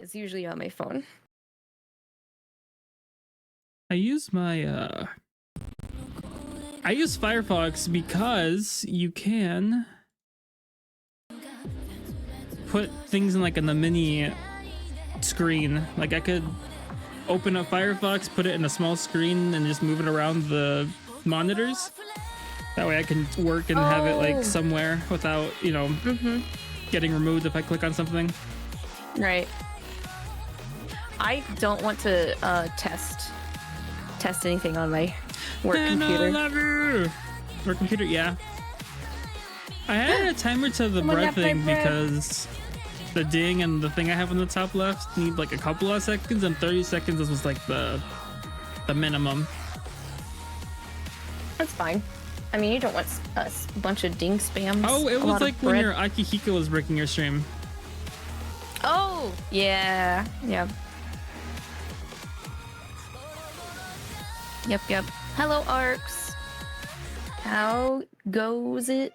Is usually on my phone. I use my I use Firefox because you can put things in like in the mini screen. Like I could open up Firefox, put it in a small screen, and just move it around the monitors. That way I can work and have it like somewhere without, you know, getting removed if I click on something. Right. I don't want to test anything on my work computer. Work computer, yeah. I had a timer to the breath thing because the ding and the thing I have on the top left need like a couple of seconds, and 30 seconds was like the minimum. That's fine. I mean, you don't want a bunch of ding spams. Oh, it was like when your Akihiko was breaking your stream. Oh, yeah. Yeah. Yep. Hello, Arcs. How goes it?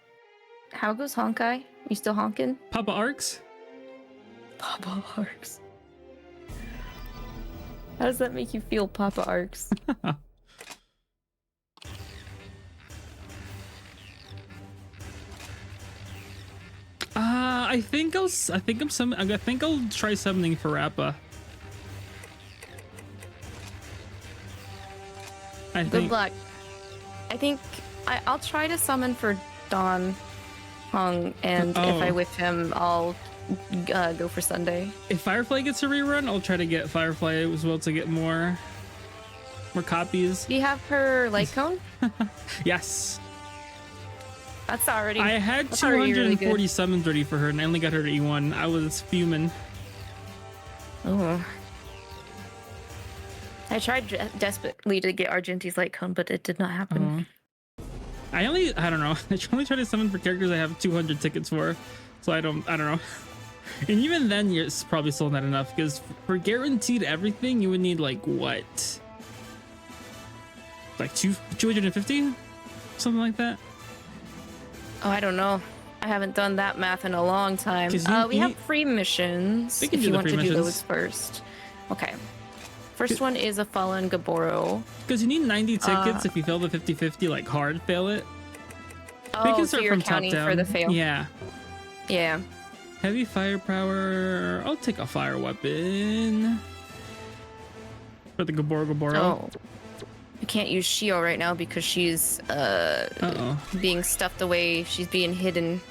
How goes Honkai? You still honking? Papa Arcs? Papa Arcs. How does that make you feel, Papa Arcs? I think I'll try summoning for Rappa. Good luck. I think I'll try to summon for Don Hung, and if I whiff him, I'll go for Sunday. If Firefly gets a rerun, I'll try to get Firefly as well to get more copies. Do you have her light cone? Yes. That's already. I had 240 really summons ready for her, and I only got her to E1. I was fuming. Oh. I tried desperately to get Argenti's light cone, but it did not happen. I don't know. I only try to summon for characters I have 200 tickets for, so I don't know. And even then, it's probably still not enough, because for guaranteed everything, you would need like what? Like 250? Something like that? Oh, I don't know. I haven't done that math in a long time. We have free missions if you want to do those first. Okay. First one is a Fallen Gaboro. Because you need 90 tickets if you fail the 50-50, like hard fail it. Oh, so you're counting for the fail. Yeah. Yeah. Heavy firepower. I'll take a fire weapon. For the Gaboro. Oh. I can't use Shio right now because she's being stuffed away. She's being hidden.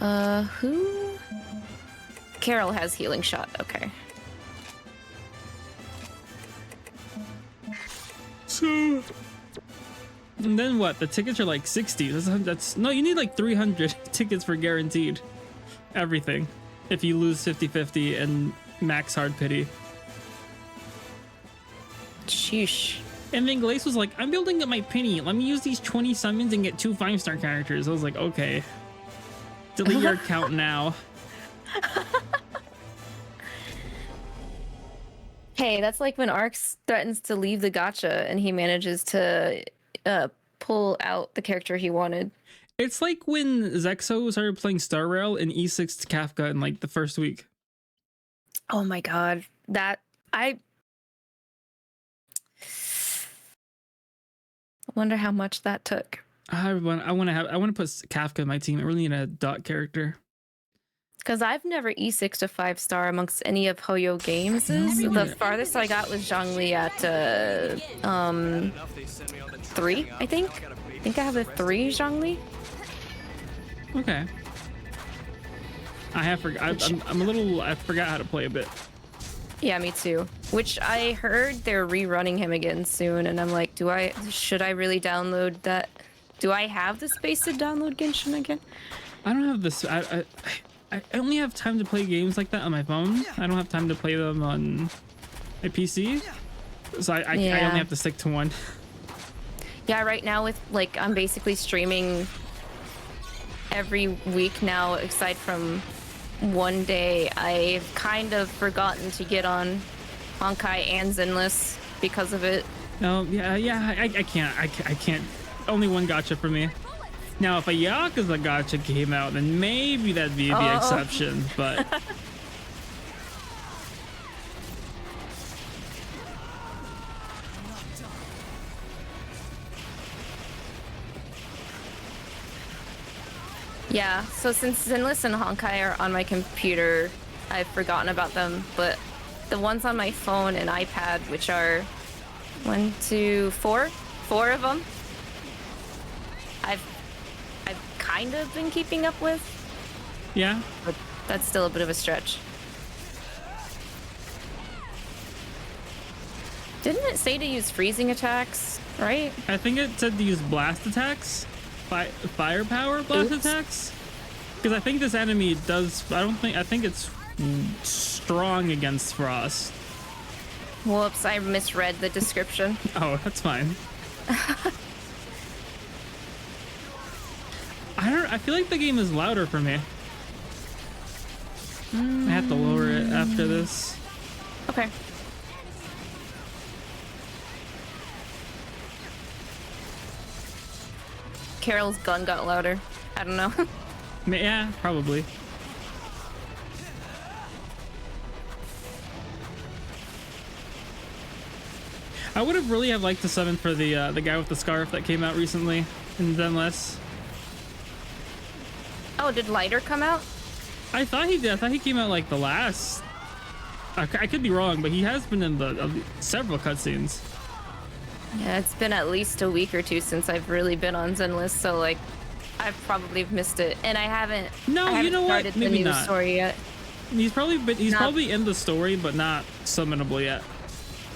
Who? Carol has healing shot. Okay. So, and then what? The tickets are like 60. That's no, you need like 300 tickets for guaranteed everything if you lose 50-50 and max hard pity. Sheesh. And then Glace was like, I'm building up my penny. Let me use these 20 summons and get 2 5-star characters. I was like, okay. Delete your account now. Hey, that's like when Arx threatens to leave the gacha and he manages to pull out the character he wanted. It's like when Zexo started playing Star Rail and E6 Kafka in like the first week. Oh my god. Wonder how much that took. I want to put Kafka in my team. I really need a dot character. Because I've never E6 to 5-star amongst any of Hoyo games. The farthest I got was Zhongli at 3, I think. I think I have a 3 Zhongli. Okay. I forgot how to play a bit. Yeah, me too. Which I heard they're rerunning him again soon, and I'm like, should I really download that? Do I have the space to download Genshin again? I don't have this. I only have time to play games like that on my phone. I don't have time to play them on my PC. So I only have to stick to one. Yeah, right now with I'm basically streaming every week now, aside from one day. I've kind of forgotten to get on Honkai and Zenless because of it. No, I can't. Only one gacha for me. Now, if a Yakuza gacha came out, then maybe that'd be the exception, but... Yeah, so since Zenless and Honkai are on my computer, I've forgotten about them, but the ones on my phone and iPad, which are 1, 2, 4 of them, I've kind of been keeping up with. Yeah, but that's still a bit of a stretch. Didn't it say to use freezing attacks, right? I think it said to use blast attacks, firepower blast attacks, because I think this enemy does. I think it's strong against frost. Whoops, I misread the description. Oh, that's fine. I feel like the game is louder for me. I have to lower it after this. Okay. Carol's gun got louder. I don't know. Yeah, probably. I would have really liked to summon for the guy with the scarf that came out recently in Zenless. Oh, did Lighter come out? I thought he did. I thought he came out like the last. I could be wrong, but he has been in the several cutscenes. Yeah, it's been at least a week or two since I've really been on Zenless, so like, I've probably missed it, and I haven't. No, I haven't you know what? started Maybe the new not. Story yet. He's probably in the story, but not summonable yet.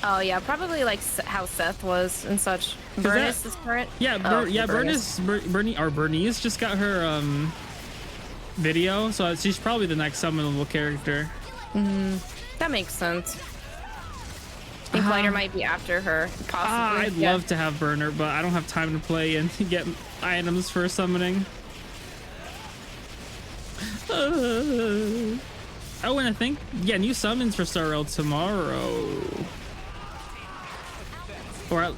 Oh yeah, probably like how Seth was and such. Bernice is current. Yeah, Bernice just got her video, so she's probably the next summonable character. That makes sense. I think Lighter might be after her, possibly. I'd love to have Burner, but I don't have time to play and get items for summoning. Oh, and I think, new summons for Star Rail tomorrow. Or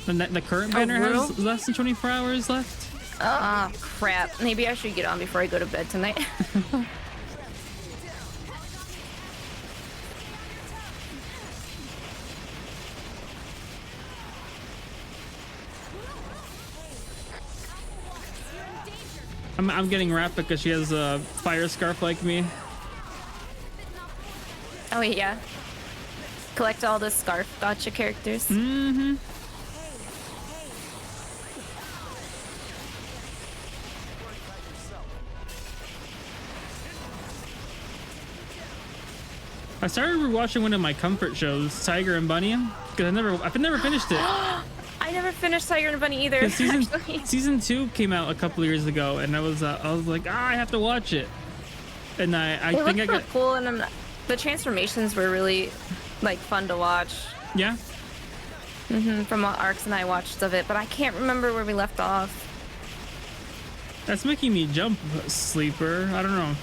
the current banner has less than 24 hours left. Ah, crap. Maybe I should get on before I go to bed tonight. I'm getting wrapped because she has a fire scarf like me. Oh yeah. Collect all the scarf gotcha characters. Mm-hmm. I started rewatching one of my comfort shows, Tiger and Bunny, because I've never finished it. I never finished Tiger and Bunny either. Season 2 came out a couple of years ago, and I was like, I have to watch it. And I think I got cool, and the transformations were really like fun to watch. Yeah. From what Arcs and I watched of it, but I can't remember where we left off. That's making me jump, Sleeper. I don't know.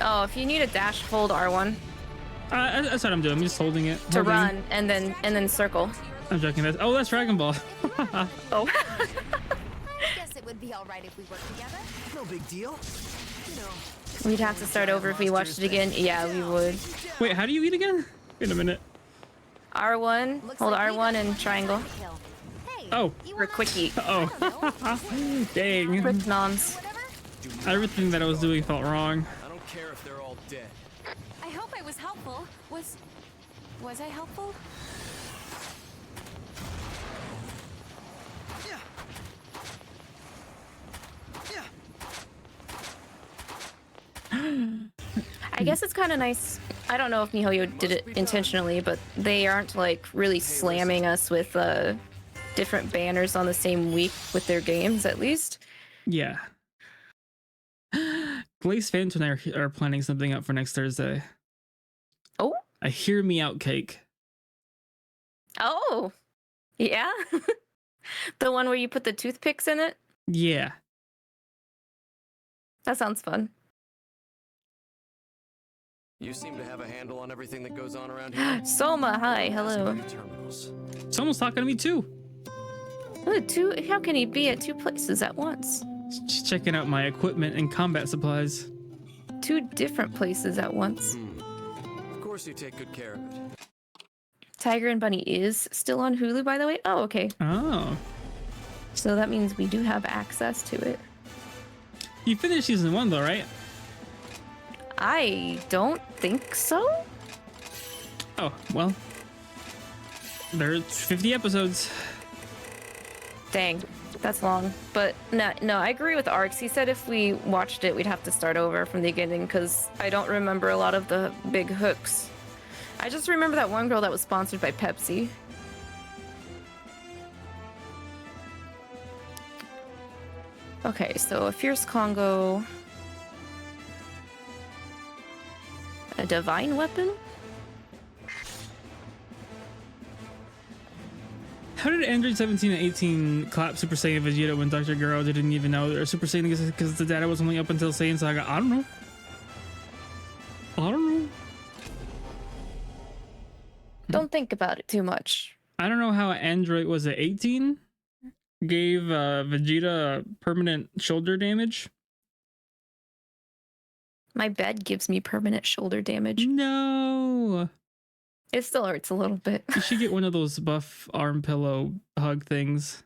Oh, if you need a dash, hold R1. That's what I'm doing. I'm just holding it. To run and then circle. I'm joking. That's Dragon Ball. Oh. I guess it would be all right if we worked together. No big deal. We'd have to start over if we watched it again. Yeah, we would. Wait, how do you eat again? Wait a minute. R1. Hold R1 and triangle. Oh. For quickie. Oh. Dang. Quick noms. Everything that I was doing felt wrong. I don't care if they're all dead. I hope I was helpful. Was I helpful? I guess it's kind of nice. I don't know if MiHoYo did it intentionally, but they aren't like really slamming us with different banners on the same week with their games, at least. Yeah. Glaze Phantom and I are planning something up for next Thursday. Oh? A Hear Me Out cake. Oh. Yeah? The one where you put the toothpicks in it? Yeah. That sounds fun. You seem to have a handle on everything that goes on around here. Soma, hi, hello. Someone's talking to me too. Oh, how can he be at two places at once? Just checking out my equipment and combat supplies. Two different places at once. Of course you take good care of it. Tiger and Bunny is still on Hulu, by the way. Oh, okay. Oh. So that means we do have access to it. You finished season 1 though, right? I don't think so. Oh, well. There's 50 episodes. Dang, that's long. But no, I agree with Arx. He said if we watched it, we'd have to start over from the beginning because I don't remember a lot of the big hooks. I just remember that one girl that was sponsored by Pepsi. Okay, so a Fierce Congo. A divine weapon? How did Android 17 and 18 clap Super Saiyan Vegeta when Dr. Garo didn't even know they were Super Saiyan because the data was only up until Saiyan Saga? I don't know. Don't think about it too much. I don't know how Android was at 18 gave Vegeta permanent shoulder damage. My bed gives me permanent shoulder damage. No. It still hurts a little bit. You should get one of those buff arm pillow hug things.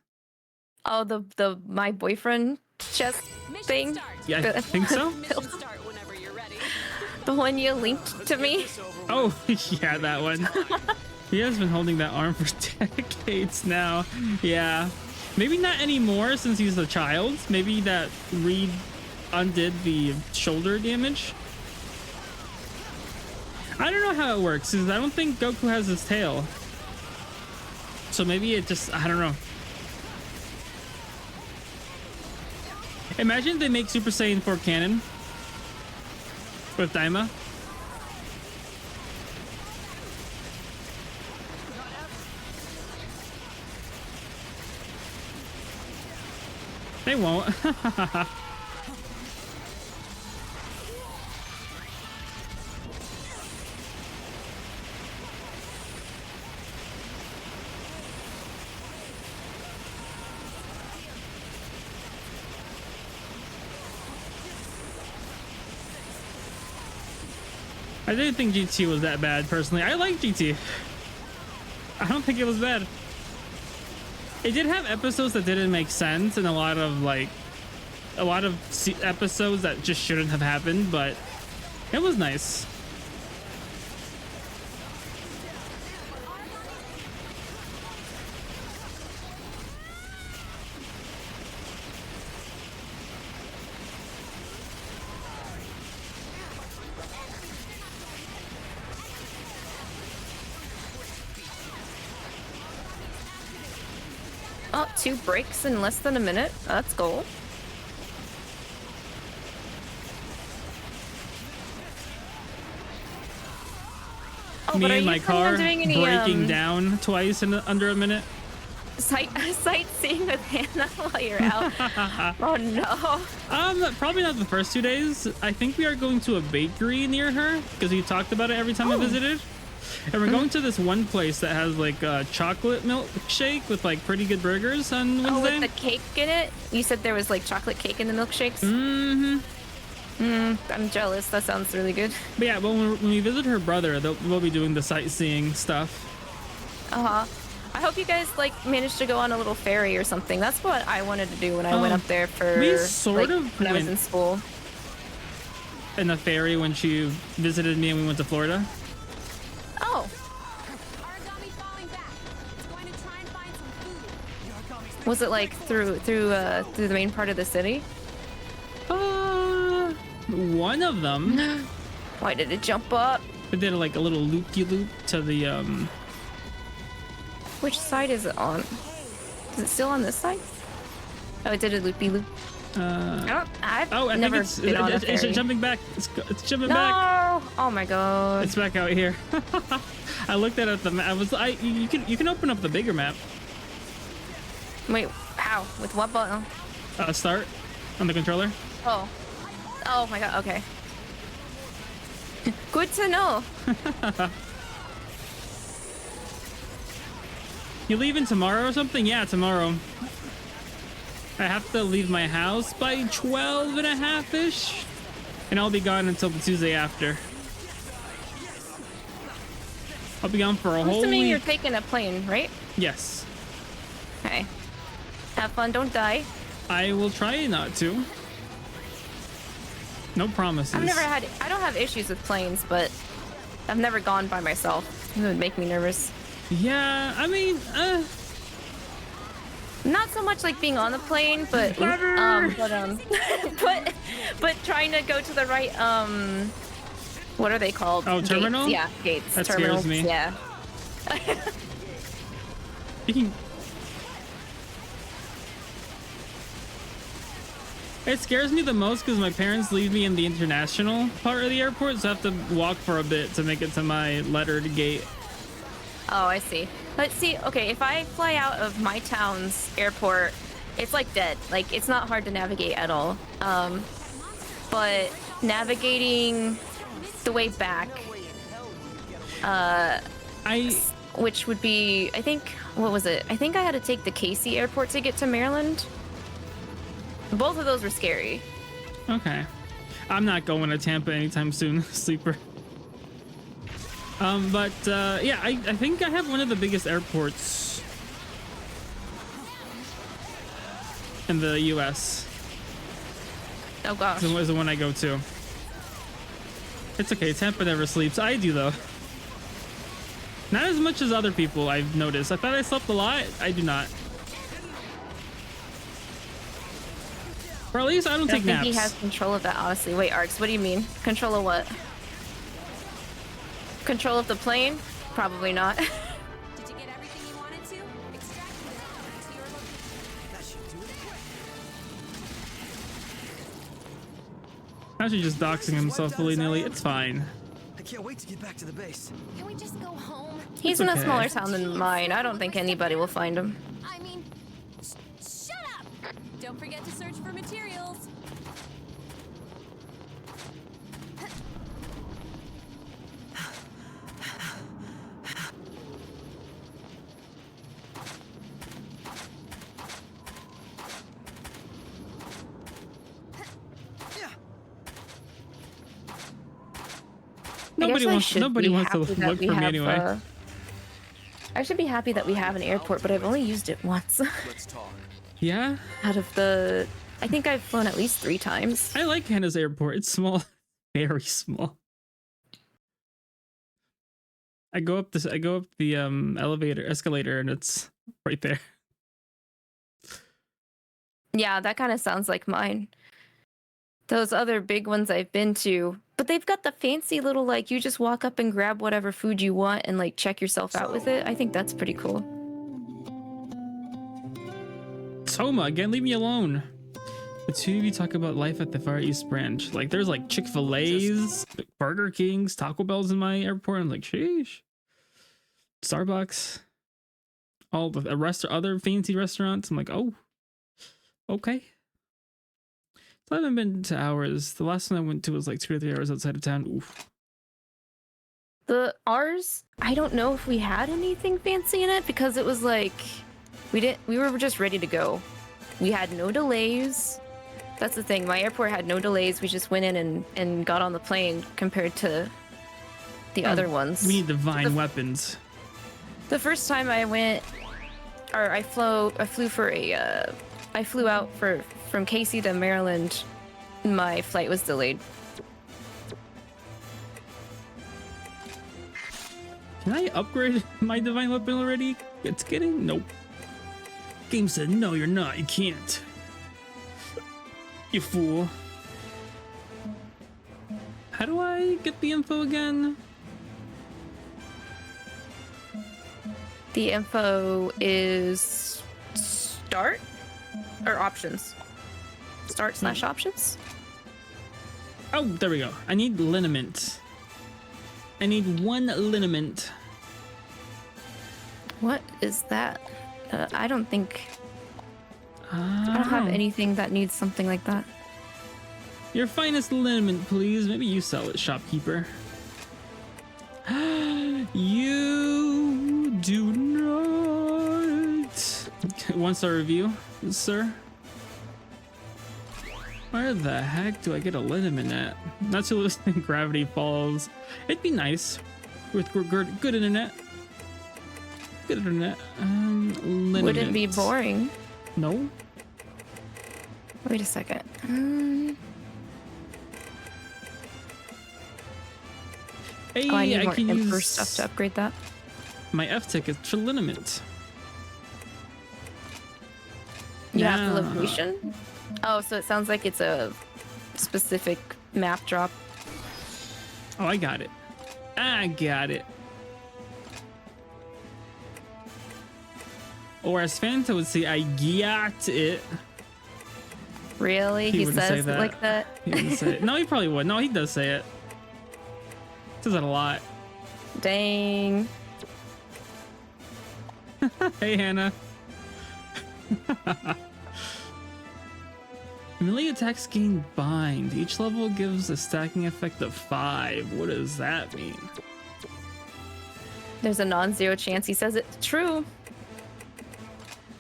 Oh, the my boyfriend chest thing? Yeah, I think so. The one you linked to me? Oh, yeah, that one. He has been holding that arm for decades now. Yeah. Maybe not anymore since he's a child. Maybe that undid the shoulder damage. I don't know how it works because I don't think Goku has his tail. So maybe it just, I don't know. Imagine they make Super Saiyan 4 canon with Daima. They won't. I didn't think GT was that bad, personally. I like GT. I don't think it was bad. It did have episodes that didn't make sense and a lot of episodes that just shouldn't have happened, but it was nice. Oh, 2 breaks in less than a minute. That's gold. Oh, Me and my car breaking down twice in under a minute. Sightseeing with Hannah while you're out. Oh no. Probably not the first 2 days. I think we are going to a bakery near her because we talked about it every time I visited. And we're going to this one place that has like a chocolate milkshake with like pretty good burgers on Wednesday. Oh, with the cake in it? You said there was like chocolate cake in the milkshakes? Mm-hmm. I'm jealous. That sounds really good. But yeah, but when we visit her brother, we'll be doing the sightseeing stuff. I hope you guys like managed to go on a little ferry or something. That's what I wanted to do when I went up there for we sort of when I was in school. In the ferry when she visited me and we went to Florida. Oh. Origami falling back. It's going to try and find some food. Was it like through the main part of the city? One of them. Why did it jump up? It did like a little loop-de-loop to the Which side is it on? Is it still on this side? Oh, it did a loopy-loop. I've never been on a ferry. It's jumping back. It's jumping back. No! Oh my god. It's back out here. I looked at the map. You can open up the bigger map. Wait, how? With what button? Start on the controller. Oh. Oh my god, okay. Good to know. You leaving tomorrow or something? Yeah, tomorrow. I have to leave my house by 12:30-ish, and I'll be gone until the Tuesday after. I'll be gone for a whole assuming week. You're taking a plane, right? Yes. Okay. Have fun, don't die. I will try not to. No promises. I don't have issues with planes, but I've never gone by myself. It would make me nervous. Yeah, I mean, not so much like being on the plane, but but trying to go to the right what are they called? Oh, terminal? Gates. Yeah, gates. That terminals. scares me. Yeah. You can. It scares me the most because my parents leave me in the international part of the airport, so I have to walk for a bit to make it to my lettered gate. Oh, I see. But see, okay, if I fly out of my town's airport, it's like dead. Like, it's not hard to navigate at all. But navigating the way back, which would be, I think, what was it? I think I had to take the Casey airport to get to Maryland. Both of those were scary. Okay. I'm not going to Tampa anytime soon, sleeper. Yeah, I think I have one of the biggest airports in the US. Oh gosh. Is the one I go to. It's okay, Tampa never sleeps. I do though. Not as much as other people, I've noticed. I thought I slept a lot. I do not. Or at least I don't take naps. I think he has control of that, honestly. Wait, Arx, what do you mean? Control of what? Control of the plane? Probably not. Did you get everything you wanted to? Extract the to your location. That should do it. Actually just doxing himself willy-nilly. It's fine. I can't wait to get back to the base. Can we just go home? He's in a smaller town than mine. I don't think anybody will find him. I mean, shut up! Don't forget to search for materials. Nobody wants to look for me anyway. I should be happy that we have an airport, but I've only used it once. Let's talk. Yeah? Out of the... I think I've flown at least 3 times. I like Hannah's airport. It's small. Very small. I go up the escalator and it's right there. Yeah, that kind of sounds like mine. Those other big ones I've been to, but they've got the fancy little, like, you just walk up and grab whatever food you want and, like, check yourself out with it. I think that's pretty cool. Toma, again, leave me alone. The two of you talk about life at the Far East Branch. Like, there's, like, Chick-fil-A's, Burger King's, Taco Bell's in my airport. I'm like, sheesh. Starbucks. All the other fancy restaurants. I'm like, oh, okay. I haven't been to hours. The last one I went to was like 2 or 3 hours outside of town. Oof. Ours, I don't know if we had anything fancy in it because it was like we were just ready to go. We had no delays. That's the thing. My airport had no delays. We just went in and got on the plane compared to the other ones. We need divine weapons. The first time I went, or I flew for a, I flew out from KC to Maryland. My flight was delayed. Can I upgrade my divine weapon already? It's getting nope. Game said no, you're not. You can't. You fool. How do I get the info again? The info is start or options. Start / options. Oh, there we go. I need liniment. I need 1 liniment. What is that? I don't think. I don't have anything that needs something like that. Your finest liniment, please. Maybe you sell it, shopkeeper. You do not. 1-star review, sir. Where the heck do I get a liniment at? Not to listen to Gravity Falls. It'd be nice with good internet. Good internet. Liniment. Wouldn't be boring. No. Wait a second. Hey, I need I more can Emperor use stuff to upgrade that. my F ticket for liniment. You have the location? Oh, so it sounds like it's a specific map drop. Oh, I got it. I got it. Or as Fanta would say, I got it. Really? He says it like that? He wouldn't say it. No, he probably would. No, he does say it. Says it a lot. Dang. Hey, Hannah. Melee attacks gain bind. Each level gives a stacking effect of 5. What does that mean? There's a non-zero chance he says it's true.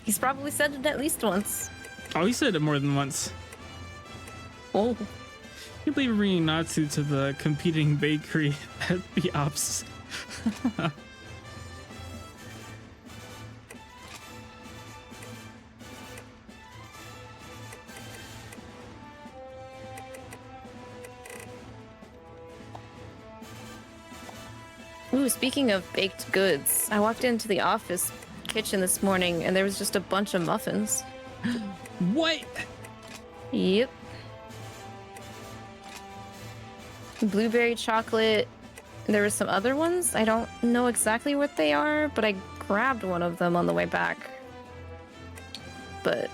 He's probably said it at least once. Oh, he said it more than once. Oh. You believe bringing Natsu to the competing bakery at the ops. Ooh, speaking of baked goods, I walked into the office kitchen this morning and there was just a bunch of muffins. What? Yep. Blueberry chocolate. There were some other ones. I don't know exactly what they are, but I grabbed one of them on the way back. But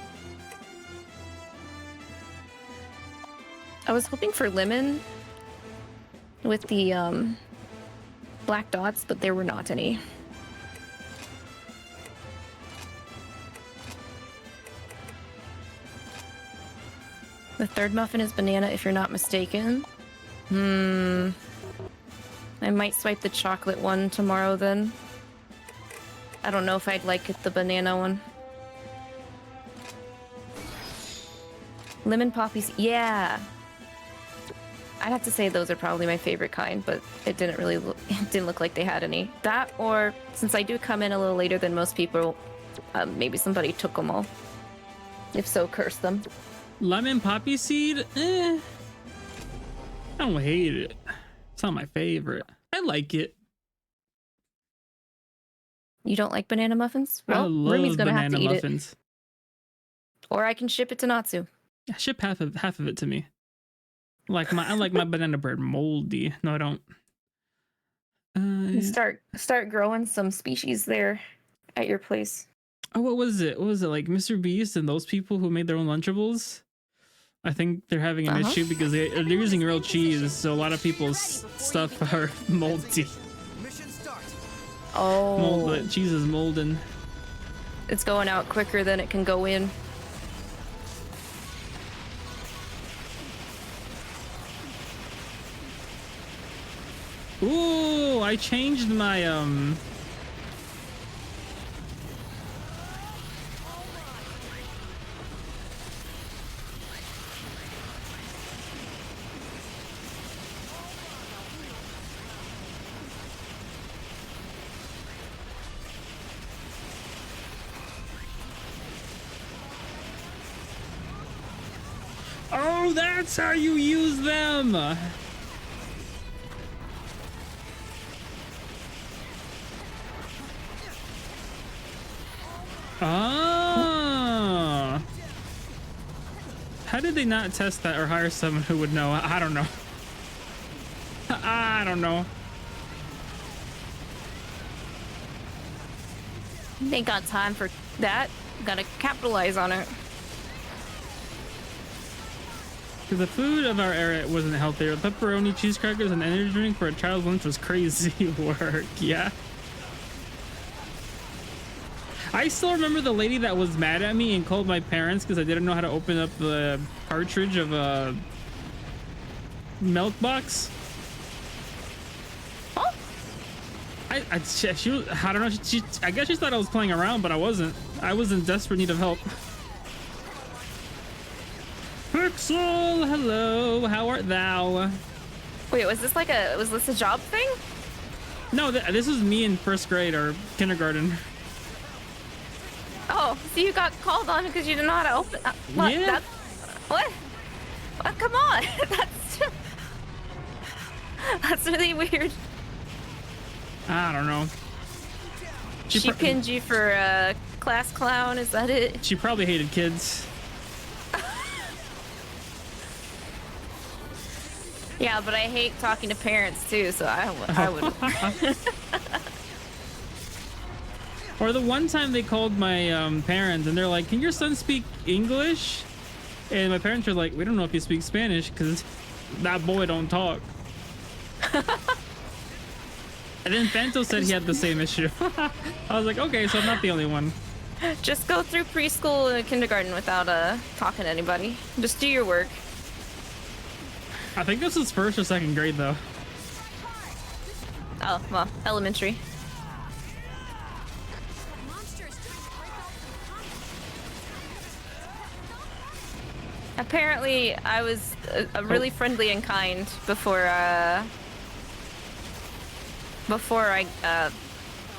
I was hoping for lemon with the black dots, but there were not any. The third muffin is banana, if you're not mistaken. I might swipe the chocolate one tomorrow then. I don't know if I'd like it, the banana one. Lemon poppies, yeah. I'd have to say those are probably my favorite kind, but it didn't really it didn't look like they had any. That, or since I do come in a little later than most people, maybe somebody took them all. If so, curse them. Lemon poppy seed? I don't hate it. It's not my favorite. I like it. You don't like banana muffins? I Well, love Rumi's gonna have banana to eat muffins. it. Or I can ship it to Natsu. Yeah, ship half of it to me. I like my banana bread moldy. No, I don't. You start growing some species there at your place. Oh, what was it? What was it, like Mr. Beast and those people who made their own Lunchables? I think they're having an issue because they're using real cheese, so a lot of people's stuff are moldy. Mission start. Oh. Cheese is molden. It's going out quicker than it can go in. Ooh, I changed my Oh, that's how you use them. Oh. How did they not test that or hire someone who would know? I don't know. I don't know. They got time for that. Gotta capitalize on it. Because the food of our era wasn't healthier. Pepperoni, cheese crackers, and energy drink for a child's lunch was crazy work. Yeah. I still remember the lady that was mad at me and called my parents because I didn't know how to open up the cartridge of a milk box. Oh. I don't know. I guess she thought I was playing around, but I wasn't. I was in desperate need of help. Pixel, hello. How art thou? Wait, was this a job thing? No, this was me in first grade or kindergarten. Oh, so you got called on because you didn't know how to open. What? Yeah. What? Come on. That's really weird. I don't know. She pinned you for class clown. Is that it? She probably hated kids. Yeah, but I hate talking to parents too, so I would. Or the one time they called my parents and they're like, "Can your son speak English?" And my parents were like, "We don't know if he speaks Spanish because that boy don't talk." And then Fanto said he had the same issue. I was like, okay, so I'm not the only one. Just go through preschool and kindergarten without talking to anybody. Just do your work. I think this is first or second grade though. Oh, well, elementary. Apparently, I was really friendly and kind before I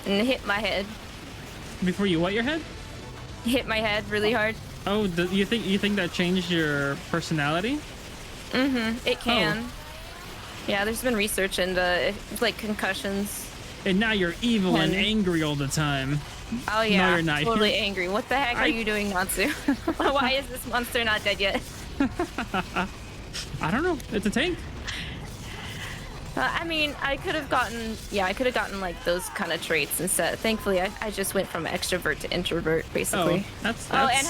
hit my head. Before you what your head? Hit my head really hard. Oh, you think that changed your personality? Mm-hmm. It can. Oh. Yeah, there's been research into like concussions. And now you're evil and angry all the time. Oh yeah, no, you're not. Totally angry. What the heck are you doing, Natsu? Why is this monster not dead yet? I don't know. It's a tank. I mean, I could have gotten like those kind of traits instead. Thankfully, I just went from extrovert to introvert, basically. Oh, that's... Oh, and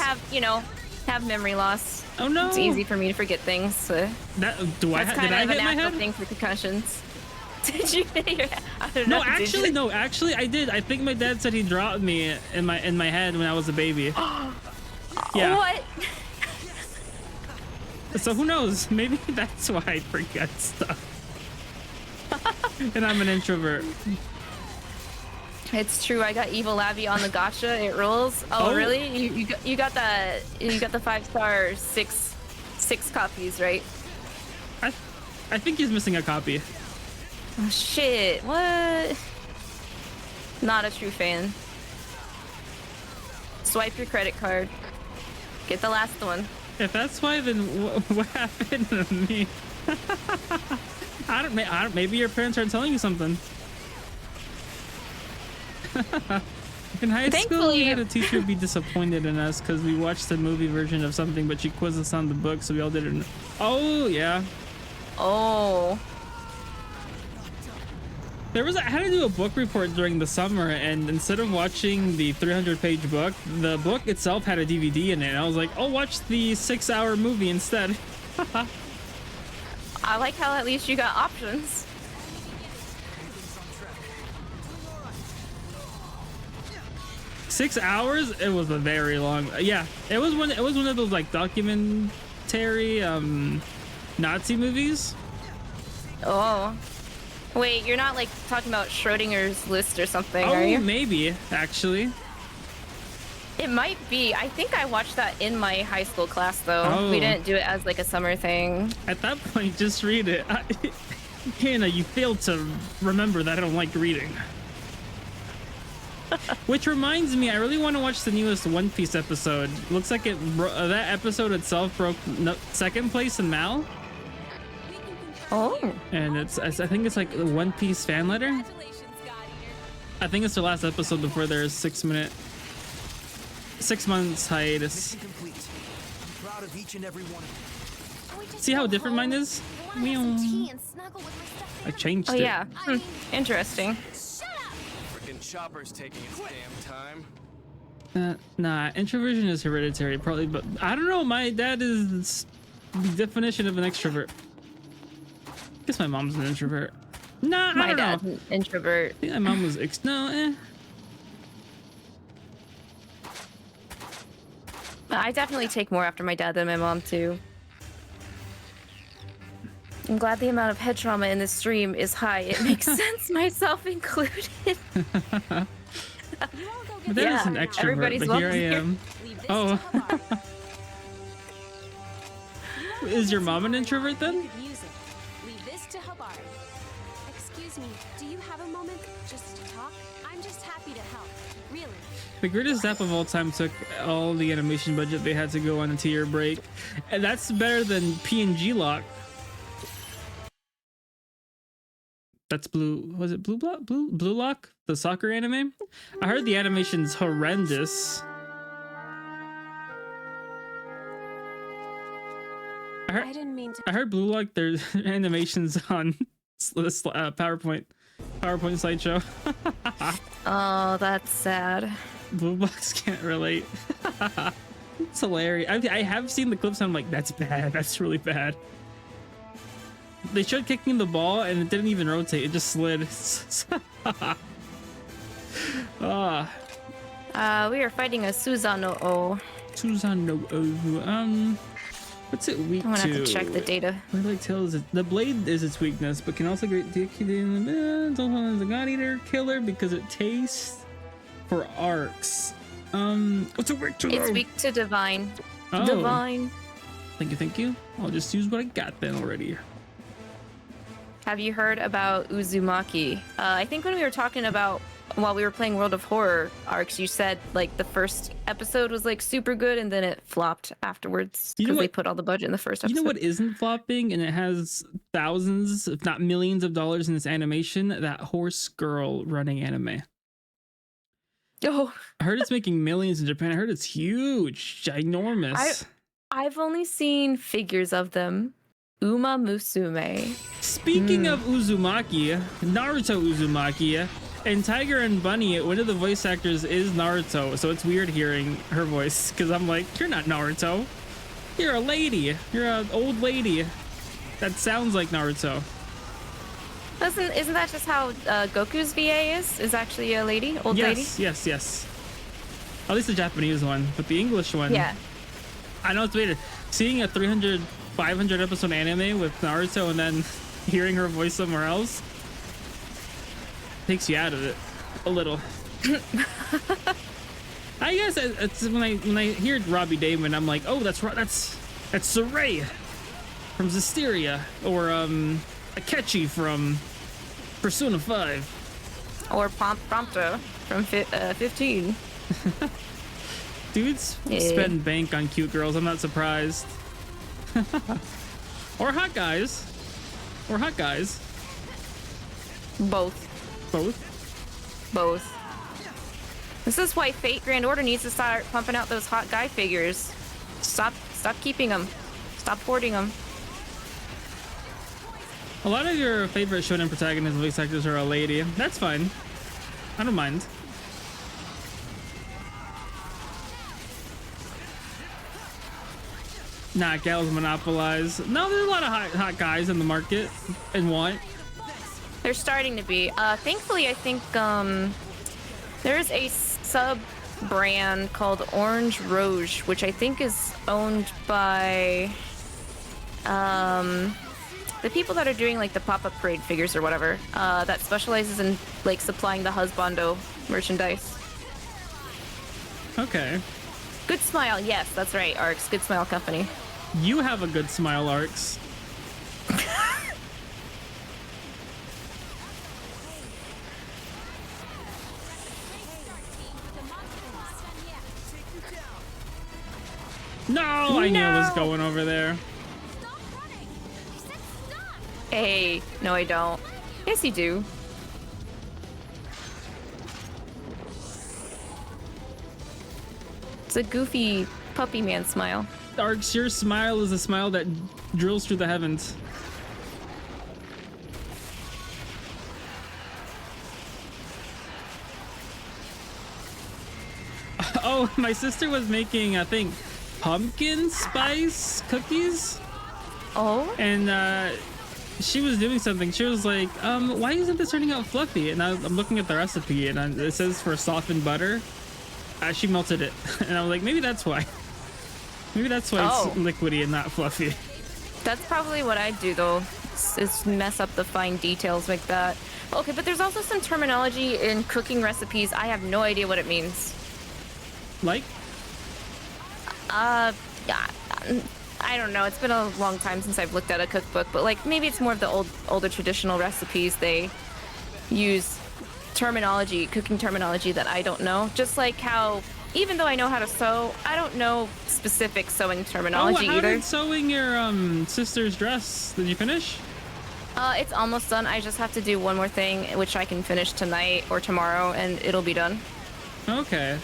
have memory loss. Oh no! It's easy for me to forget things. So did I hit my head? That's kind of a natural thing for concussions. Did you hit your head? I don't know. No, actually, I did. I think my dad said he dropped me in my head when I was a baby. Yeah. What? So who knows? Maybe that's why I forget stuff. And I'm an introvert. It's true. I got Evil Labby on the gacha. It rolls. Oh, really? You got the 5-star 6 copies, right? I think he's missing a copy. Oh shit! What? Not a true fan. Swipe your credit card. Get the last one. If that's why, then what happened to me? I don't. Maybe your parents are telling you something. In high school, we had a teacher be disappointed in us because we watched the movie version of something, but she quizzed us on the book, so we all did it. Oh yeah. Oh. I had to do a book report during the summer, and instead of watching the 300-page book, the book itself had a DVD in it. And I was like, "Oh, watch the 6-hour movie instead." I like how at least you got options. Six hours? It was a very long. Yeah, it was one of those like documentary Nazi movies. Oh. Wait, you're not like talking about Schrodinger's list or something, are you? Maybe, actually. It might be. I think I watched that in my high school class, though. Oh. We didn't do it as like a summer thing. At that point, just read it. Hannah, you failed to remember that I don't like reading. Which reminds me, I really want to watch the newest One Piece episode. Looks like that episode itself broke second place in Mal. Oh. And I think it's like the One Piece fan letter. Congratulations, God Eater. I think it's the last episode before their 6 months hiatus. Mission complete. I'm proud of each and every one of you. Can we just See how go different home? mine is? I wanna have some tea and snuggle with my stuffed I changed Oh it. yeah. I mean, Interesting. shut up! Frickin' chopper's taking its damn time. Nah, introversion is hereditary, probably, but I don't know. My dad is the definition of an extrovert. I guess my mom's an introvert. Nah, I My don't dad's know. an introvert. I think my mom was I definitely take more after my dad than my mom too. I'm glad the amount of head trauma in this stream is high. It makes sense, myself included. You all go My get dad Yeah, is an extrovert, everybody's but here I welcome here. am. Leave this Oh. to Habar. Is your mom an introvert then? Music. Leave this to Habar. Excuse me, do you have a moment just to talk? I'm just happy to help. Really. The greatest app of all time took all the animation budget they had to go on a 2-year break. And that's better than PNG Lock. That's Blue. Was it Blue Lock? The soccer anime? I heard the animation's horrendous. I didn't mean to. I heard Blue Lock, there's animations on this PowerPoint slideshow. Oh, that's sad. Blue Box can't relate. It's hilarious. I have seen the clips and I'm like, that's bad. That's really bad. They showed kicking the ball and it didn't even rotate. It just slid. We are fighting a Susano-o. Susano. What's it weak I'm gonna to? have to check the data. Like tails, the blade is its weakness, but can also great in the the God Eater killer because it tastes for arcs. What's it weak to? It's weak to divine. Oh. Divine. Thank you. I'll just use what I got then already. Have you heard about Uzumaki? I think when we were talking about while we were playing World of Horror arcs, you said like the first episode was like super good and then it flopped afterwards You know because they what- put all the budget in the first episode. You know what isn't flopping and it has thousands, if not millions of dollars in its animation? That horse girl running anime. Oh, I heard it's making millions in Japan. I heard it's huge, ginormous. I've only seen figures of them. Uma Musume. Speaking of Uzumaki, Naruto Uzumaki, and Tiger and Bunny, one of the voice actors is Naruto, so it's weird hearing her voice because I'm like, you're not Naruto. You're a lady. You're an old lady that sounds like Naruto. Isn't that just how Goku's VA is? Is actually a lady, old lady? Yes. At least the Japanese one, but the English one. Yeah. I know it's weird. Seeing a 300, 500 episode anime with Naruto and then hearing her voice somewhere else takes you out of it a little. I guess it's when I hear Robbie Damon, I'm like, oh, that's Saray from Zisteria, or Akechi from Persona 5. Or Prompto from 15. Dudes Yeah. spend bank on cute girls. I'm not surprised. Or hot guys. Both. This is why Fate Grand Order needs to start pumping out those hot guy figures. Stop keeping them. Stop hoarding them. A lot of your favorite shonen protagonists and voice actors are a lady. That's fine. I don't mind. Nah, gals monopolize. No, there's a lot of hot guys in the market and want. They're starting to be. Thankfully, I think there is a sub brand called Orange Rouge, which I think is owned by the people that are doing like the pop-up parade figures or whatever. That specializes in like supplying the husbando merchandise. Okay. Good Smile, yes, that's right. Arcs, Good Smile Company. You have a good smile, Arcs. No, I knew I was going over there. Stop running! I said stop! Hey, no, I don't. Yes, you do. It's a goofy puppy man smile. Arx, your smile is a smile that drills through the heavens. Oh, my sister was making, I think, pumpkin spice cookies. Oh? And she was doing something. She was like, why isn't this turning out fluffy? And I'm looking at the recipe, and it says for softened butter. She melted it. And I was like, maybe that's why. Maybe that's why it's liquidy and not fluffy. That's probably what I'd do, though, is mess up the fine details like that. Okay, but there's also some terminology in cooking recipes. I have no idea what it means. Like? Yeah, I don't know. It's been a long time since I've looked at a cookbook, but like maybe it's more of the older traditional recipes. They use terminology, cooking terminology that I don't know. Just like how, even though I know how to sew, I don't know specific sewing terminology how either. Did sewing your sister's dress? Did you finish? It's almost done. I just have to do one more thing, which I can finish tonight or tomorrow, and it'll be done. Okay.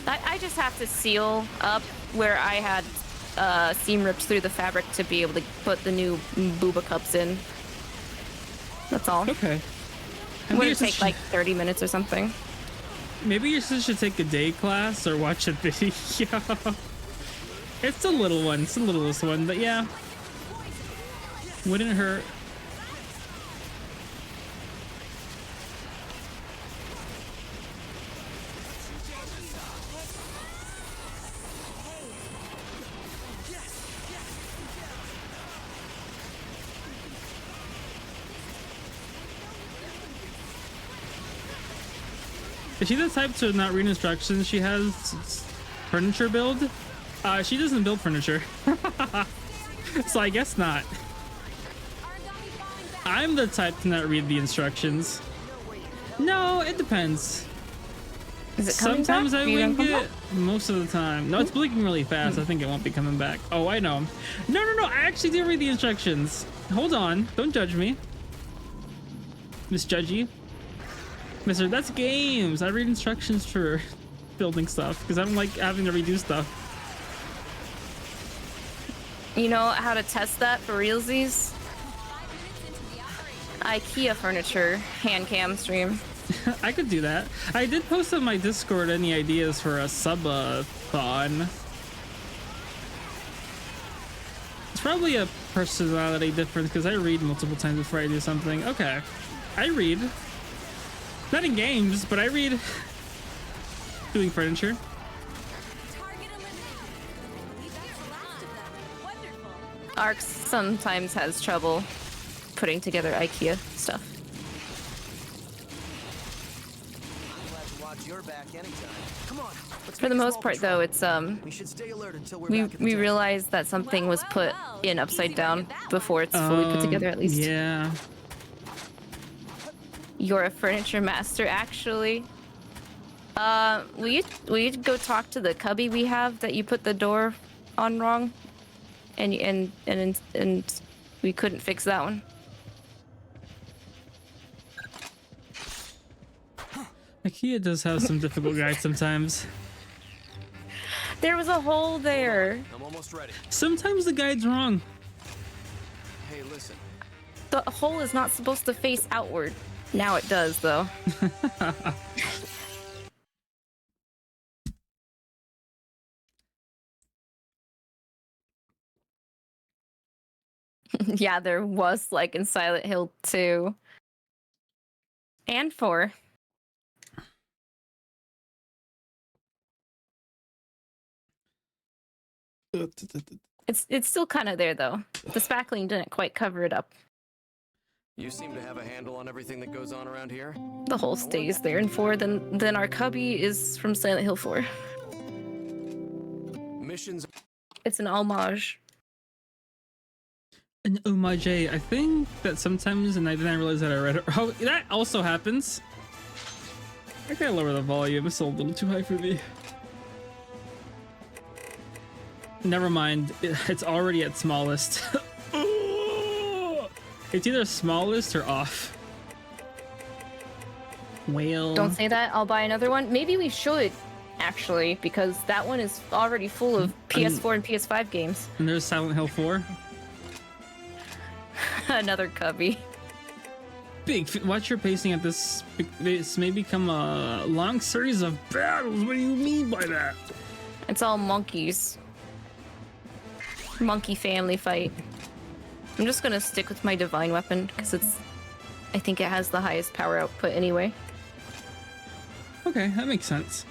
I just have to seal up where I had seam rips through the fabric to be able to put the new booba cups in. That's all. Okay. It would take like 30 minutes or something. Maybe your sister should take a day class or watch a video. It's a little one. It's the littlest one, but yeah. Wouldn't hurt. Is she the type to not read instructions? She has furniture build? She doesn't build furniture. So I guess not. I'm the type to not read the instructions. No, it depends. Is it coming Sometimes back? I wing it, most of the time. No, it's blinking really fast. I think it won't be coming back. Oh, I know. No, I actually did read the instructions. Hold on. Don't judge me. Misjudgy. Mister, that's games. I read instructions for building stuff because I don't like having to redo stuff. You know how to test that for realsies? IKEA furniture hand cam stream. I could do that. I did post on my Discord any ideas for a sub-a-thon. It's probably a personality difference because I read multiple times before I do something. Okay. I read. Not in games, but I read doing furniture. Arx sometimes has trouble putting together IKEA stuff. For the most part, though, it's we realized that something was put in upside down before it's fully put together, at least. Yeah. You're a furniture master, actually. Will you go talk to the cubby we have that you put the door on wrong, and we couldn't fix that one. IKEA does have some difficult guides sometimes. There was a hole there. I'm almost ready. Sometimes the guide's wrong. Hey, listen. The hole is not supposed to face outward. Now it does, though. Yeah, there was, like, in Silent Hill 2. And 4. It's still kind of there, though. The spackling didn't quite cover it up. You seem to have a handle on everything that goes on around here. The hole stays there in 4, then our cubby is from Silent Hill 4. Missions. It's an homage. An homage. I think that sometimes, and I didn't realize that I read it. Oh, that also happens. I gotta lower the volume. It's a little too high for me. Never mind. It's already at smallest. It's either smallest or off. Well, don't say that. I'll buy another one. Maybe we should, actually, because that one is already full of PS4 and PS5 games. And there's Silent Hill 4. Another cubby. Watch your pacing at this. This may become a long series of battles. What do you mean by that? It's all monkeys. Monkey family fight. I'm just gonna stick with my divine weapon because I think it has the highest power output anyway. Okay, that makes sense.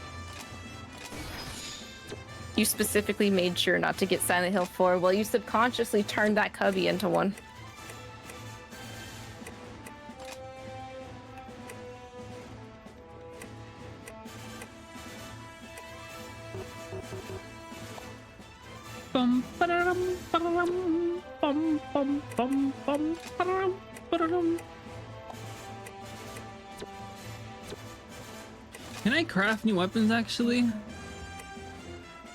You specifically made sure not to get Silent Hill 4. Well, you subconsciously turned that cubby into one. Bum, ba-da-dum, ba-da-dum, bum, bum, bum, bum, ba-da-dum, ba-da-dum. Can I craft new weapons actually?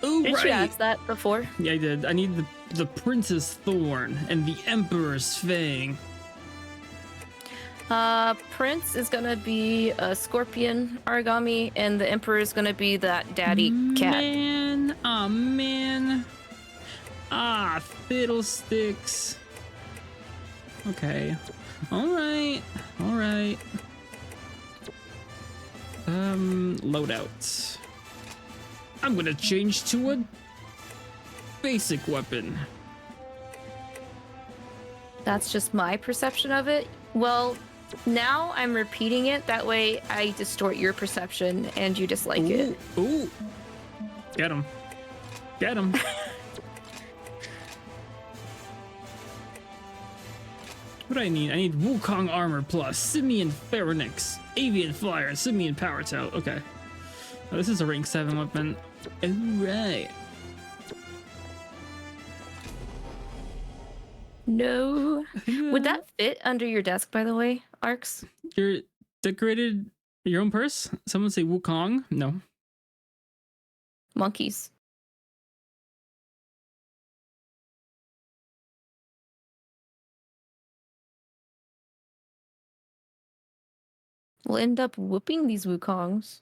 Oh, Did you ask that before? Yeah, I did. I need the Prince's Thorn and the Emperor's Fang. Prince is gonna be a scorpion origami, and the Emperor is gonna be that daddy cat. Man, oh man. Ah, fiddlesticks. Okay. Alright. Alright. Loadouts. I'm gonna change to a basic weapon. That's just my perception of it. Well, now I'm repeating it. That way I distort your perception and you dislike it. Ooh. Get him. Get him. What do I need? I need Wukong Armor Plus, Simian Pharynx, Avian Flyer, Simian Power Tail. Okay. Oh, this is a rank 7 weapon. Alright. No. Would that fit under your desk, by the way, Arcs? You're decorated your own purse? Someone say Wukong? No. Monkeys. We'll end up whooping these Wukongs.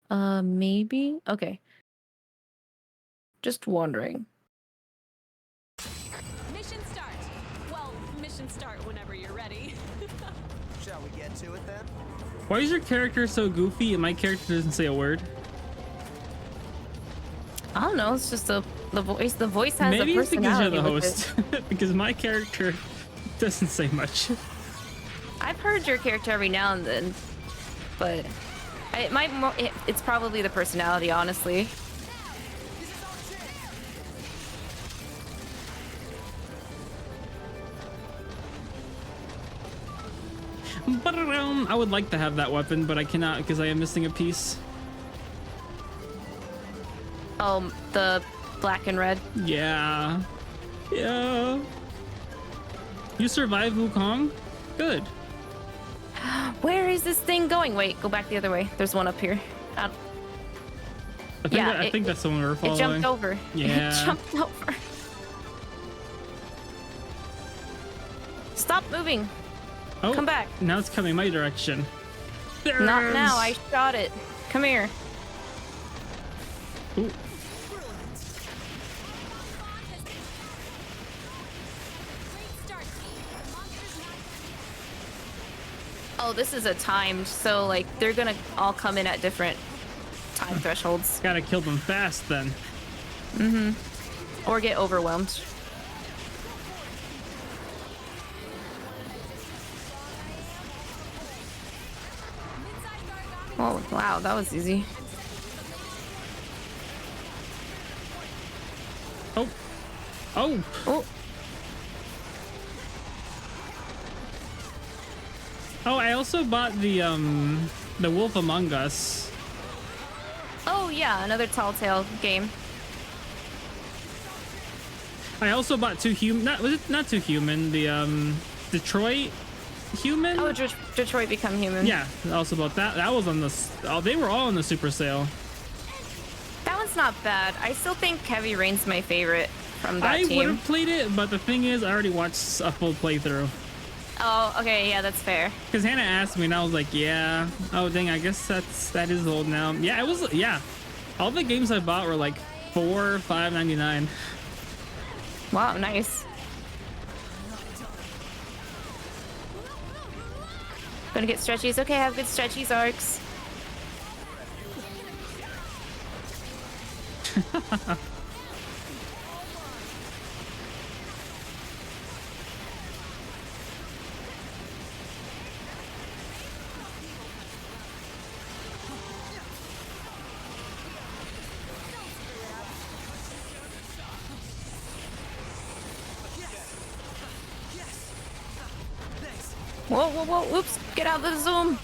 Maybe? Okay. Just wondering. Mission start. Well, mission start whenever you're ready. Shall we get to it then? Why is your character so goofy and my character doesn't say a word? I don't know. It's just the voice. The voice has Maybe a it's because you're personality. the host. Because my character doesn't say much. I've heard your character every now and then, but it's probably the personality, honestly. I would like to have that weapon, but I cannot because I am missing a piece. Oh, the black and red. Yeah. Yeah. You survived Wukong? Good. Where is this thing going? Wait, go back the other way. There's one up here. I think that's the one we're following. It jumped over. Yeah. It jumped over. Stop moving. Oh, come back. Now it's coming my direction. Not now. I shot it. Come here. Ooh. Oh, this is a timed, so like they're gonna all come in at different time thresholds. Gotta kill them fast then. Mm-hmm. Or get overwhelmed. Oh, wow, that was easy. Oh. Oh. Oh. Oh, I also bought the Wolf Among Us. Oh yeah, another Telltale game. I also bought Two Human. Not Two Human. The Detroit Human. Oh, Detroit Become Human. Yeah, I also bought that. That was on the. Oh, they were all on the super sale. That one's It's not bad. I still think Heavy Rain's my favorite from that team. I would have played it, but the thing is, I already watched a full playthrough. Oh, okay, yeah, that's fair. Because Hannah asked me, and I was like, yeah. Oh, dang, I guess that is old now. Yeah, it was, yeah. All the games I bought were like $4, $5.99. Wow, nice. Gonna get stretchies. Okay, have good stretchies, Arcs. Whoa, whoa, whoa, oops, get out of the zoom.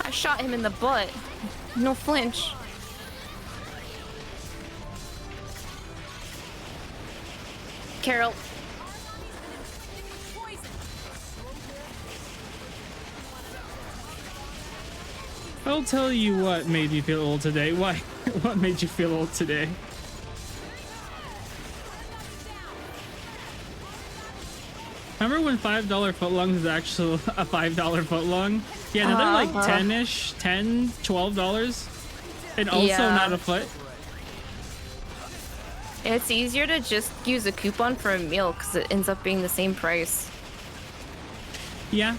I shot him in the butt. No flinch. Carol. I'll tell you what made me feel old today. Why? What made you feel old today? Remember when $5 footlongs is actually a $5 footlong? Yeah, now they're like 10-ish, $10, $12, and also not a foot. It's easier to just use a coupon for a meal because it ends up being the same price. Yeah.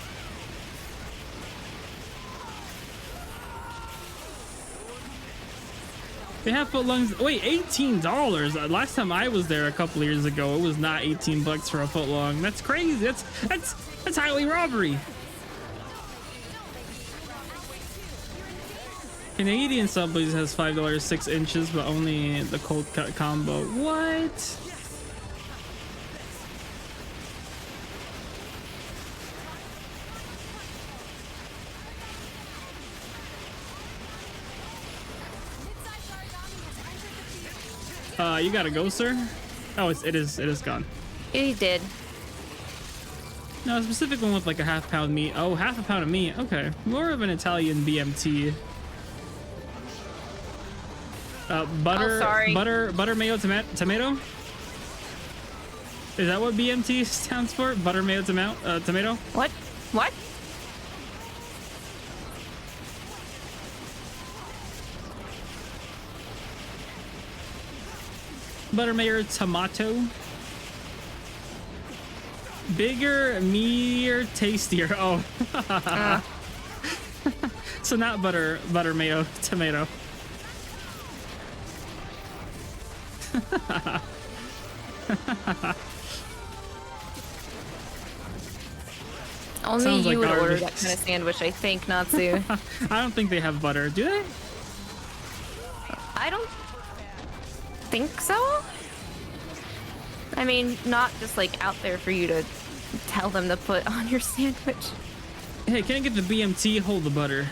They have footlongs. Wait, $18. Last time I was there a couple years ago, it was not 18 bucks for a footlong. That's crazy. That's highway robbery. Canadian Subways has $5 6 inches, but only the cold cut combo. What? You gotta go, sir. Oh, it is gone. He did. No, a specific one with like a half-pound meat. Oh, half a pound of meat. Okay, more of an Italian BMT. Butter mayo tomato. Is that what BMT stands for? Butter mayo tomato. What? What? Butter mayo tomato. Bigger, meatier, tastier. Oh. So not butter mayo tomato. Only Sounds you like would garbage. order that kind of sandwich, I think, Natsu. I don't think they have butter. Do they? I don't think so. I mean, not just like out there for you to tell them to put on your sandwich. Hey, can I get the BMT? Hold the butter.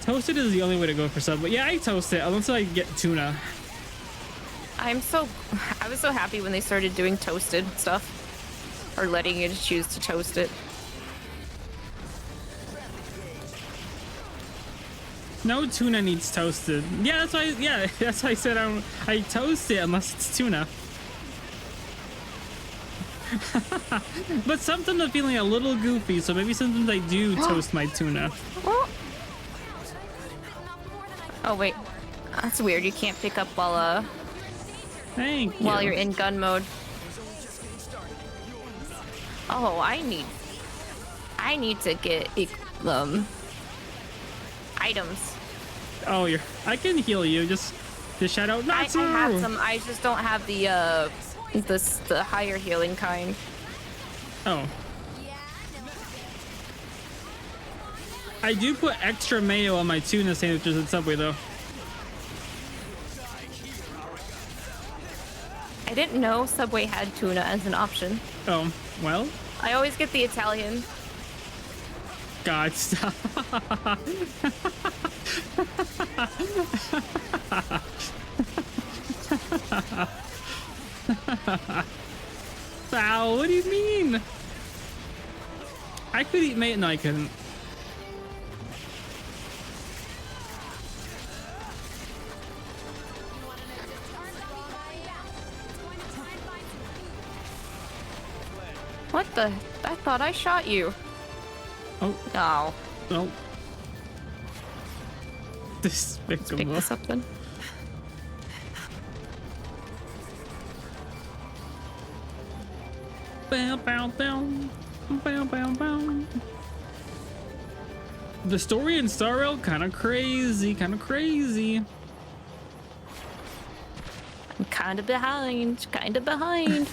Toasted is the only way to go for sub, but yeah, I toast it unless I get tuna. I was so happy when they started doing toasted stuff, or letting you choose to toast it. No tuna needs toasted. Yeah, that's why. Yeah, that's why I said I toast it unless it's tuna. But sometimes I'm feeling a little goofy, so maybe sometimes I do toast my tuna. Oh wait, that's weird. You can't pick up while while you're in gun mode. Oh, I need to get items. Oh, I can heal you. Just shout out Natsu. I have some. I just don't have the higher healing kind. Oh. I do put extra mayo on my tuna sandwiches at Subway though. I didn't know Subway had tuna as an option. Oh, well. I always get the Italian. God, stop. Ow, what do you mean? I could eat mayo. No, I couldn't. What the? I thought I shot you. Oh. Oh. Well. Despicable. Pick this up then. Bow, bow, bow. Bow, bow, bow. The story in Star Rail kind of crazy, kind of crazy. I'm kind of behind, kind of behind.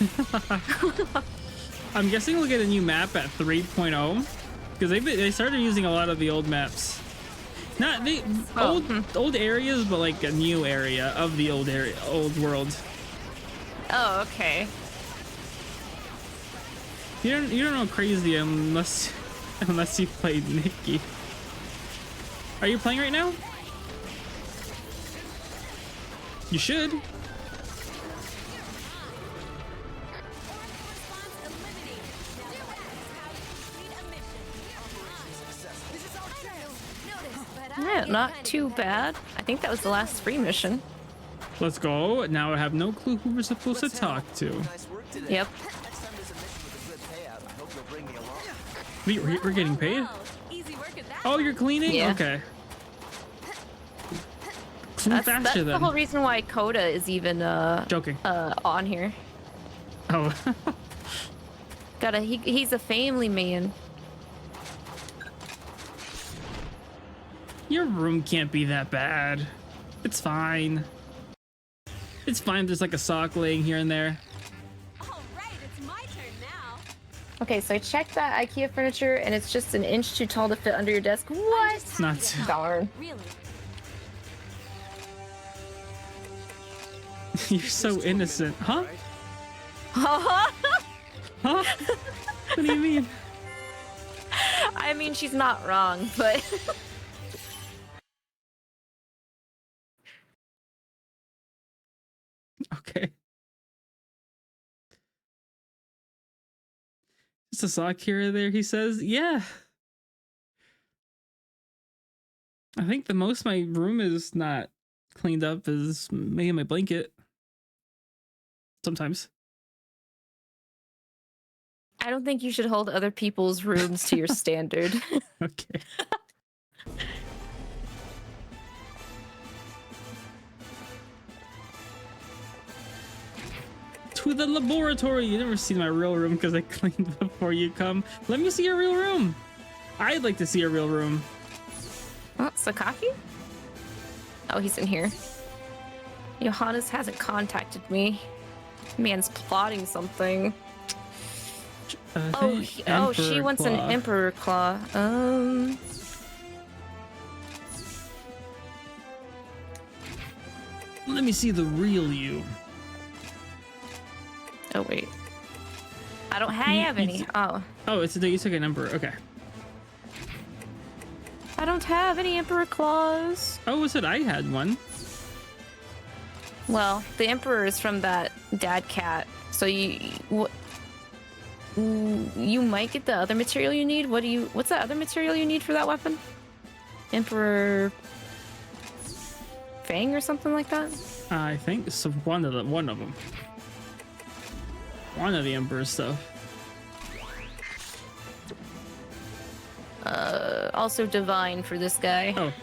I'm guessing we'll get a new map at 3.0 because they started using a lot of the old maps. Not the old areas, but like a new area of the old world. Oh, okay. You don't know crazy unless you played Nikki. Are you playing right now? You should. Yeah, not too bad. I think that was the last free mission. Let's go. Now I have no clue who we're supposed to talk to. Yep. We're getting paid? Oh, you're cleaning? Yeah. Okay. Clean faster That's then. the whole reason why Coda is even joking. On here. Oh. He's a family man. Your room can't be that bad. It's fine. It's fine. There's like a sock laying here and there. All right, it's my turn now. Okay, so I checked that IKEA furniture, and it's just an inch too tall to fit under your desk. What? It's not too. Darn. Really? You're so innocent. Huh? Huh? Huh? What do you mean? I mean, she's not wrong, but... Okay. Just a sock here or there, he says. Yeah. I think the most my room is not cleaned up is maybe my blanket. Sometimes. I don't think you should hold other people's rooms to your standard. Okay. To the laboratory. You never see my real room because I cleaned before you come. Let me see your real room. I'd like to see your real room. Oh, Sakaki? Oh, he's in here. Johannes hasn't contacted me. Man's plotting something. She wants an Emperor Claw. Let me see the real you. Oh, wait. I don't have any. Oh. Oh, you took an Emperor. Okay. I don't have any Emperor Claws. Oh, was it I had one? Well, the Emperor is from that dad cat. So you might get the other material you need. What's the other material you need for that weapon? Emperor Fang or something like that? I think so. One of them. One of the Emperor stuff. Also Divine for this guy. Oh.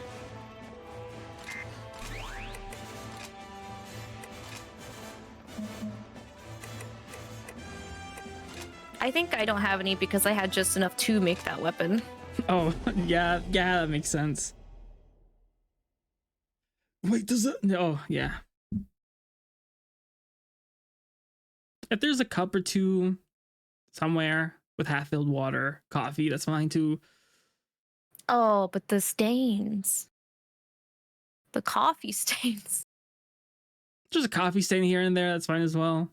I think I don't have any because I had just enough to make that weapon. Oh, yeah, that makes sense. Wait, does it? Oh, yeah. If there's a cup or two somewhere with half-filled water, coffee, that's fine too. Oh, but the stains. The coffee stains. Just a coffee stain here and there, that's fine as well.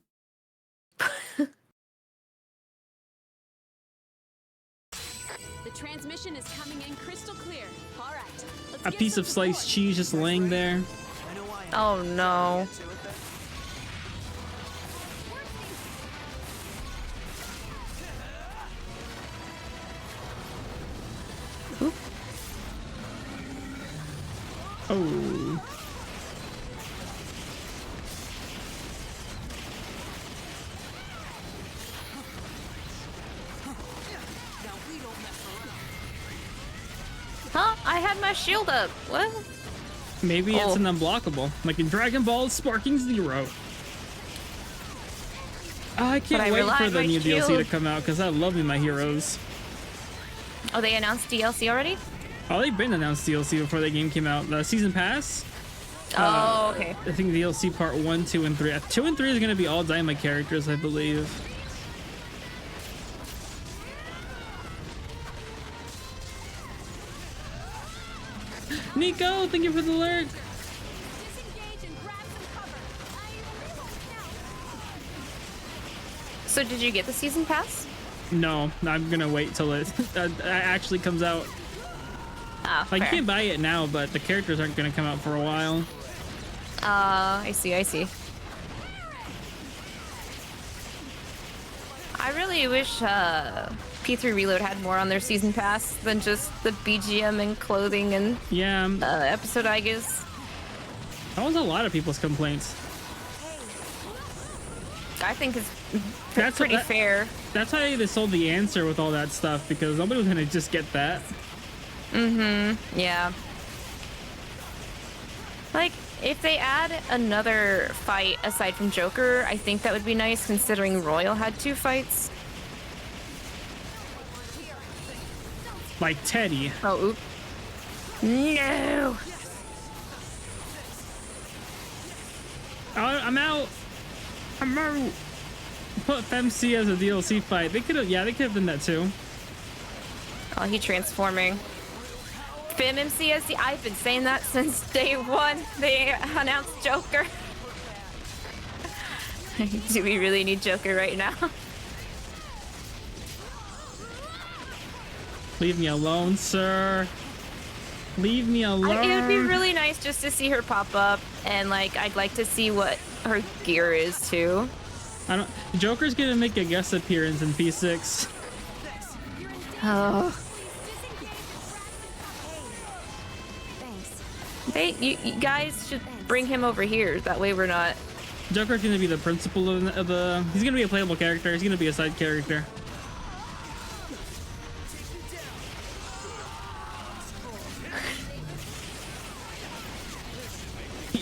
The transmission is coming in crystal clear. All right. A piece of sliced cheese just laying there. Oh no. Oop. Oh. Huh? I had my shield up. What? Maybe it's an unblockable, like in Dragon Ball Sparking Zero. I can't wait for the new DLC to come out because I love me my heroes. Oh, they announced DLC already? Oh, they've been announced DLC before the game came out. The season pass. Oh, okay. I think DLC part 1, 2, and 3. 2 and 3 is gonna be all Dynamite characters, I believe. Nico, thank you for the alert. So did you get the season pass? No, I'm gonna wait till it actually comes out. Ah, like fair. you can't buy it now, but the characters aren't gonna come out for a while. I see, I see. I really wish P3 Reload had more on their season pass than just the BGM and clothing and episode, I guess. That was a lot of people's complaints. I think it's pretty fair. That's how they sold the answer with all that stuff, because nobody was gonna just get that. Mm-hmm. Yeah. Like, if they add another fight aside from Joker, I think that would be nice, considering Royal had 2 fights. Like Teddy. Oh, oop. No! I'm out. I'm out. Put FemC as a DLC fight. They could have, they could have done that too. Oh, he transforming. FemMC as the. I've been saying that since day 1. They announced Joker. Do we really need Joker right now? Leave me alone, sir. Leave me alone. It would be really nice just to see her pop up, and like I'd like to see what her gear is too. I don't. Joker's gonna make a guest appearance in P6. Oh. You guys should bring him over here. That way we're not. Joker's gonna be the principal of the. He's gonna be a playable character. He's gonna be a side character.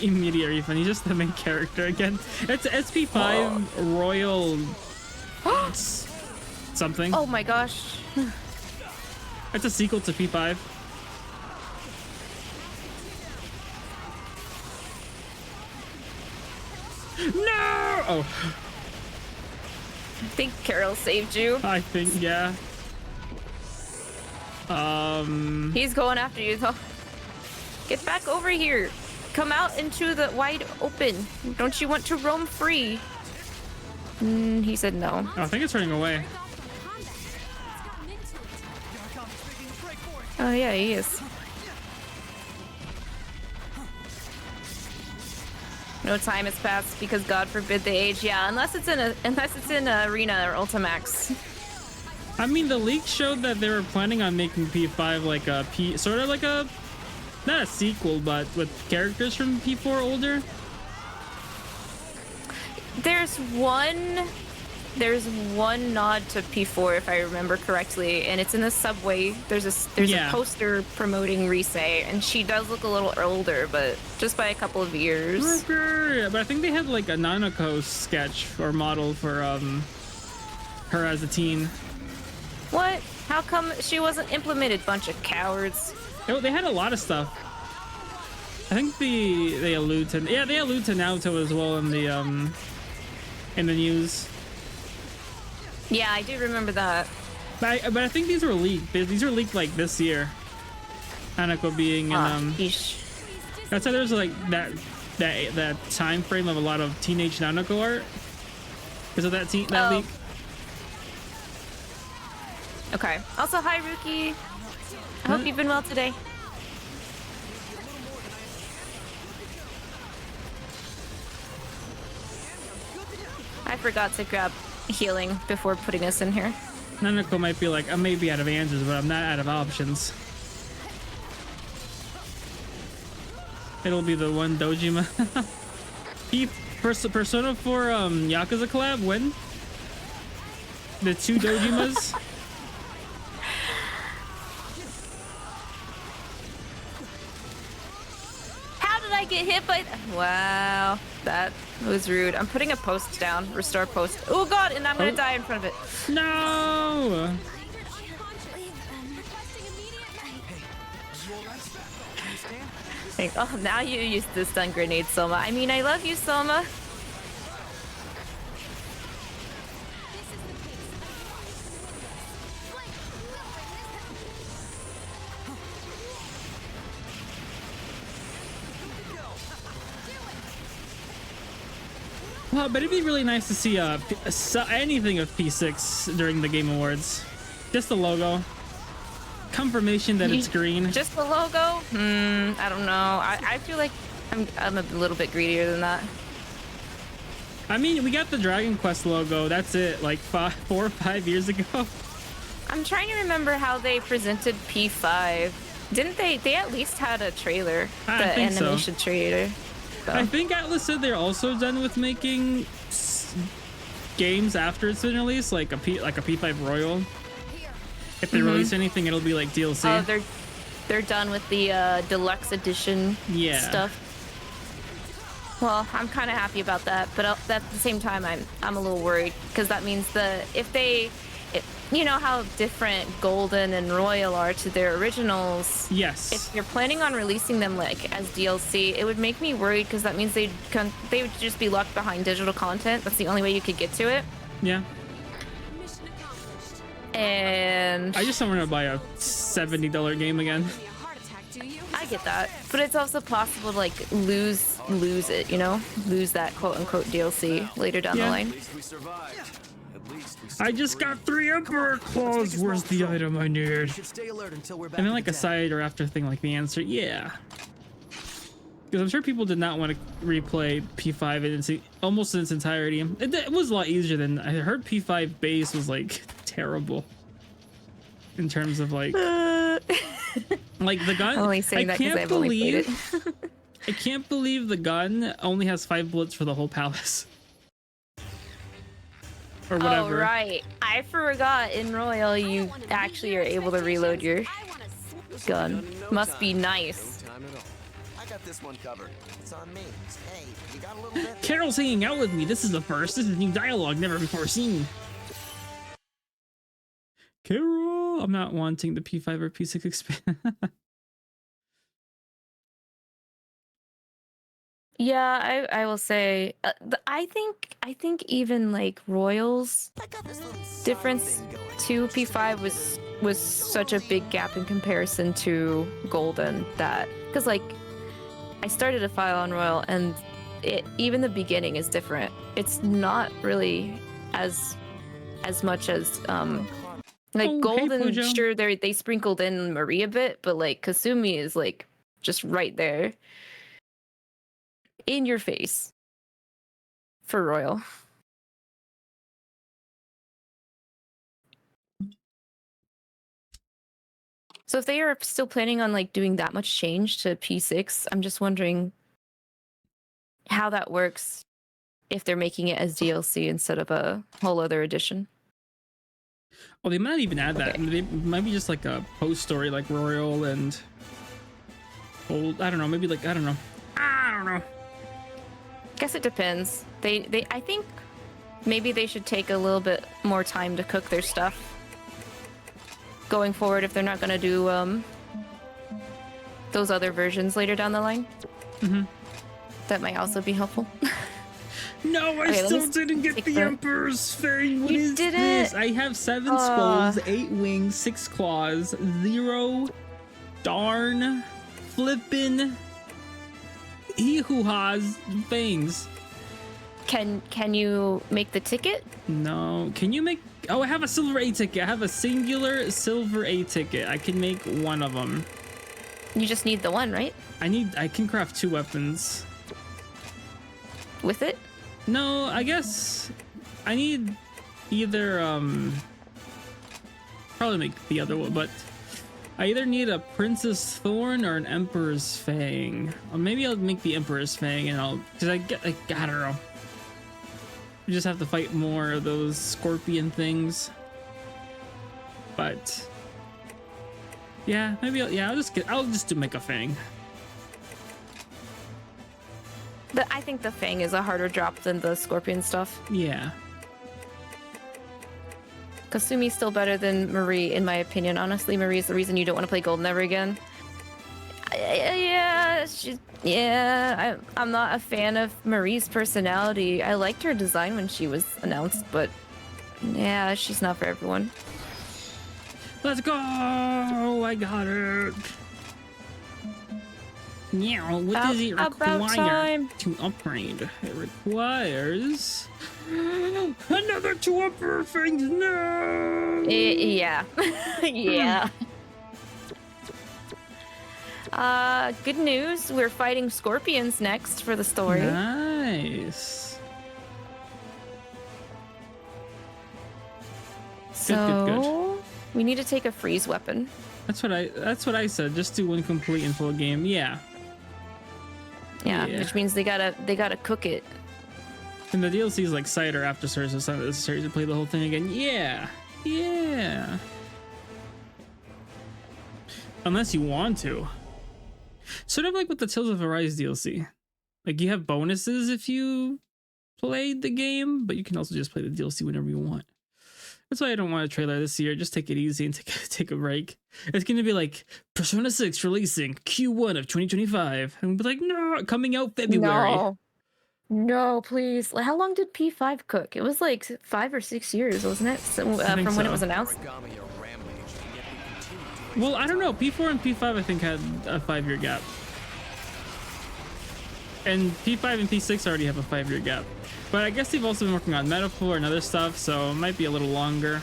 Immediate refund. He's just the main character again. It's SP5 Royal something. Oh my gosh. It's a sequel to P5. No! Oh. I think Carol saved you. I think, yeah. He's going after you though. Get back over here. Come out into the wide open. Don't you want to roam free? He said no. Oh, I think it's running away. Oh yeah, he is. No time has passed because God forbid they age. Yeah, unless it's in Arena or Ultimax. I mean, the leak showed that they were planning on making P5 like a sort of like a, not a sequel, but with characters from P4 older. There's one nod to P4 if I remember correctly, and it's in the subway. There's a poster promoting Rise, and she does look a little older, but just by a couple of years. But I think they had like a Nanako sketch or model for her as a teen. What? How come she wasn't implemented? Bunch of cowards. Oh, they had a lot of stuff. I think they allude to Naruto as well in the news. Yeah, I do remember that. But I think these were leaked. These were leaked like this year. Hanako being in that's why there's like that time frame of a lot of teenage Nanako art because of that leak. Okay. Also, hi Ruki. I hope you've been well today. I forgot to grab healing before putting us in here. Nanako might be like, I may be out of answers, but I'm not out of options. It'll be the one Dojima. Persona 4 Yakuza collab, when? The 2 Dojimas? How did I get hit by... Wow, that was rude. I'm putting a post down. Restore post. Oh god, and I'm gonna die in front of it. No! Oh, now you used the stun grenade, Soma. I mean, I love you, Soma. Well, but it'd be really nice to see anything of P6 during the Game Awards. Just the logo. Confirmation that it's green. Just the logo? I don't know. I feel like I'm a little bit greedier than that. I mean, we got the Dragon Quest logo. That's it. Like 4 or 5 years ago. I'm trying to remember how they presented P5. Didn't they? They at least had a trailer. The animation trailer. So. I think Atlas said they're also done with making games after it's been released, like a P5 Royal. If they release anything, it'll be like DLC. Oh, they're done with the deluxe edition stuff. Well, I'm kind of happy about that, but at the same time, I'm a little worried because that means you know how different Golden and Royal are to their originals. Yes. If you're planning on releasing them like as DLC, it would make me worried because that means they would just be locked behind digital content. That's the only way you could get to it. Yeah. And I just don't want to buy a $70 game again. I get that, but it's also possible to like lose it, you know, lose that quote unquote DLC later down the line. I just got 3 Emperor Claws. Where's the item I need? And then like a side or after thing like the answer, yeah. Because I'm sure people did not want to replay P5 almost in its entirety. It was a lot easier than I heard. P5 base was like terrible in terms of like like the gun. I'm only saying that because I've only played it. I can't believe the gun only has 5 bullets for the whole palace. Or whatever. Oh right, I forgot in Royal you actually are able to reload your gun. Must be nice. I got this one covered. It's on me. Hey, you got a little bit? Carol's hanging out with me. This is the first. This is new dialogue never before seen. Carol, I'm not wanting the P5 or P6 expand. Yeah, I will say I think even like Royals difference to P5 was such a big gap in comparison to Golden that because like I started a file on Royal and even the beginning is different. It's not really as much as like Golden. Hey, sure, they sprinkled in Marie a bit, but like Kasumi is like just right there. In your face for Royal. So if they are still planning on like doing that much change to P6, I'm just wondering how that works if they're making it as DLC instead of a whole other edition. Well, they might even add that. They might be just like a post story like Royal and old. I don't know. Maybe like I don't know. Guess it depends. I think maybe they should take a little bit more time to cook their stuff going forward if they're not going to do those other versions later down the line. That might also be helpful. No, I still didn't get the Emperor's Fang. What is this? I have 7 skulls, 8 wings, 6 claws, 0 darn flippin' he who has fangs. Can you make the ticket? No. Can you make... Oh, I have a silver A ticket. I have a singular silver A ticket. I can make one of them. You just need the one, right? I can craft 2 weapons. With it? No, I guess I need either probably make the other one, but I either need a Princess Thorn or an Emperor's Fang. Or maybe I'll make the Emperor's Fang and because I don't know. You just have to fight more of those scorpion things. But yeah, maybe I'll just make a Fang. I think the Fang is a harder drop than the Scorpion stuff. Yeah. Kasumi's still better than Marie, in my opinion. Honestly, Marie is the reason you don't want to play Golden ever again. I'm not a fan of Marie's personality. I liked her design when she was announced, but yeah, she's not for everyone. Let's go! I got it! Yeah, what does it require to upgrade? It requires another 2 upper things. No. Yeah. Yeah. Good news. We're fighting scorpions next for the story. Nice. So we need to take a freeze weapon. That's what I said. Just do one complete and full game. Yeah. Yeah, which means they gotta cook it. And the DLC is like cider after service. It's not necessary to play the whole thing again. Yeah. Unless you want to. Sort of like with the Tales of Arise DLC. Like you have bonuses if you played the game, but you can also just play the DLC whenever you want. That's why I don't want a trailer this year. Just take it easy and take a break. It's going to be like Persona 6 releasing Q1 of 2025. And we'll be like, no, coming out February. No, please. How long did P5 cook? It was like 5 or 6 years, wasn't it? From when it was announced? Well, I don't know. P4 and P5, I think, had a 5-year gap. And P5 and P6 already have a 5-year gap. But I guess they've also been working on Metaphor and other stuff, so it might be a little longer.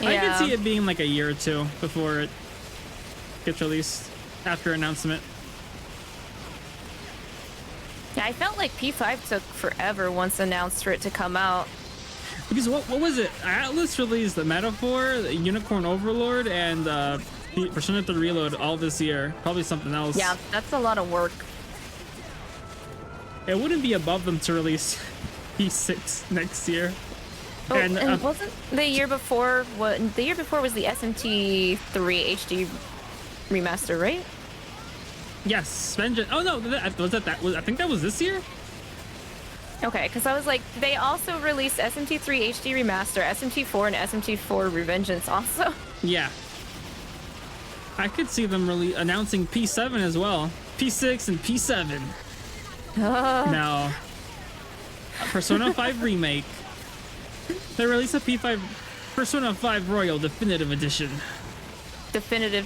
Yeah. I can see it being like a year or 2 before it gets released after announcement. Yeah, I felt like P5 took forever once announced for it to come out. Because what was it? Atlas released the Metaphor, the Unicorn Overlord, and Persona 3 Reload all this year. Probably something else. Yeah, that's a lot of work. It wouldn't be above them to release P6 next year. Oh, and wasn't the year before? The year before was the SMT3 HD remaster, right? Yes, Vengeance. Oh no, I think that was this year. Okay, because I was like, they also released SMT3 HD remaster, SMT4, and SMT4 Revengeance also. Yeah. I could see them really announcing P7 as well. P6 and P7. Now, Persona 5 Remake. They released a P5 Persona 5 Royal Definitive Edition. Definitive.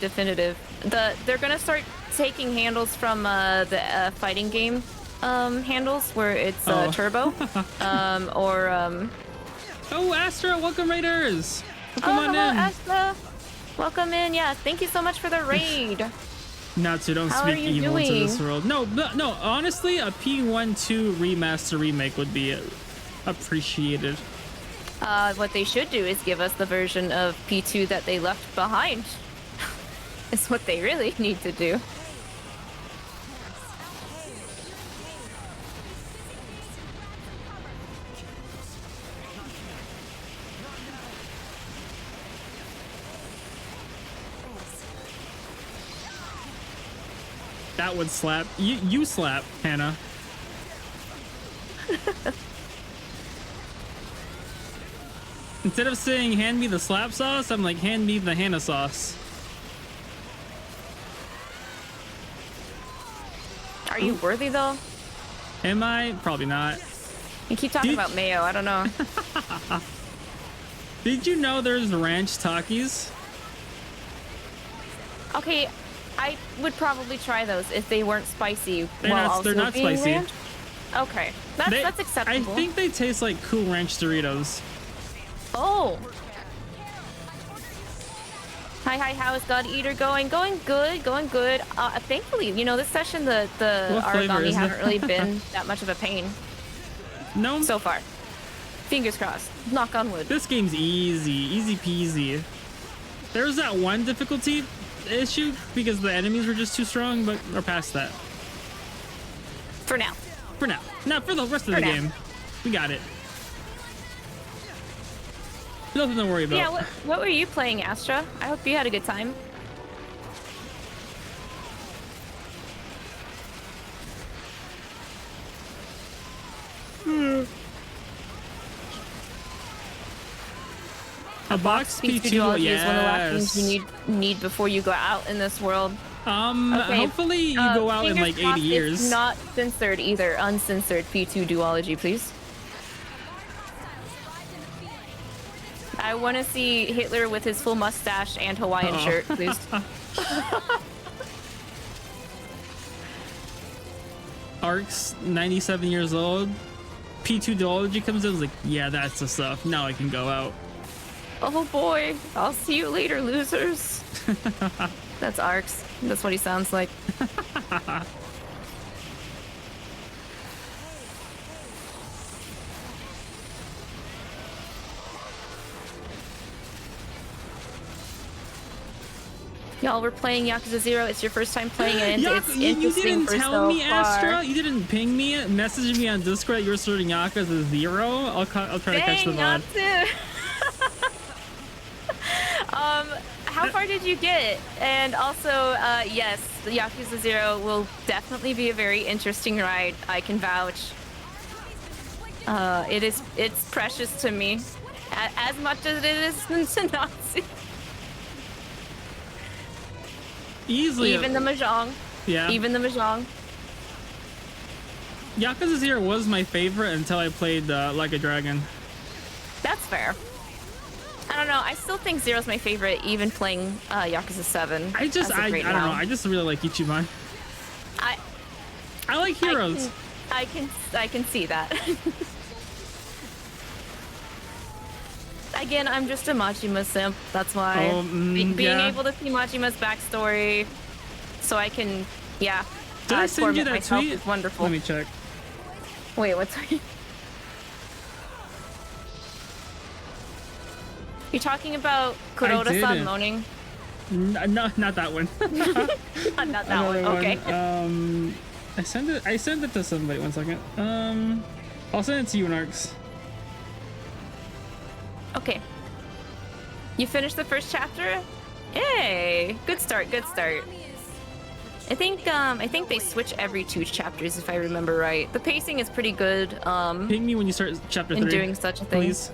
They're gonna start taking handles from the fighting game handles where it's turbo Oh, Astra, welcome Raiders. Welcome on in. Astra. Welcome in. Yeah, thank you so much for the raid. Natsu, don't speak evil to this world. No, honestly, a P12 remaster remake would be appreciated. What they should do is give us the version of P2 that they left behind. Is what they really need to do. That would slap. You slap, Hannah. Instead of saying hand me the slap sauce, I'm like hand me the Hannah sauce. Are you worthy though? Am I? Probably not. You keep talking about mayo. I don't know. Did you know there's ranch Takis? Okay, I would probably try those if they weren't spicy. They're not spicy. Ranch? Okay, that's acceptable. I think they taste like Cool Ranch Doritos. Oh. Hi, how is God Eater going? Going good, going good. Thankfully, you know, this session the origami haven't really been that much of a pain. No. So far. Fingers crossed. Knock on wood. This game's easy peasy. There was that one difficulty issue because the enemies were just too strong, but we're past that. For now. For now. Not for the rest of the game. We got it. Nothing to worry about. Yeah, what were you playing, Astra? I hope you had a good time. A box P2 duology is one of the last things you need before you go out in this world. Okay. Hopefully you go out in like 80 years. It's not censored either. Uncensored P2 duology, please. I want to see Hitler with his full mustache and Hawaiian shirt, please. Ark's 97 years old. P2 duology comes in. I was like, yeah, that's the stuff. Now I can go out. Oh boy, I'll see you later, losers. That's Ark's. That's what he sounds like. Y'all, we're playing Yakuza 0. It's your first time playing it. You didn't tell me, Astra. You didn't ping me, message me on Discord that you were starting Yakuza 0. I'll try to catch the VOD. How far did you get? And also, yes, the Yakuza 0 will definitely be a very interesting ride. I can vouch. It's precious to me, as much as it is to Nazi. Easily. Even the Mahjong. Yeah. Even the Mahjong. Yakuza 0 was my favorite until I played Like a Dragon. That's fair. I don't know. I still think 0 is my favorite, even playing Yakuza 7. I don't know. I just really like Ichiban. I like heroes. I can see that. Again, I'm just a Majima simp. That's why being able to see Majima's backstory, so I can, Did I send you that tweet? Is wonderful. Let me check. Wait, what tweet? You're talking about Kuroda-san moaning? No, not that one. Not that one. Okay. I sent it to somebody. 1 second. I'll send it to you in Arcs. Okay. You finished the first chapter? Yay! Good start. Good start. I think they switch every 2 chapters if I remember right. The pacing is pretty good. Ping me when you start chapter 3. In doing such a thing. Please.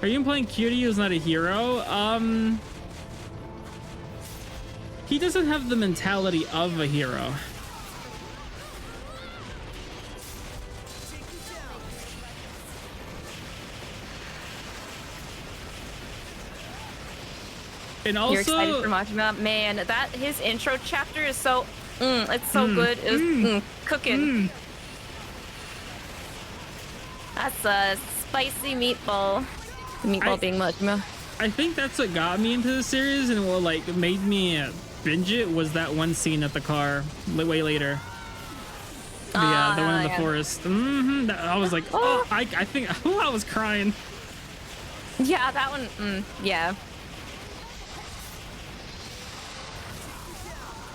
Are you playing Kiryu is not a hero? He doesn't have the mentality of a hero. And also, you're excited for Majima? Man, that his intro chapter is so, it's so good. It was cooking. That's a spicy meatball. The meatball being Majima. I think that's what got me into the series and what like made me binge it was that one scene at the car way later. The one in the forest. I was like, I think I was crying. Yeah, that one. Yeah.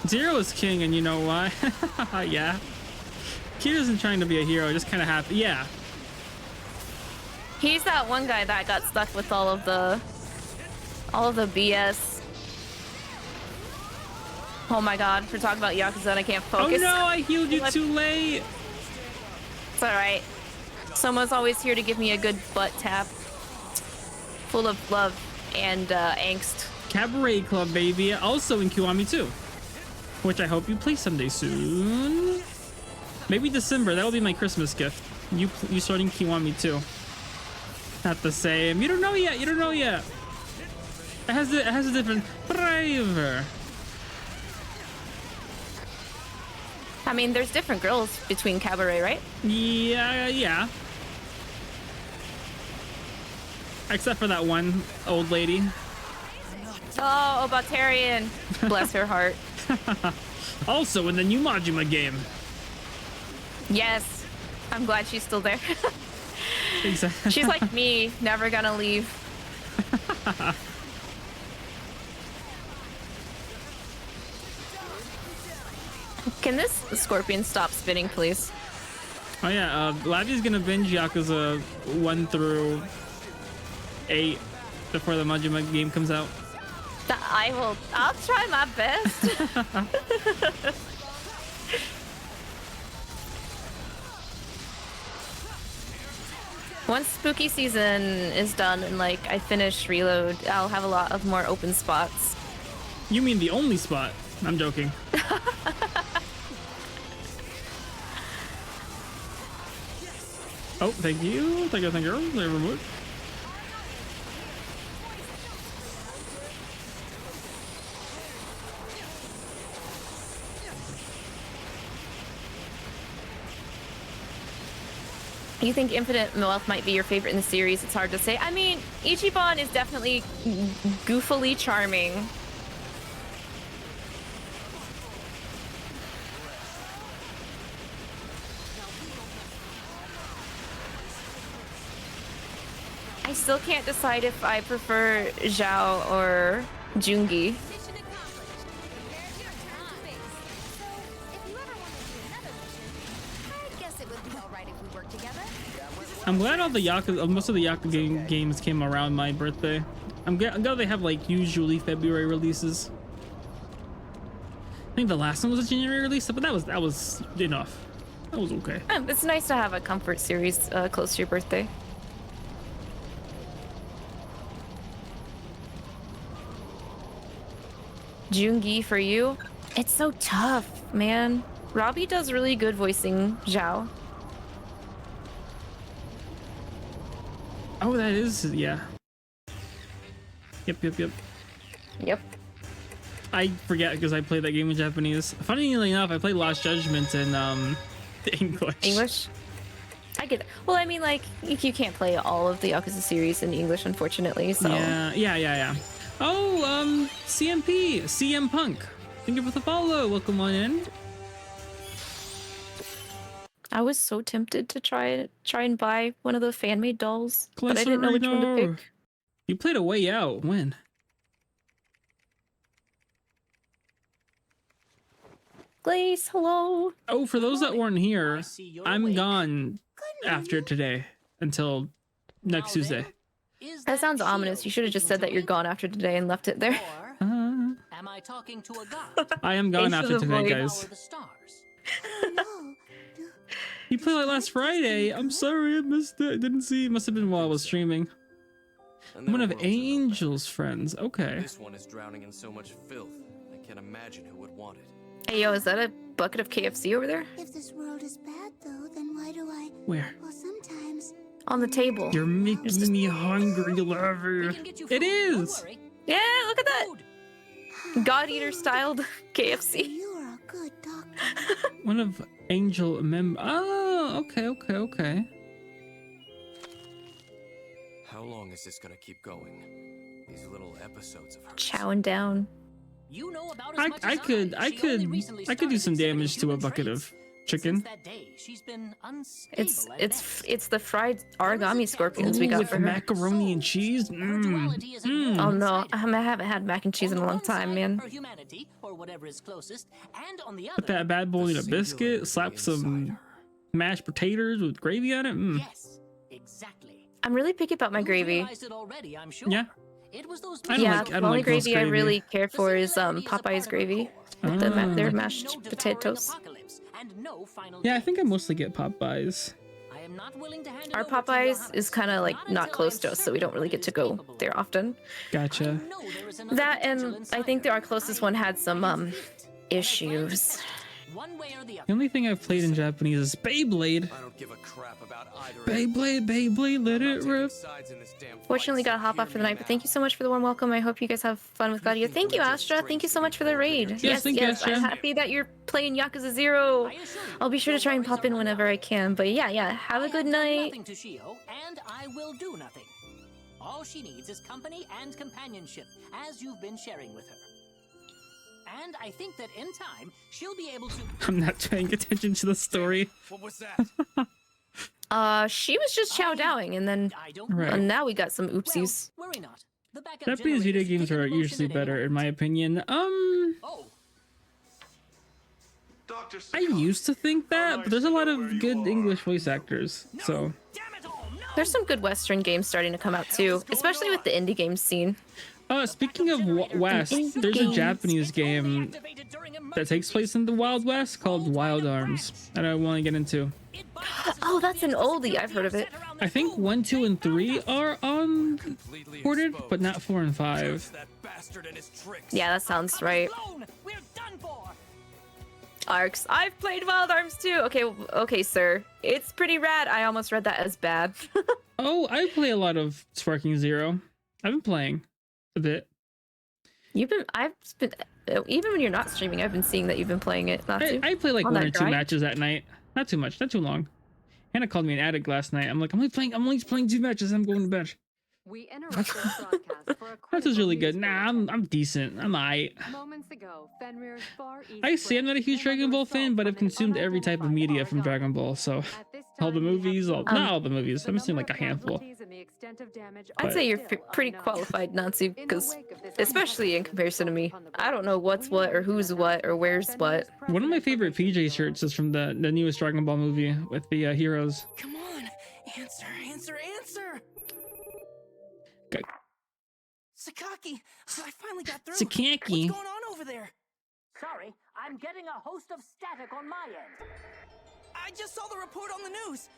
0 is king, and you know why? Yeah. Kid isn't trying to be a hero, just kind of happy. Yeah. He's that one guy that got stuck with all of the BS. Oh my god, we're talking about Yakuza and I can't focus. Oh no, I healed you too late. It's alright. Someone's always here to give me a good butt tap. Full of love and angst. Cabaret Club, baby. Also in Kiwami 2, which I hope you play someday soon. Maybe December. That will be my Christmas gift. You starting Kiwami 2. Not the same. You don't know yet. You don't know yet. It has a different flavor. I mean, there's different girls between Cabaret, right? Yeah. Except for that one old lady. Oh, Obatarian. Bless her heart. Also in the new Majima game. Yes. I'm glad she's still there. Exactly. She's like me, never gonna leave. Can this scorpion stop spinning, please? Oh yeah, Lavia's gonna binge Yakuza 1 through 8 before the Majima game comes out. I'll try my best. Once spooky season is done and like I finish Reload, I'll have a lot of more open spots. You mean the only spot? I'm joking. Oh, thank you. Thank you. They removed. You think Infinite Wealth might be your favorite in the series? It's hard to say. I mean, Ichiban is definitely goofily charming. I still can't decide if I prefer Zhao or Jungi. Mission accomplished. Prepare your turn to face. So, if you ever want to do another mission, I guess it would be all right if we worked together. I'm glad all the Yakuza, most of the Yakuza games came around my birthday. I'm glad they have like usually February releases. I think the last one was a January release, but that was enough. That was okay. It's nice to have a comfort series close to your birthday. Jungi for you? It's so tough, man. Robbie does really good voicing Zhao. Oh, that is, yeah. Yep. Yep. I forget because I played that game in Japanese. Funnily enough, I played Lost Judgment in English. English? I get it. Well, I mean, like, you can't play all of the Yakuza series in English, unfortunately, so... Yeah. Oh, CM Punk. Thank you for the follow. Welcome on in. I was so tempted to try and buy one of the fan-made dolls, but I didn't know which one to pick. You played A Way Out. When? Glaze, hello. Oh, for those that weren't here, I'm gone after today until next Tuesday. That sounds ominous. You should have just said that you're gone after today and left it there. Am I talking to a god? I am gone Ace after of the today, void. guys. You played like last Friday. I'm sorry, I missed it. I didn't see. It must have been while I was streaming. And there One of are worlds in the Angel's friends. Okay. This one is drowning in so much filth. I can't imagine who would want it. Hey, yo, is that a bucket of KFC over there? If this world is bad, though, then why do I... Where? Well, sometimes... On the table. You're making me hungry, lover. It is. Yeah, look at that. God Eater styled KFC. You are a good doctor. One of Angel member. Oh, okay. How long is this gonna keep going? These little episodes of hers. Chowing down. You know about as much I as could do some damage to a bucket of chicken. Since that day, she's been unstable at best. It's the fried origami scorpions we got with for her. macaroni and cheese. Her duality is Mm. ignored Oh no, inside her. I haven't had mac and cheese in a On long one time, side, man. her humanity, or whatever is closest, and on the Put other, that bad boy in a biscuit. Slap Inside some her. mashed potatoes with gravy on it. Mm. yes, exactly. I'm really picky about my You've gravy. realized it already, I'm sure. Yeah. It was those I don't Yeah, like- the I don't only like roast gravy I gravy. really care The for is singularity is a part Popeye's of her gravy. core. With their No mashed devouring potatoes. apocalypse, and no final Yeah, I days. think I mostly get Popeyes. I am not willing to hand it Our over to your Popeyes Highness. is kind of like not until close I'm to us, so we don't certain really of get what to it is go capable there of. often. Gotcha. I know there is another That potential and I insider. think our closest one had some I am piqued, and I plan to issues. test it, one way or the The other. only thing I've played in Japanese is Beyblade. I don't give a crap about either. end. Beyblade, let I'm not it taking rip. sides in this damn fight, Fortunately, so gotta hop hear off for the me night, but thank you now. so much for the warm welcome. I hope you guys have fun with Gladio. Thank you, Astra. Thank you so much for the raid. Yes, thank you, yes. I'm Astra. happy that you're playing Yakuza 0. I assure you, I'll be sure to your try and worries pop are in whenever I unfounded. can. But yeah. Have a I good have done night. nothing to Shio, and I will do nothing. All she needs is company and companionship, as you've been sharing with her. And I think that in time, she'll be able to... I'm not paying attention to the story. What was that? She was just chow dowing, and then I don't Right. know. now we got some oopsies. Well, worry not. The backup Japanese video generators games kick are into motion usually at any better, in moment. my opinion. Oh, I used to think that, but there's a lot of good English voice actors. So, damn it all! No! There's some good Western games starting to come out too, especially with the indie game scene. speaking of West, there's a Japanese game Activated during that emergency. takes place in the Wild West called Wild Arms that I want to get into. It bypasses Oh, all that's the an exits oldie. to I've heard of it. set around the I think school. 1, 2, and 3 are on Completely ported, exposed. but not 4 and Curse 5. that bastard and his tricks. Yeah, that sounds Cover's right. blown. We're done for. Arcs. I've played Wild Arms too. Okay, sir. It's pretty rad. I almost read that as bad. Oh, I play a lot of Sparking Zero. I've been playing a bit. I've been, even when you're not streaming, I've been seeing that you've been playing it. Not I to. play like On 1 that or 2 grind? matches at night. Not too much, not too long. Hannah called me an addict last night. I'm like, I'm only playing 2 matches. I'm going to bed. We interrupt this broadcast for a That was really critical good. news Nah, bulletin. I'm decent. I'm aight. Moments ago, Fenrir's Far East I see I'm not a huge branch Dragon Ball came fan, under but I've assault from consumed an every type of unidentified media from Argon. Dragon Ball. So At this all the time, we have movies, no not all the movies. The I've seen number like a of handful. casualties and the extent of damage I'd are say you're still pretty unknown. qualified, Nancy, In the because wake of this especially in comparison to me, I don't know what's what or who's what or where's what. One of my favorite PJ shirts is from the newest Dragon Ball movie with the heroes. Come on, answer. Okay. Sakaki, I finally got through. Sakaki. What's going on over there? Sorry, I'm getting a host of static on my end. I just saw the report on the news.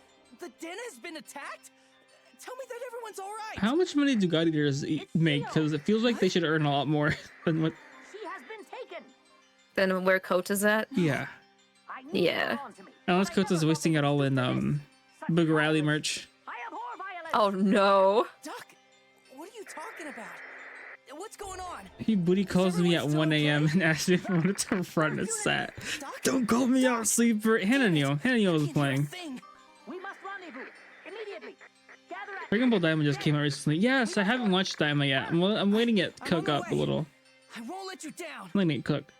The den has been attacked? Tell me that everyone's all right. How much money do God Eaters make? Because it feels like they should earn a lot more than what. She has been taken. Then where Kota's at? Yeah. I need Yeah. her onto me. Unless I Kota's never wasting it all in Such Booger Riley violence. merch. I abhor violence. Oh no. Duck, what are you talking about? What's going on? He booty calls me at 1 a.m. and asks me if I wanted to run a set. Don't call me out, sleeper. Hannah knew was playing. We must rendezvous immediately. Gather at Dragon Ball Daima just came out recently. Yes, I haven't watched Daima yet. I'm waiting it to I'm on cook the up a way. little. I won't let you down. I'm letting it cook.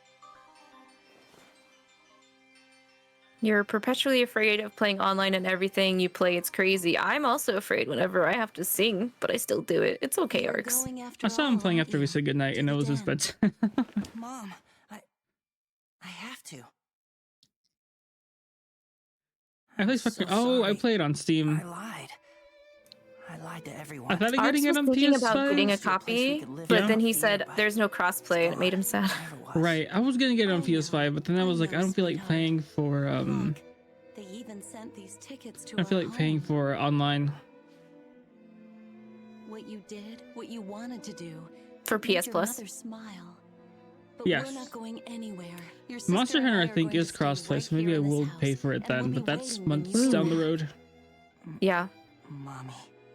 You're perpetually afraid of playing online and everything you play. It's crazy. I'm also afraid whenever I have to sing, but I still do it. It's okay, Arcs. I saw him playing after we said goodnight, and it was his bedtime. Mom, I have to. I play so fucking. Oh, I sorry. played on Steam. I lied to everyone. I thought of Arcs getting was it on thinking about getting a PS5. copy, live but Yeah. then he said there's no crossplay and it made him sad. Right, I was gonna get it on PS5, but then I was like, I don't feel like paying for They even sent these tickets to I feel like paying for online. What you did, what you wanted to do. For made PS your Plus. mother smile. But Yes. we're not going anywhere. Your Monster sister and Hunter, I are think, going is to stay crossplay, right so maybe here I in this will pay house, for it and then. we'll But be that's waiting when months you down the leave. road. Yeah, Mommy.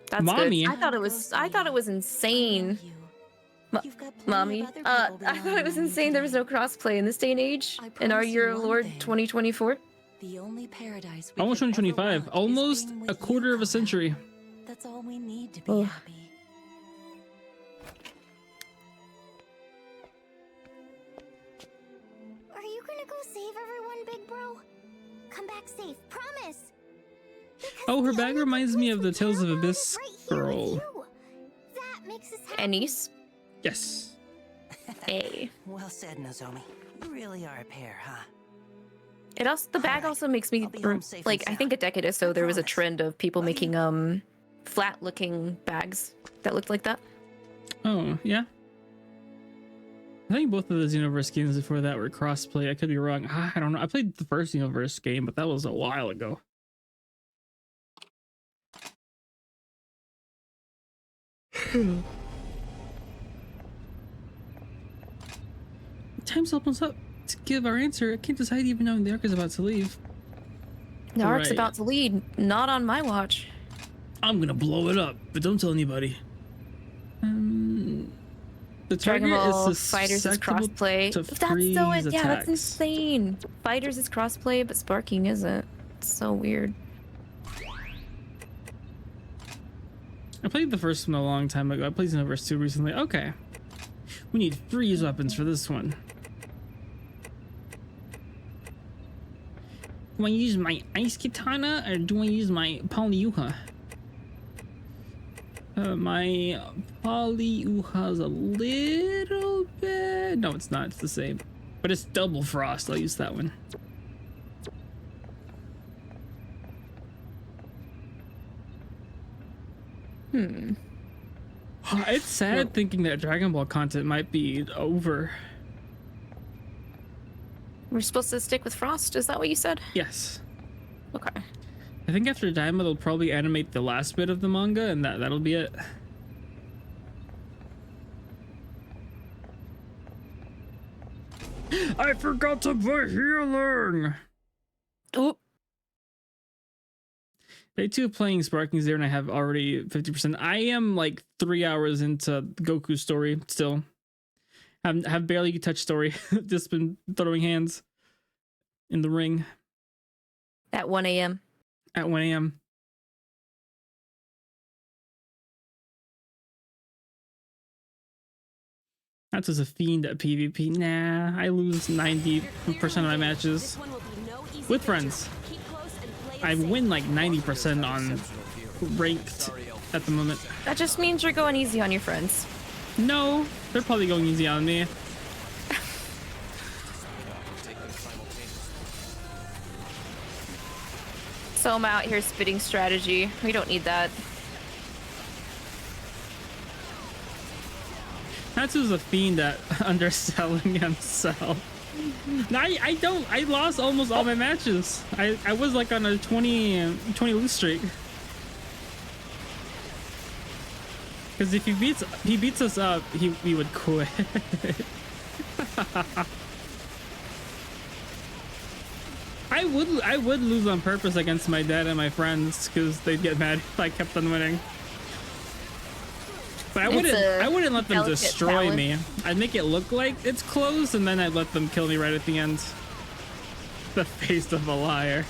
that's Mommy? good. I thought it was insane. Ma- Mommy, I thought it was insane there was no crossplay in this day and age I in our promise you year of one Lord thing. 2024. The only paradise we Almost could ever 2025, want is almost being a with you, quarter of a Connor. century. That's all we need to be Ugh. happy. Are you gonna go save everyone, big bro? Come back safe, promise. Because Oh, her the bag only reminds me place of we the Tales care of about is Abyss right here with girl. you. That makes us happy. Anise. Yes. Hey. Well said, Nozomi. You really are a pair, huh? It also the bag Alright, also makes me I'll be home safe and like I sound. think a decade or so I there was a promise. trend of people Love you. making flat looking bags that looked like that. Oh, yeah. I think both of the Xenoverse games before that were crossplay. I could be wrong. I don't know. I played the first Xenoverse game, but that was a while ago. Time's almost up to give our answer. I can't decide even knowing the arc is about to leave. The arc's about to lead. Not on my watch. I'm gonna blow it up, but don't tell anybody. The Dragon target Ball is Fighters is crossplay. That's insane. Fighters is crossplay, but Sparking isn't. It's so weird. I played the first one a long time ago. I played Xenoverse 2 recently. Okay. We need freeze weapons for this one. Do I use my ice katana or do I use my polyuha? My polyuha's a little bit... No, it's not. It's the same. But it's double frost. I'll use that one. It's sad thinking that Dragon Ball content might be over. We're supposed to stick with Frost, is that what you said? Yes. Okay. I think after Daima they'll probably animate the last bit of the manga and that'll be it. I forgot to put healing! Oop. Day 2 of playing Sparking Zero and I have already 50%. I am like 3 hours into Goku's story still. Have barely touched story. Just been throwing hands in the ring. At 1 a.m. At 1 a.m. That's as a fiend at PvP. Nah, I lose 90% of my matches with friends. I win like 90% on ranked at the moment. That just means you're going easy on your friends. No, they're probably going easy on me. So I'm out here spitting strategy. We don't need that. Natsu's a fiend at underselling himself. No, I don't. I lost almost all my matches. I was like on a 20 lose streak. Because if he beats us up, he would quit. I would lose on purpose against my dad and my friends because they'd get mad if I kept on winning. But I wouldn't let them destroy me. I'd make it look like it's close and then I'd let them kill me right at the end. The face of a liar.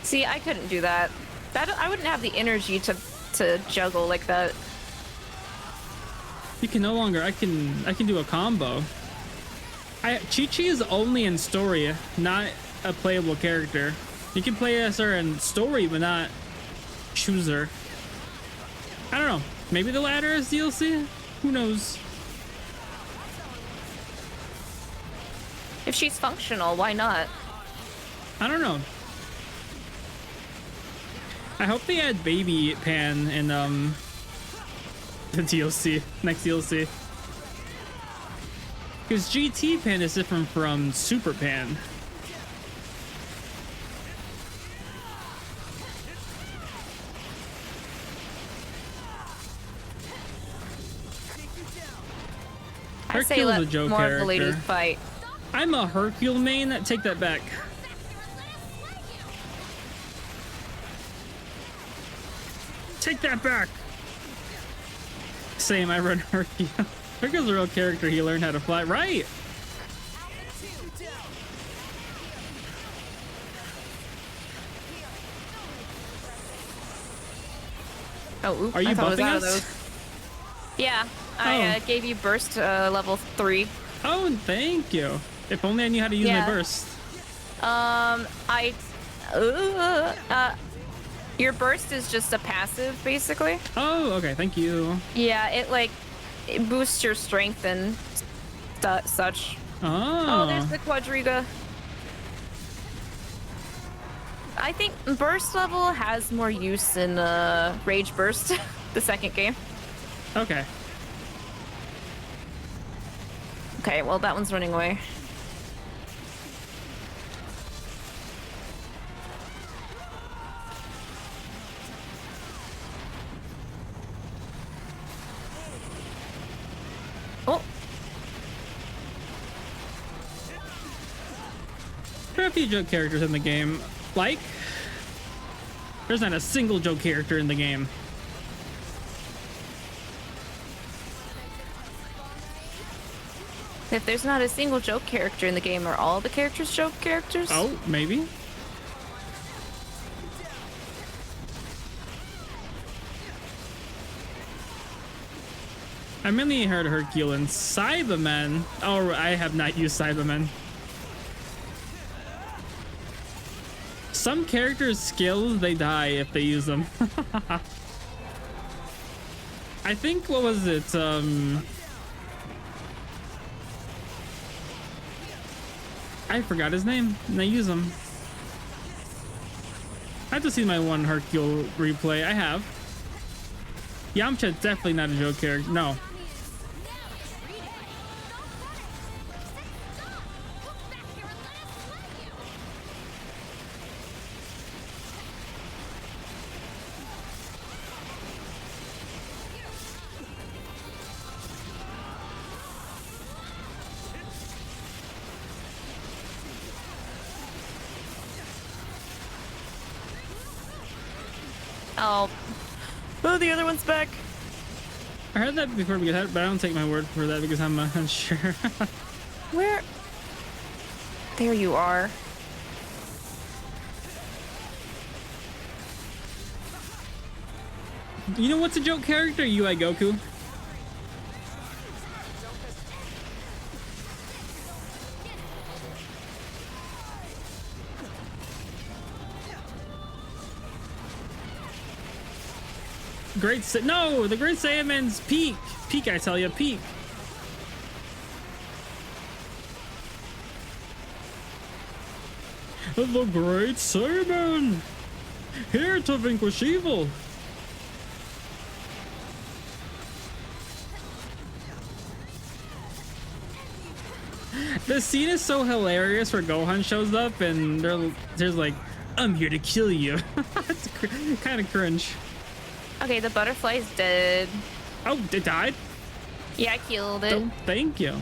See, I couldn't do that. I wouldn't have the energy to juggle like that. You can no longer. I can do a combo. Chi-Chi is only in story, not a playable character. You can play as her in story, but not choose her. I don't know. Maybe the latter is DLC? Who knows? If she's functional, why not? I don't know. I hope they add Baby Pan in the DLC, next DLC. Because GT Pan is different from Super Pan. I say let more of the ladies fight. I'm a Hercule main. Take that back. Take that back. Same, I run Hercule. Hercule's a real character. He learned how to fly. Right. Oh, oops. Are you buffing us? Yeah, I gave you burst level 3. Oh, thank you. If only I knew how to use my burst. Your burst is just a passive, basically. Oh, okay. Thank you. Yeah, it boosts your strength and such. Oh, there's the Quadriga. I think burst level has more use in Rage Burst, the second game. Okay. Okay, well that one's running away. There are a few joke characters in the game. Like, there's not a single joke character in the game. If there's not a single joke character in the game, are all the characters joke characters? Oh, maybe. I mainly heard Hercule and Cyberman. Oh, I have not used Cyberman. Some characters' skills, they die if they use them. I think, what was it? I forgot his name, and I use him. I have to see my one Hercule replay. I have. Yamcha's definitely not a joke character. No. Oh, the other one's back. I heard that before, but I don't take my word for that because I'm unsure. Where? There you are. You know what's a joke character? UI Goku. No, the Great Saiyaman's peak. Peak, I tell you, peak. The Great Saiyaman, here to vanquish evil. The scene is so hilarious where Gohan shows up and there's like, I'm here to kill you. It's kind of cringe. Okay, the butterfly's dead. Oh, it died? Yeah, I killed it. Oh, thank you.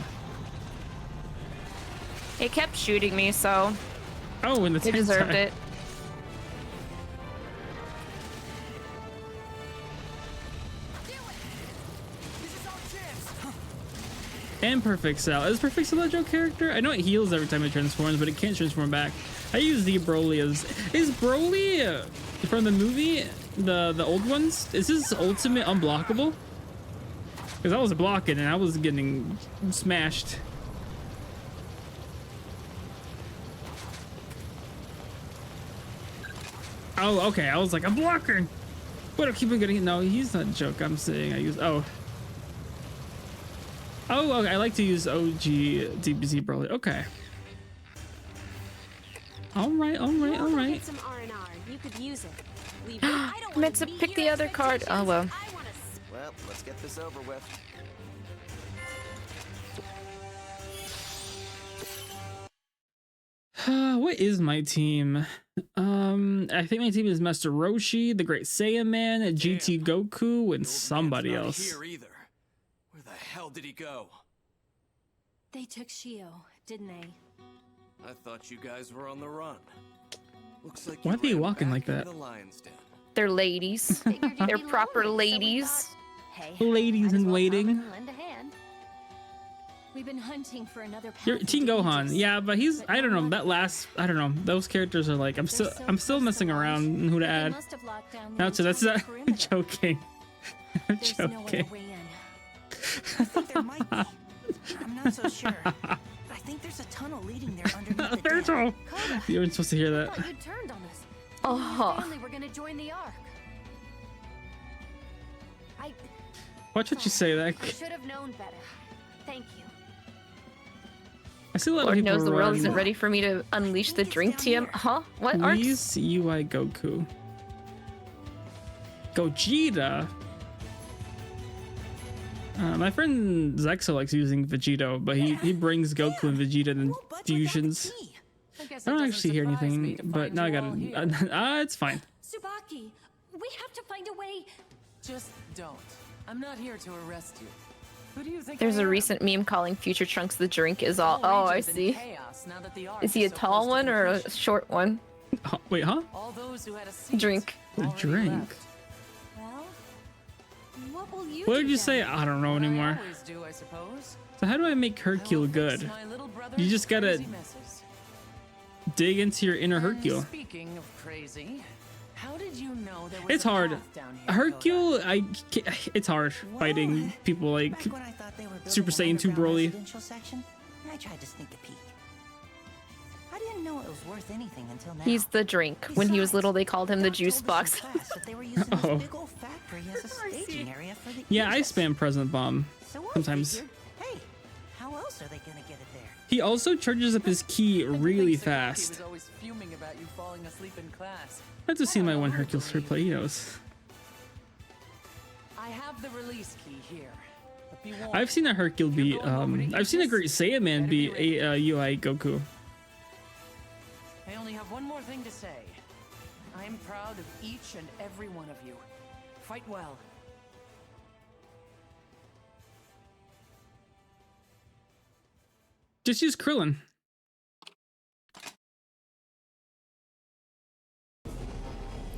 It kept shooting me, so... Oh, and it deserved it. And Perfect Cell. Is Perfect Cell a joke character? I know it heals every time it transforms, but it can't transform back. I use the Broly as... Is Broly from the movie, the old ones, is his ultimate unblockable? Because I was blocking and I was getting smashed. Oh, okay. I was like, I'm blocking. But I keep on getting... No, he's not a joke. I'm saying I use... Oh, okay. I like to use OG DBZ Broly. Okay. All right. Some R&R. You could use it. I meant to pick the other card. Oh, well. Well, let's get this over with. What is my team? I think my team is Master Roshi, the Great Saiyaman, GT Goku, and somebody else. Here either. Where the hell did he go? They took Shio, didn't they? I thought you guys were on the run. Looks like why are they walking like that? the lion's den. They're ladies. They're proper ladies. Hey, ladies in waiting. lend a hand. We've been hunting for another path. You're Teen Gohan, yeah, but he's, I don't know, that last, I don't know, those characters are like, I'm still messing around on who to add. No, so that's not joking. I'm joking. I think there might be. I'm not so sure. I think there's a tunnel leading there underneath the dam. You weren't supposed to hear that. You turned on us. Oh. Family were gonna join the Ark. Watch what you say, that. I should have known better. Thank you. I see a lot Lord of people knows the world run. isn't ready for me to unleash the drink TM. Huh? What? Arcs? Please, UI Goku. Gogeta. My friend Zexo likes using Vegito, but he brings Goku and Vegeta in fusions. I don't actually hear anything, but now I got it. It's fine. Tsubaki, we have to find a way. Just don't. I'm not here to arrest you. Who do you think There's I a am? recent meme calling Future Trunks the drink is all. The whole Oh, I region's in see. chaos now that the arc Is he a so tall close to one or a completion. short one? Wait, huh? All those who had a seat Drink. A already drink. left. Well, what will you What do did you then? say? I don't know What I anymore. always do, I suppose. So how do I make I will Hercule fix good? my little brother's You just gotta crazy messes. dig into your inner And Hercule. Speaking of crazy, how did you know there was It's a hard. path down here, Hercule, it's hard fighting Well, people like Back when I thought they were building Super an Saiyan 2 underground Broly. residential section, I tried to sneak a peek. I didn't know it was worth anything until now. He's the drink. When he was Besides, little, they called him the Doc juice told us box. in class that they were using this Oh. big old factory as a staging area for the Yeah, I Aegis. spam Present Bomb So I sometimes. figured, hey, how else are they gonna get it there? He also charges up his key really Sakaki fast. was always fuming about you falling asleep in class. I have to see my one Hercule replay. He knows. I have the release key here. But be warned, I've seen a Hercule beat. I've seen a Great Saiyaman beat a UI Goku. I only have one more thing to say. I am proud of each and every one of you. Fight well. Just use Krillin.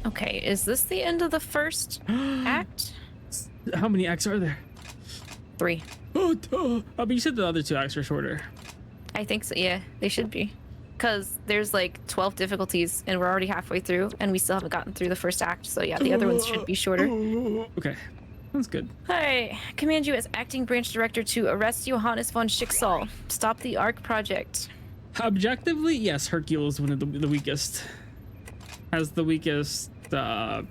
Okay, is this the end of the first act? How many acts are there? 3. Oh, but you said the other 2 acts are shorter. I think so. Yeah, they should be. Because there's like 12 difficulties and we're already halfway through and we still haven't gotten through the first act. So yeah, the other ones should be shorter. Okay, that's good. I command you as acting branch director to arrest Johannes von Schicksal. Stop the ARC project. Objectively, yes, Hercule is one of the weakest. Has the weakest damage,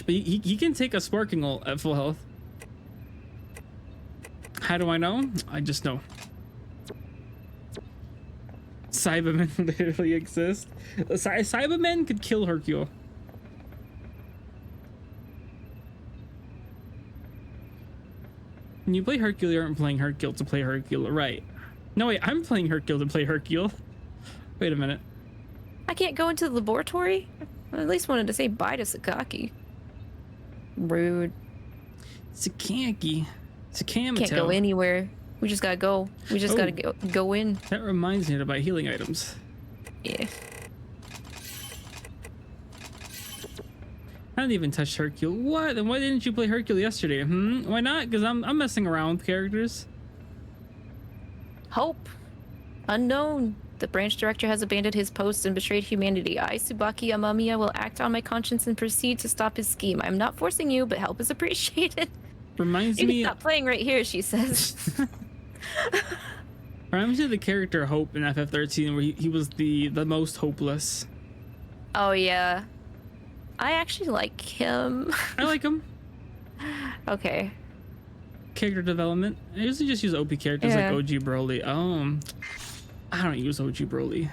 but he can take a sparking ult at full health. How do I know? I just know. Cybermen literally exist. Cybermen could kill Hercule. When you play Hercule, you aren't playing Hercule to play Hercule, right? No, wait, I'm playing Hercule to play Hercule. Wait a minute. I can't go into the laboratory? I at least wanted to say bye to Sakaki. Rude. Sakaki. Sakamato. Can't go anywhere. We just gotta go. We just gotta go in. That reminds me to buy healing items. Yeah. I didn't even touch Hercule. What? Then why didn't you play Hercule yesterday? Why not? Because I'm messing around with characters. Hope. Unknown. The branch director has abandoned his post and betrayed humanity. I, Tsubaki Amamiya, will act on my conscience and proceed to stop his scheme. I'm not forcing you, but help is appreciated. Reminds You me. can stop playing right here, she says. Reminds me of the character Hope in FF13, where he was the most hopeless. Oh, yeah. I actually like him. I like him. Okay. Character development. I usually just use OP characters Yeah. like OG Broly. I don't use OG Broly.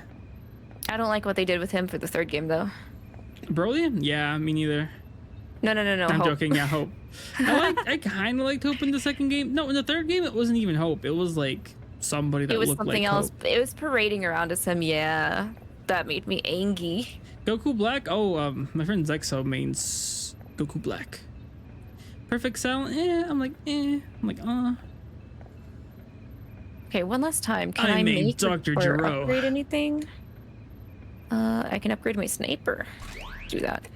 I don't like what they did with him for the third game, though. Broly? Yeah, me neither. No. I'm Hope. joking. Yeah, Hope. I kind of liked Hope in the second game. No, in the third game, it wasn't even Hope. It was like somebody that It was looked something like else. Hope. It was parading around as him, yeah. That made me angry. Goku Black? Oh, my friend Zexo mains Goku Black. Perfect Cell? I'm like, I'm like, Okay, one last time. Can I I made make Dr. or Gero. upgrade anything? I can upgrade my sniper. Do that.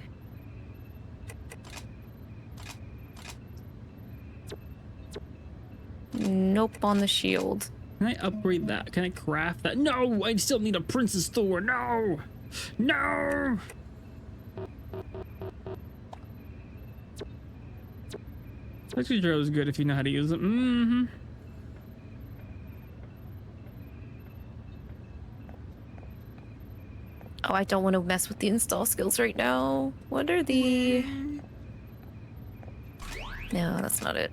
Nope on the shield. Can I upgrade that? Can I craft that? No, I still need a Princess Thor. No, no. Dr. Gero is good if you know how to use it. Oh, I don't want to mess with the install skills right now. What are the... No, that's not it.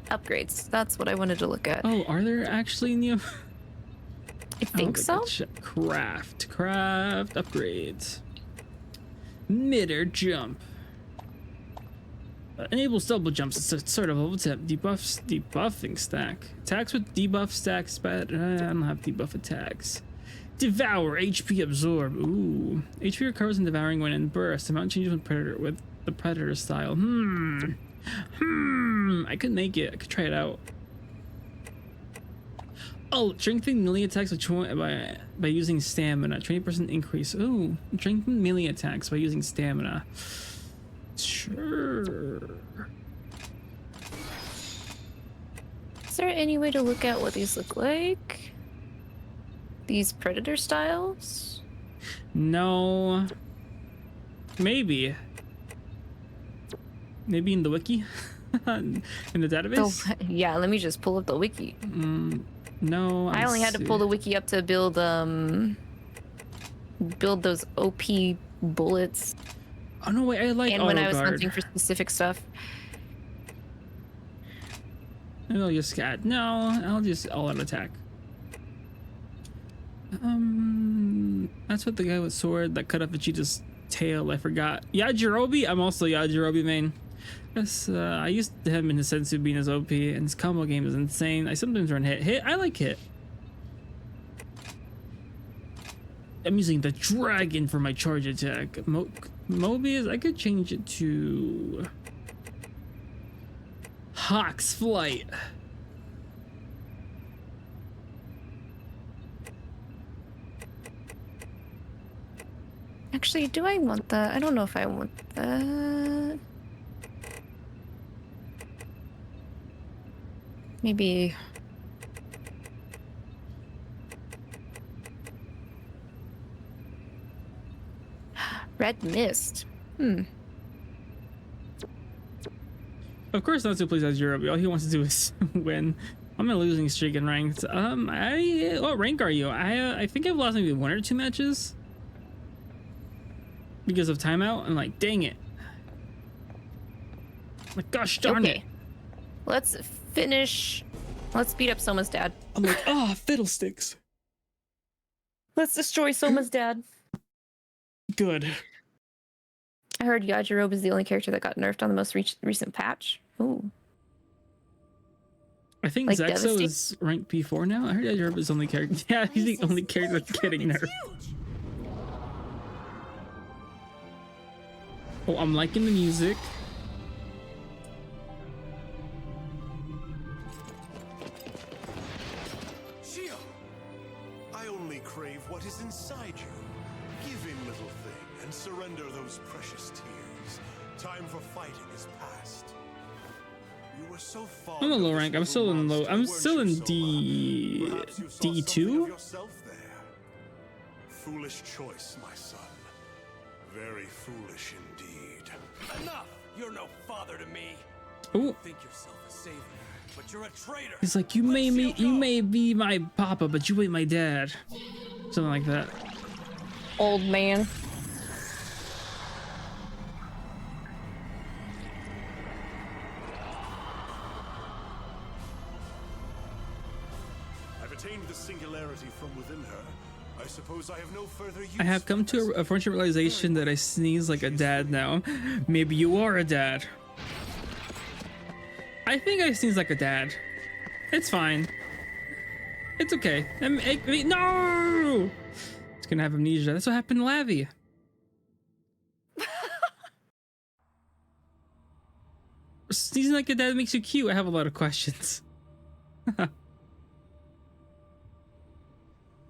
Upgrades. That's what I wanted to look at. Oh, are there actually new? I think so. Craft upgrades. Mid-air jump. Enables double jumps. It's a sort of level 10 debuffing stack. Attacks with debuff stacks, but I don't have debuff attacks. Devour, HP absorb. Ooh. HP recovers in devouring when in burst. Amount changes with the predator style. I could make it. I could try it out. Oh, strengthen melee attacks by using stamina. 20% increase. Ooh, strengthen melee attacks by using stamina. Sure. Is there any way to look at what these look like? These predator styles? No. Maybe. Maybe in the wiki? In the database? Oh, yeah, let me just pull up the wiki. No. I only had to pull the wiki up to build those OP bullets. Oh no, wait, I like and auto when I was guard. hunting for specific stuff. Maybe I'll just scat. No, I'll just all-out attack. That's what the guy with sword that cut off Vegeta's tail. I forgot. Yajirobe. I'm also Yajirobe main. Yes, I used him in his sensu being as OP, and his combo game is insane. I sometimes run hit. Hit. I like hit. I'm using the dragon for my charge attack. Mobius. I could change it to Hawk's Flight. Actually, do I want that? I don't know if I want that. Maybe. Red Mist. Of course, not to please as Europe. All he wants to do is win. I'm in a losing streak in ranked. What rank are you? I think I've lost maybe 1 or 2 matches because of timeout. I'm like, dang it. Like, gosh darn it. Let's finish. Let's beat up Soma's dad. I'm like, fiddlesticks. Let's destroy Soma's dad. Good. I heard Yajirobe is the only character that got nerfed on the most recent patch. Ooh. I think like Zexo is ranked P4 now. I heard Yajirobe is the only character. Yeah, he's the only character that's getting nerfed. Oh, I'm liking the music. Shio, I only crave what is inside you. Give in, little thing, and surrender those precious tears. Time for fighting is past. You were so fond. I'm a low rank. I'm still in low. I'm still in D2. Foolish choice, my son. Very foolish indeed. Enough! You're no father to me. Ooh. You think yourself a savior, but you're a traitor. He's like, you may be my papa, but you ain't my dad. Something like that. Old man. I've attained the singularity from within her. I suppose I have no further use. I have come to a fortunate realization that I sneeze like a dad now. Maybe you are a dad. I think I sneeze like a dad. It's fine. It's okay. No! It's gonna have amnesia. That's what happened to Lavi. Sneezing like a dad makes you cute. I have a lot of questions.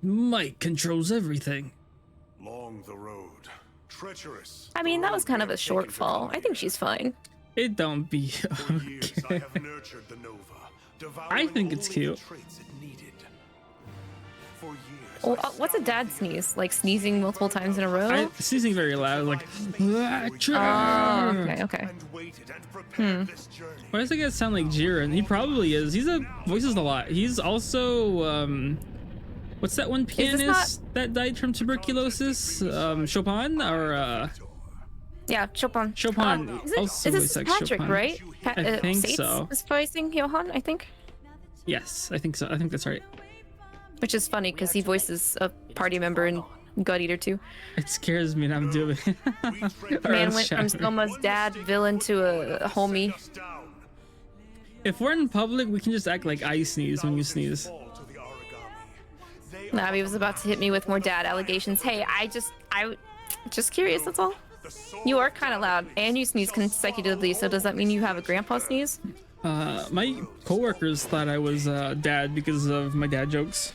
Might controls everything. Long the road, treacherous. I mean, that was kind of a shortfall. I think she's fine. It don't be. For years, I have nurtured the Nova, I think it's only the cute. traits it needed. For years, Well, what's a dad sneeze? Like sneezing multiple times in a row? Sneezing very loud, like. Oh, okay. Why does that guy sound like Jiren? He probably is. He's voices a lot. He's also what's that one pianist that died from tuberculosis? Chopin or yeah, Chopin. Chopin. Is this Patrick, Chopin. right? I think Sates so. is voicing Johan, I think. Yes, I think so. I think that's right. Which is funny because he voices a party member in God Eater 2. It scares me and I'm doing it. Man went from Soma's dad villain to a homie. If we're in public, we can just act like I sneeze when you sneeze. Navi was about to hit me with more dad allegations. Hey, I just curious, that's all. You are kind of loud, and you sneeze consecutively, so does that mean you have a grandpa sneeze? My coworkers thought I was dad because of my dad jokes.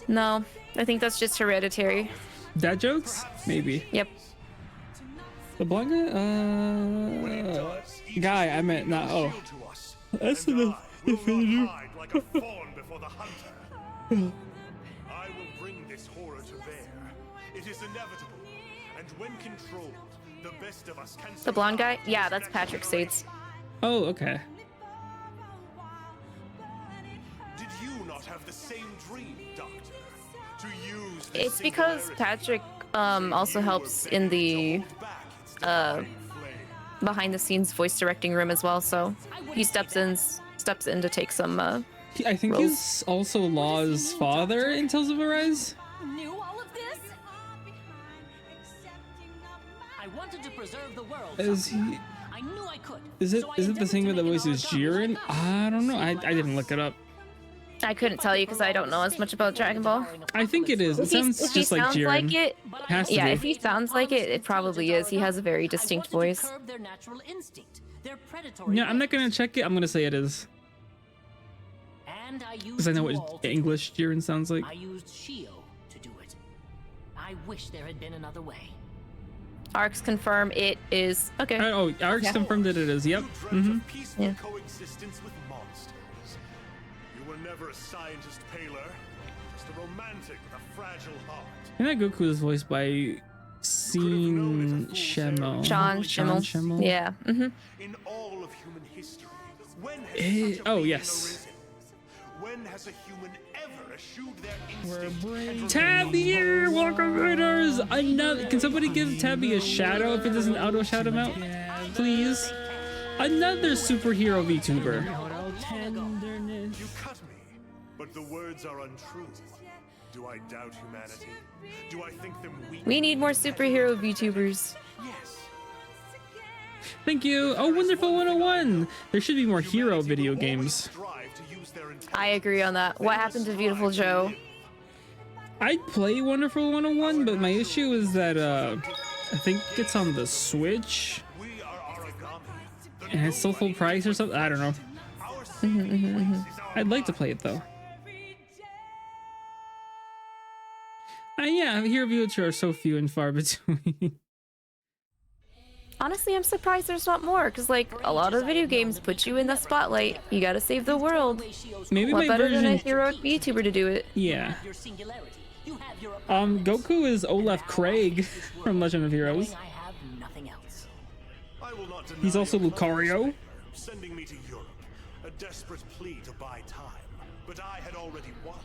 No, I think that's just hereditary. Dad jokes? Maybe. Yep. The blonde guy, I meant not. Oh, that's the definitive. I will bring this horror to bear. It is inevitable, and when controlled, the best of us can. The blonde guy? Yeah, that's Patrick Sates. Oh, okay. Did you not have the same dream, Doctor? To use It's because Patrick also helps in the behind the scenes voice directing room as well, so he steps in to take some I think roles. he's also Law's father in Tales of Arise. Knew all of this? I wanted to preserve the world. Is he? I knew I could. Is it? So I Is it the endeavored same to with the make voice an as origami. Jiren? I don't know. I didn't look it up. I couldn't tell you because I don't know as much about Dragon Ball. I think it is. It sounds If he just like sounds Jiren. like it, Has to yeah, be. if he sounds like it, it probably is. He has a very distinct voice. Curb their natural instinct, their predatory Yeah, I'm not gonna ways. check it. I'm gonna say it is And I used because I know you what all to English Jiren sounds like. I used Shio to do it. I wish there had been another way. Arcs confirm it is okay. Oh, Arx Yeah. confirmed that it is. Yep. You dreamt Mm-hmm. of peaceful Yeah. coexistence with monsters. You were never a scientist, Paler. Just a romantic with a fragile heart. And that Goku is voiced by Sean Schemmel. Sean Schemmel. Yeah. In all of human history, when has Eh, such a oh, being yes. arisen? When has a human ever eschewed their instinct? and Tabby here, welcome raiders. Another. Can somebody give Tabby a shadow if it doesn't auto shout him out, please? Another superhero VTuber. You cut me, but the words are untrue. Do I doubt humanity? Do I think them weak? We need more superhero VTubers. Yes. Thank you. Oh, Wonderful 101. There should be more hero video games. Strive to use their I agree on that. What happened to Beautiful Joe? I'd play Wonderful 101, but my issue is that I think it's on the Switch We are origami. and it's still full price or something. I don't know. Our secret place is our I'd like to play it though. Yeah, hero videos are so few and far between. Honestly, I'm surprised there's not more, because, like, a lot of video games put you in the spotlight. You gotta save the world. Maybe What my better than a version. heroic VTuber to do it? Yeah. Your singularity. You have your Goku is Olaf Craig from Legend of Heroes. I have nothing else. I will not deny He's also your Lucario. sending me to Europe, a desperate plea to buy time. But I had already won.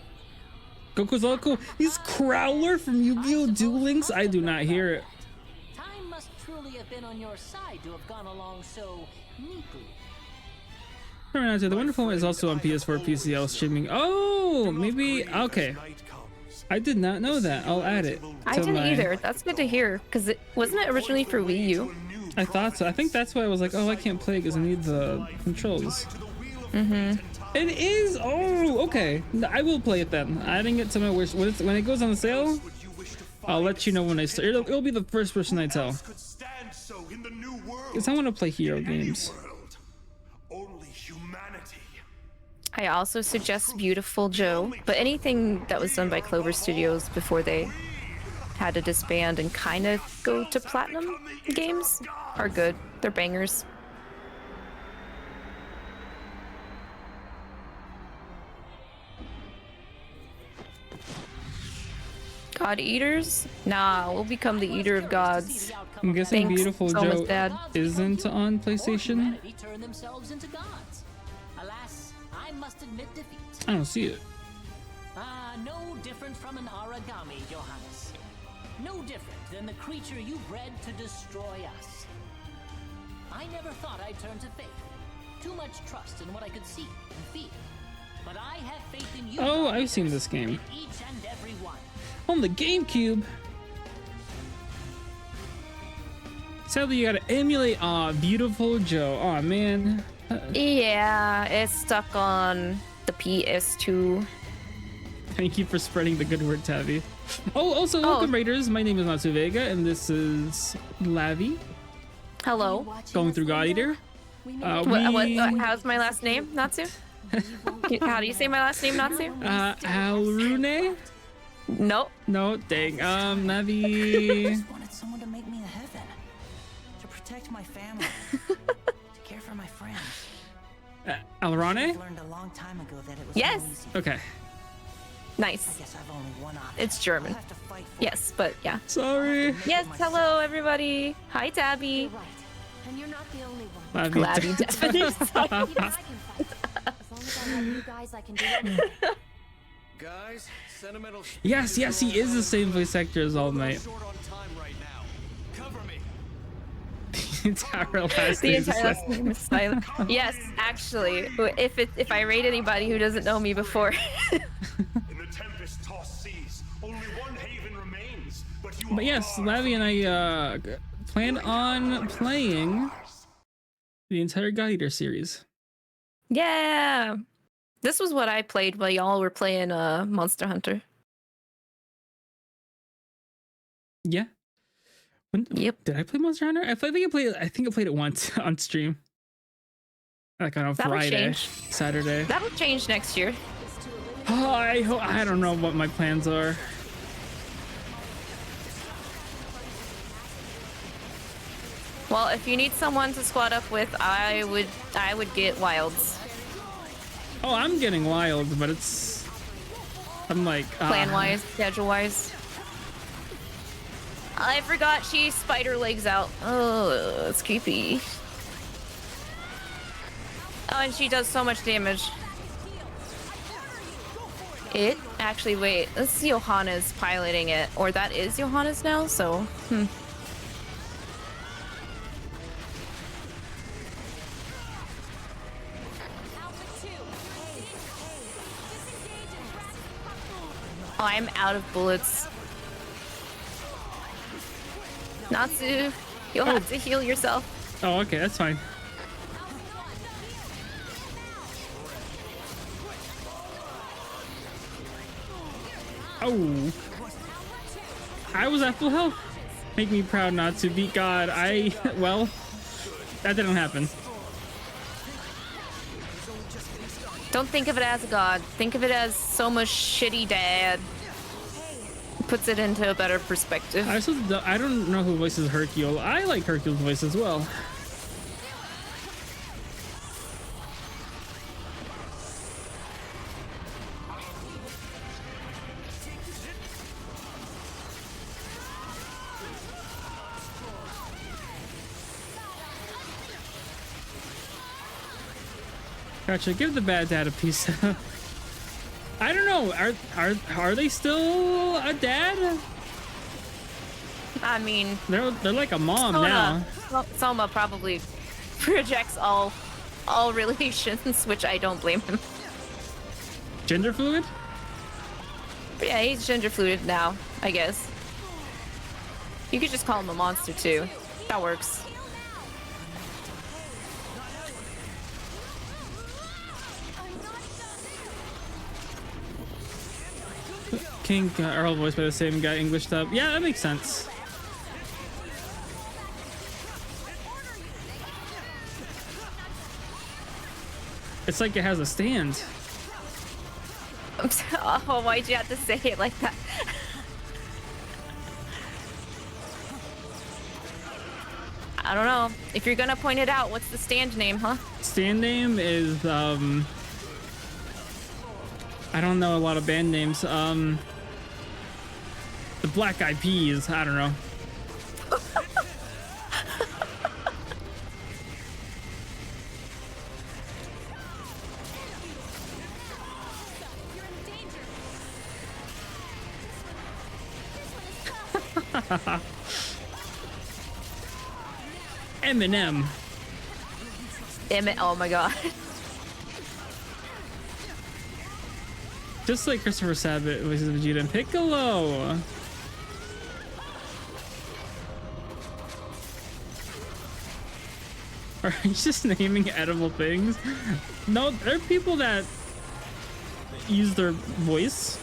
Goku's all cool. He's Crowler from Yu-Gi-Oh! Duel Links. I do not hear it. Time must truly have been on your side to have gone along so neatly. The Wonderful One is also on PS4, PCL streaming. Oh, maybe. Okay. Night comes. I did not know that. I'll add it. I to didn't my- either. That's good to hear, because it wasn't it originally for Wii U? I thought so. I think that's why I was like, oh, I can't play because I need the controls. It is. Oh, okay. I will play it then. Adding it to my wish. When it goes on sale, I'll let you know when I start. It'll be the first person I tell. Could stand so in the new world. Because I want to play hero games. World. Only humanity. I also suggest Beautiful Joe, but anything that was done by Clover Studios before they had to disband and kind of go to Platinum games are good. They're bangers. God Eaters? Nah, we'll become the Eater of Gods. I'm guessing Thanks Beautiful so much, Joe Dad. isn't on PlayStation. Humanity turned themselves into gods. Alas, I must admit defeat. I don't see it. No different from an origami, Johannes. No different than the creature you bred to destroy us. I never thought I'd turn to faith. Too much trust in what I could see and feel. But I have faith in you. Oh, I've seen this game. Each and every one. On the GameCube. Sadly, you gotta emulate. Aw, Beautiful Joe. Aw, man. Yeah, it's stuck on the PS2. Thank you for spreading the good word, Tavi. Oh, also welcome Raiders. My name is Natsu Vega, and this is Lavi. Hello. Going through God Eater. How's my last name, Natsu? How do you say my last name, Natsu? Alrune? Nope. No, dang. Lavi. I just wanted someone to make me a heaven. To protect my family. To care for my friends. Alrane? I learned a long time ago that it was Yes. no easy. Okay. I Nice. guess I've only one option. It's German. I'll have to fight for Yes, but yeah. Sorry. Yes, hello everybody. Hi, Tabby. You're right. And you're not the only one. Lavi. Lavi, Tabby. Even I can fight. As long as I have you guys, I can do anything. Guys, sentimental. Yes, he is the same voice actor as All Might. Short on time right now. Cover me. The entire last The name entire last name is silent. Yes, actually, if I rate anybody who doesn't know me before. In the tempest-tossed seas, only one haven remains. But yes, Lavi and I plan on playing the entire God Eater series. Yeah. This was what I played while y'all were playing Monster Hunter. Yeah. Yep. Did I play Monster Hunter? I think I played it once on stream. Like on a That'll Friday, change. Saturday. That'll change next year. Oh, I don't know what my plans are. Well, if you need someone to squad up with, I would get Wilds. Oh, I'm getting wild, but I'm like Plan-wise, schedule-wise. I forgot she spider legs out. Oh, it's creepy. Oh, and she does so much damage. Actually, wait, this is Johanna's piloting it, or that is Johanna's now, so, Oh, I'm out of bullets. Natsu, you'll have to heal yourself. Oh, okay, that's fine. Oh, I was at full health. Make me proud not to beat God. Well, that didn't happen. Don't think of it as a god. Think of it as Soma's shitty dad. Puts it into a better perspective. I don't know who voices Hercule. I like Hercule's voice as well. Gotcha. Give the bad dad a piece. I don't know. Are they still a dad? I mean, they're like a mom now. Soma probably projects all relations, which I don't blame him. Gender fluid? But yeah, he's gender fluid now, I guess. You could just call him a monster too. That works. King are all voiced by the same guy, English dub. Yeah, that makes sense. It's like it has a stand. Oh, why'd you have to say it like that? I don't know. If you're gonna point it out, what's the stand name, huh? Stand name is, I don't know a lot of band names. The Black Eyed Peas, I don't know. Eminem. Oh my god. Just like Christopher Sabat voices Vegeta and Piccolo. Are you just naming edible things? No, there are people that use their voice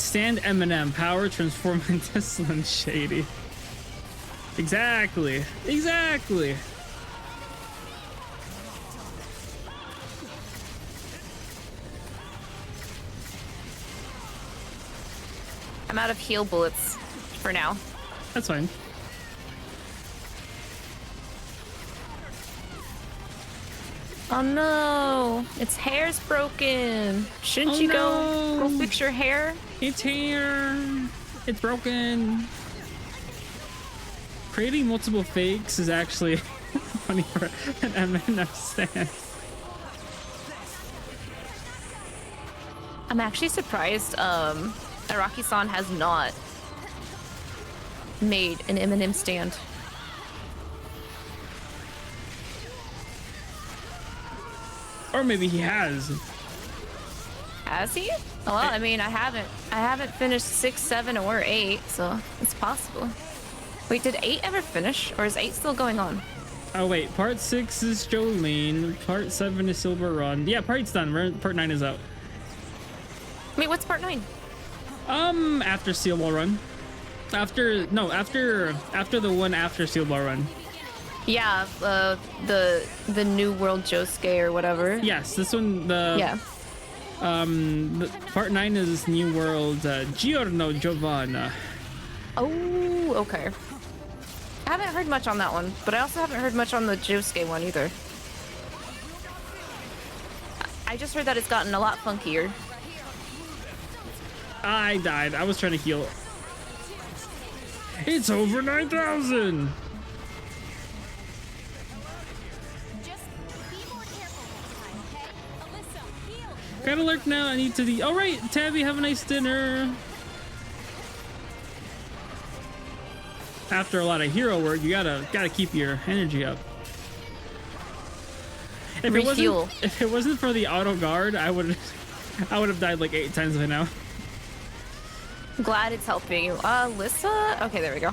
Stand Eminem, power transform into Slim Shady. Exactly. Exactly. I'm out of heal bullets for now. That's fine. Oh no, its hair's broken. Shouldn't you go fix your hair? Its hair. It's broken. Creating multiple fakes is actually funny for an MNF stand. I'm actually surprised Araki-san has not made an Eminem stand. Or maybe he has. Has he? Well, I mean, I haven't finished 6, 7, or 8, so it's possible. Wait, did 8 ever finish, or is 8 still going on? Oh wait, part 6 is Jolene, part 7 is Silver Run. Yeah, part 8's done. Part 9 is out. Wait, what's part 9? After Steel Ball Run. After the one after Steel Ball Run. Yeah, the New World Josuke or whatever. Yes, this one, yeah. Part 9 is New World Giorno Giovanna. Oh, okay. I haven't heard much on that one, but I also haven't heard much on the Josuke one either. I just heard that it's gotten a lot funkier. I died. I was trying to heal. It's over 9,000. Gotta lurk now. I need to all right, Tabby, have a nice dinner. After a lot of hero work, you gotta keep your energy up. If it wasn't for the auto guard, I would have died like 8 times by now. Glad it's helping you. Lissa? Okay, there we go.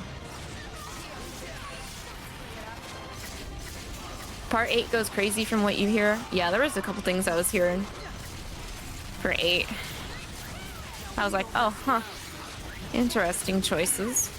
Part 8 goes crazy from what you hear. Yeah, there was a couple things I was hearing for 8. I was like, oh, huh. Interesting choices.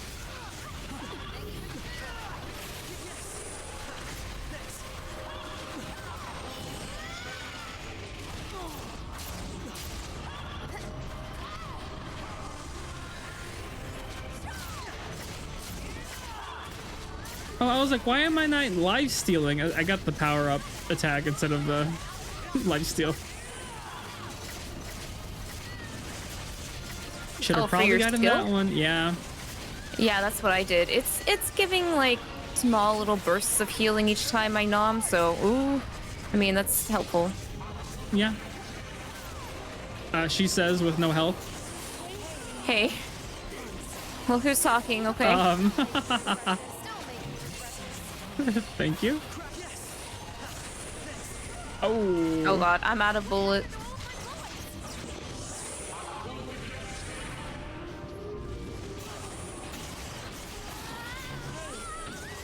Oh, I was like, why am I not life stealing? I got the power up attack instead of the life steal. Should have probably gotten that one. Yeah. Yeah, that's what I did. It's giving like small little bursts of healing each time I nom, so ooh. I mean, that's helpful. Yeah. She says with no health. Hey. Well, who's talking? Okay. Thank you. Oh god, I'm out of bullets.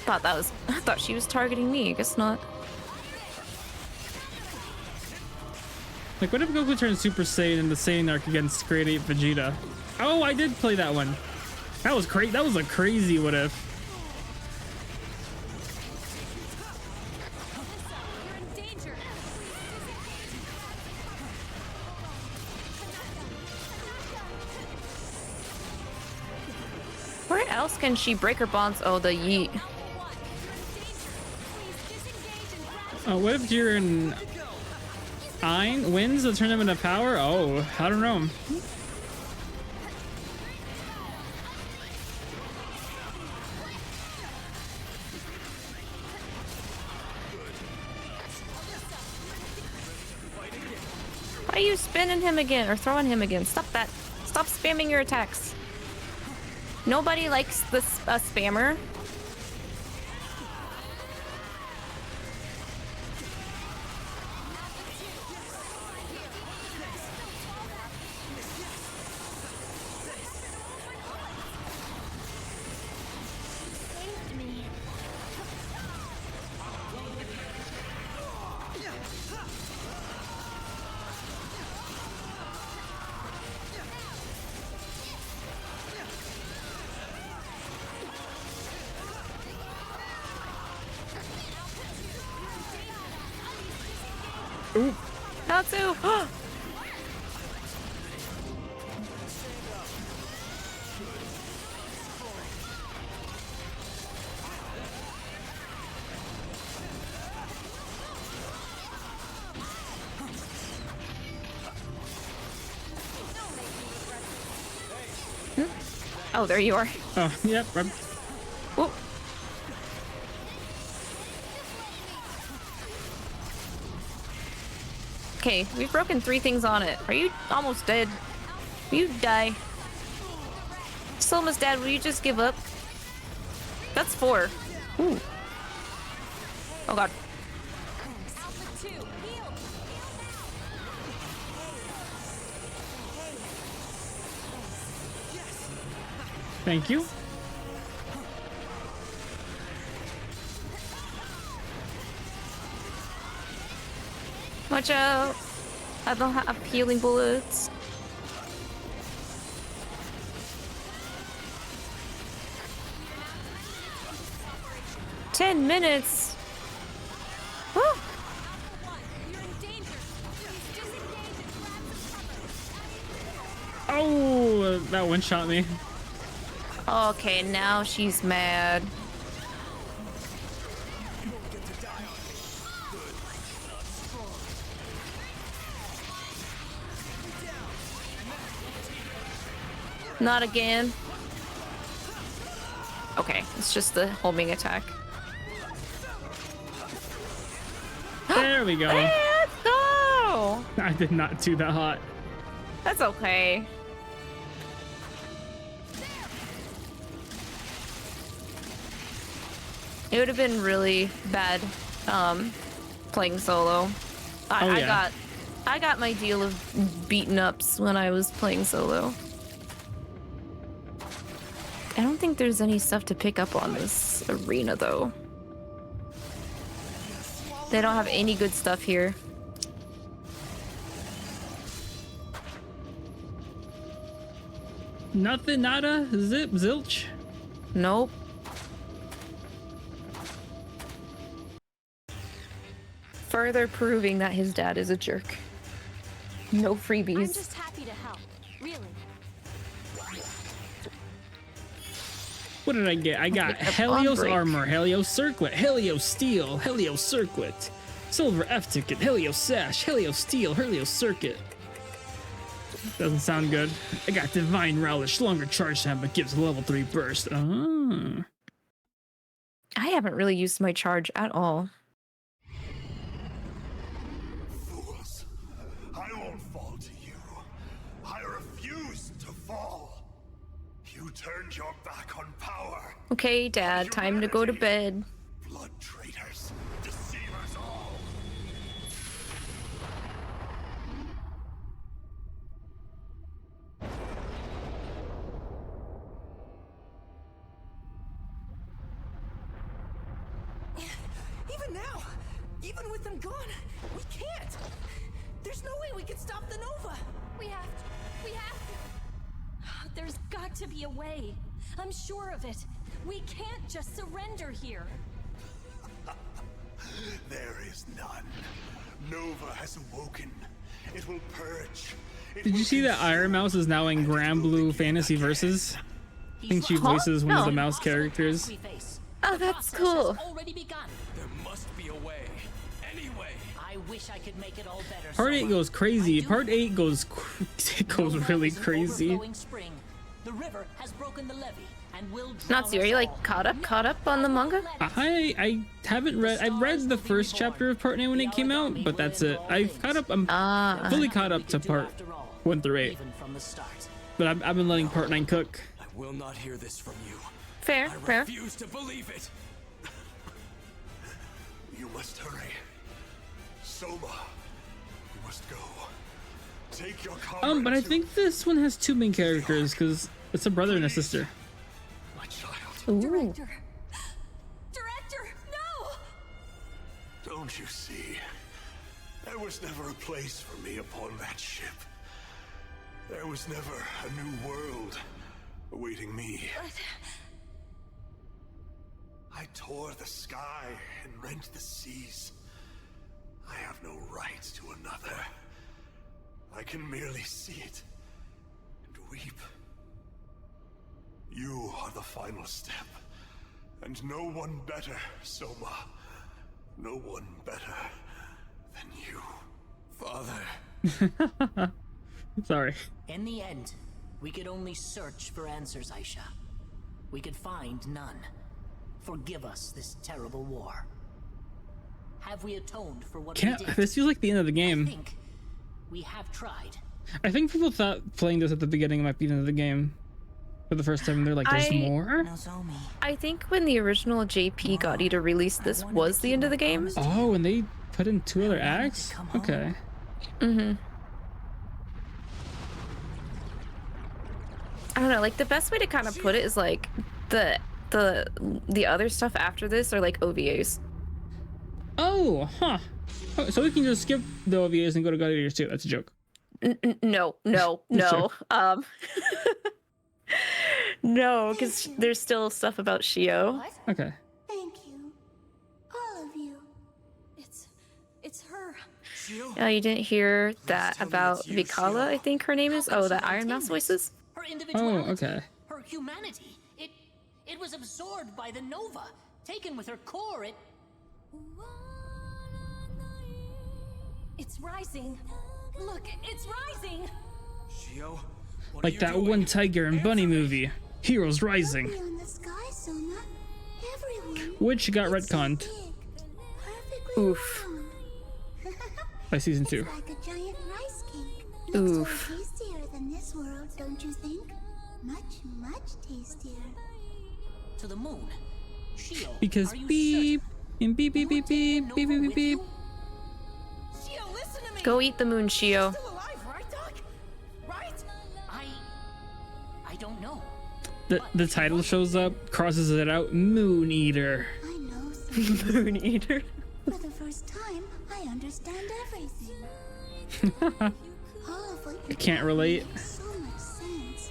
I thought she was targeting me. I guess not. Like, what if Goku turns Super Saiyan in the Saiyan arc against Grade 8 Vegeta? Oh, I did play that one. That was crazy. That was a crazy what if. Where else can she break her bonds? Oh, the yeet. What if Jiren Ein wins the tournament of power? Oh, I don't know. Why are you spinning him again or throwing him again? Stop that. Stop spamming your attacks. Nobody likes this spammer. Ooh. Natsu! Oh, there you are. Oh, yep. Whoop. Okay, we've broken 3 things on it. Are you almost dead? Will you die? Still almost dead. Will you just give up? That's 4. Ooh. Oh god. Thank you. Watch out. I don't have healing bullets. Ten minutes. Woo. Oh, that one shot me. Okay, now she's mad. Not again. Okay, it's just the homing attack. There we go. Let's go! I did not do that hot. That's okay. It would have been really bad playing solo. I got my deal of beaten ups when I was playing solo. I don't think there's any stuff to pick up on this arena though. They don't have any good stuff here. Nothing, nada, zip, zilch. Nope. Further proving that his dad is a jerk. No freebies. I'm just happy to help, really. What did I get? I got Helios armor, Helios circlet, Helios steel, Helios circlet, silver F ticket, Helios sash, Helios steel, Helios circuit. Doesn't sound good. I got divine relish, longer charge time, but gives level 3 burst. Oh. I haven't really used my charge at all. Fools. I won't fall to you. I refuse to fall. You turned your back on power. Okay, Dad, time to go to bed. Blood traitors, deceivers all. Even now, even with them gone, we can't. There's no way we can stop the Nova. We have to. There's got to be a way. I'm sure of it. We can't just surrender here. There is none. Nova has awoken. It will purge. Did you see that Iron Mouse is now in Grand Blue Fantasy Versus? I think she voices one of the mouse characters. Oh, that's cool. There must be a way. Anyway. I wish I could make it all better. Part 8 goes crazy. Part 8 goes really crazy. The river has broken the levee and will Natsu, are you like caught up on the manga? I haven't read. I've read the first chapter of Part 9 when it came out, but that's it. I've caught up. I'm fully caught up to Part 1 through 8. But I've been letting Part 9 cook. I will not hear this from you. Fair, fair. I refuse to believe it. You must hurry. Soma, you must go. Take your comrade But I think this one has 2 main characters because it's a brother and a sister. my child. Ooh. Director, no! Don't you see? There was never a place for me upon that ship. There was never a new world awaiting me. I tore the sky and rent the seas. I have no right to another. I can merely see it and weep. You are the final step, and no one better, Soma. No one better than you. Father. Sorry. In the end, we could only search for answers, Aisha. We could find none. Forgive us this terrible war. Have we atoned for what we did? This feels like the end of the game. I think we have tried. I think people thought playing this at the beginning might be the end of the game. For the first time, they're like, there's more? I think when the original JP got Eater released, this was the end of the game. Oh, and they put in 2 other acts? Okay. Mm-hmm. I don't know, like the best way to kind of put it is like the other stuff after this are like OVAs. Oh, huh. Oh, so we can just skip the OVAs and go to God Eaters 2. That's a joke. No. Sure. No, because there's still stuff about Shio. What? Okay. Thank you. All of you. It's her. Oh, you didn't hear that about Vikala, I think her name is? Oh, that Iron Mouse voices? Her individuality, okay. her humanity. It was absorbed by the Nova, taken with her core. It's rising. Look, it's rising. Shio, what Like that one Tiger and Bunny movie, Heroes Rising, In the sky, Soma. Everyone. which got retconned Oof. by season 2. Like a giant rice cake. Oof. Tastier than this world, don't you think? Much tastier. To the moon. Shio, Because are you beep, certain? and beep, beep, beep, beep, beep, beep, beep, beep. Shio, listen to me. Go eat the moon, Shio. Still alive, right, Doc? Right? I don't know. The title shows up, crosses it out, Moon Eater. I know, Soma. Moon Eater. For the first time, I understand everything. All of what you Can't relate. makes so much sense.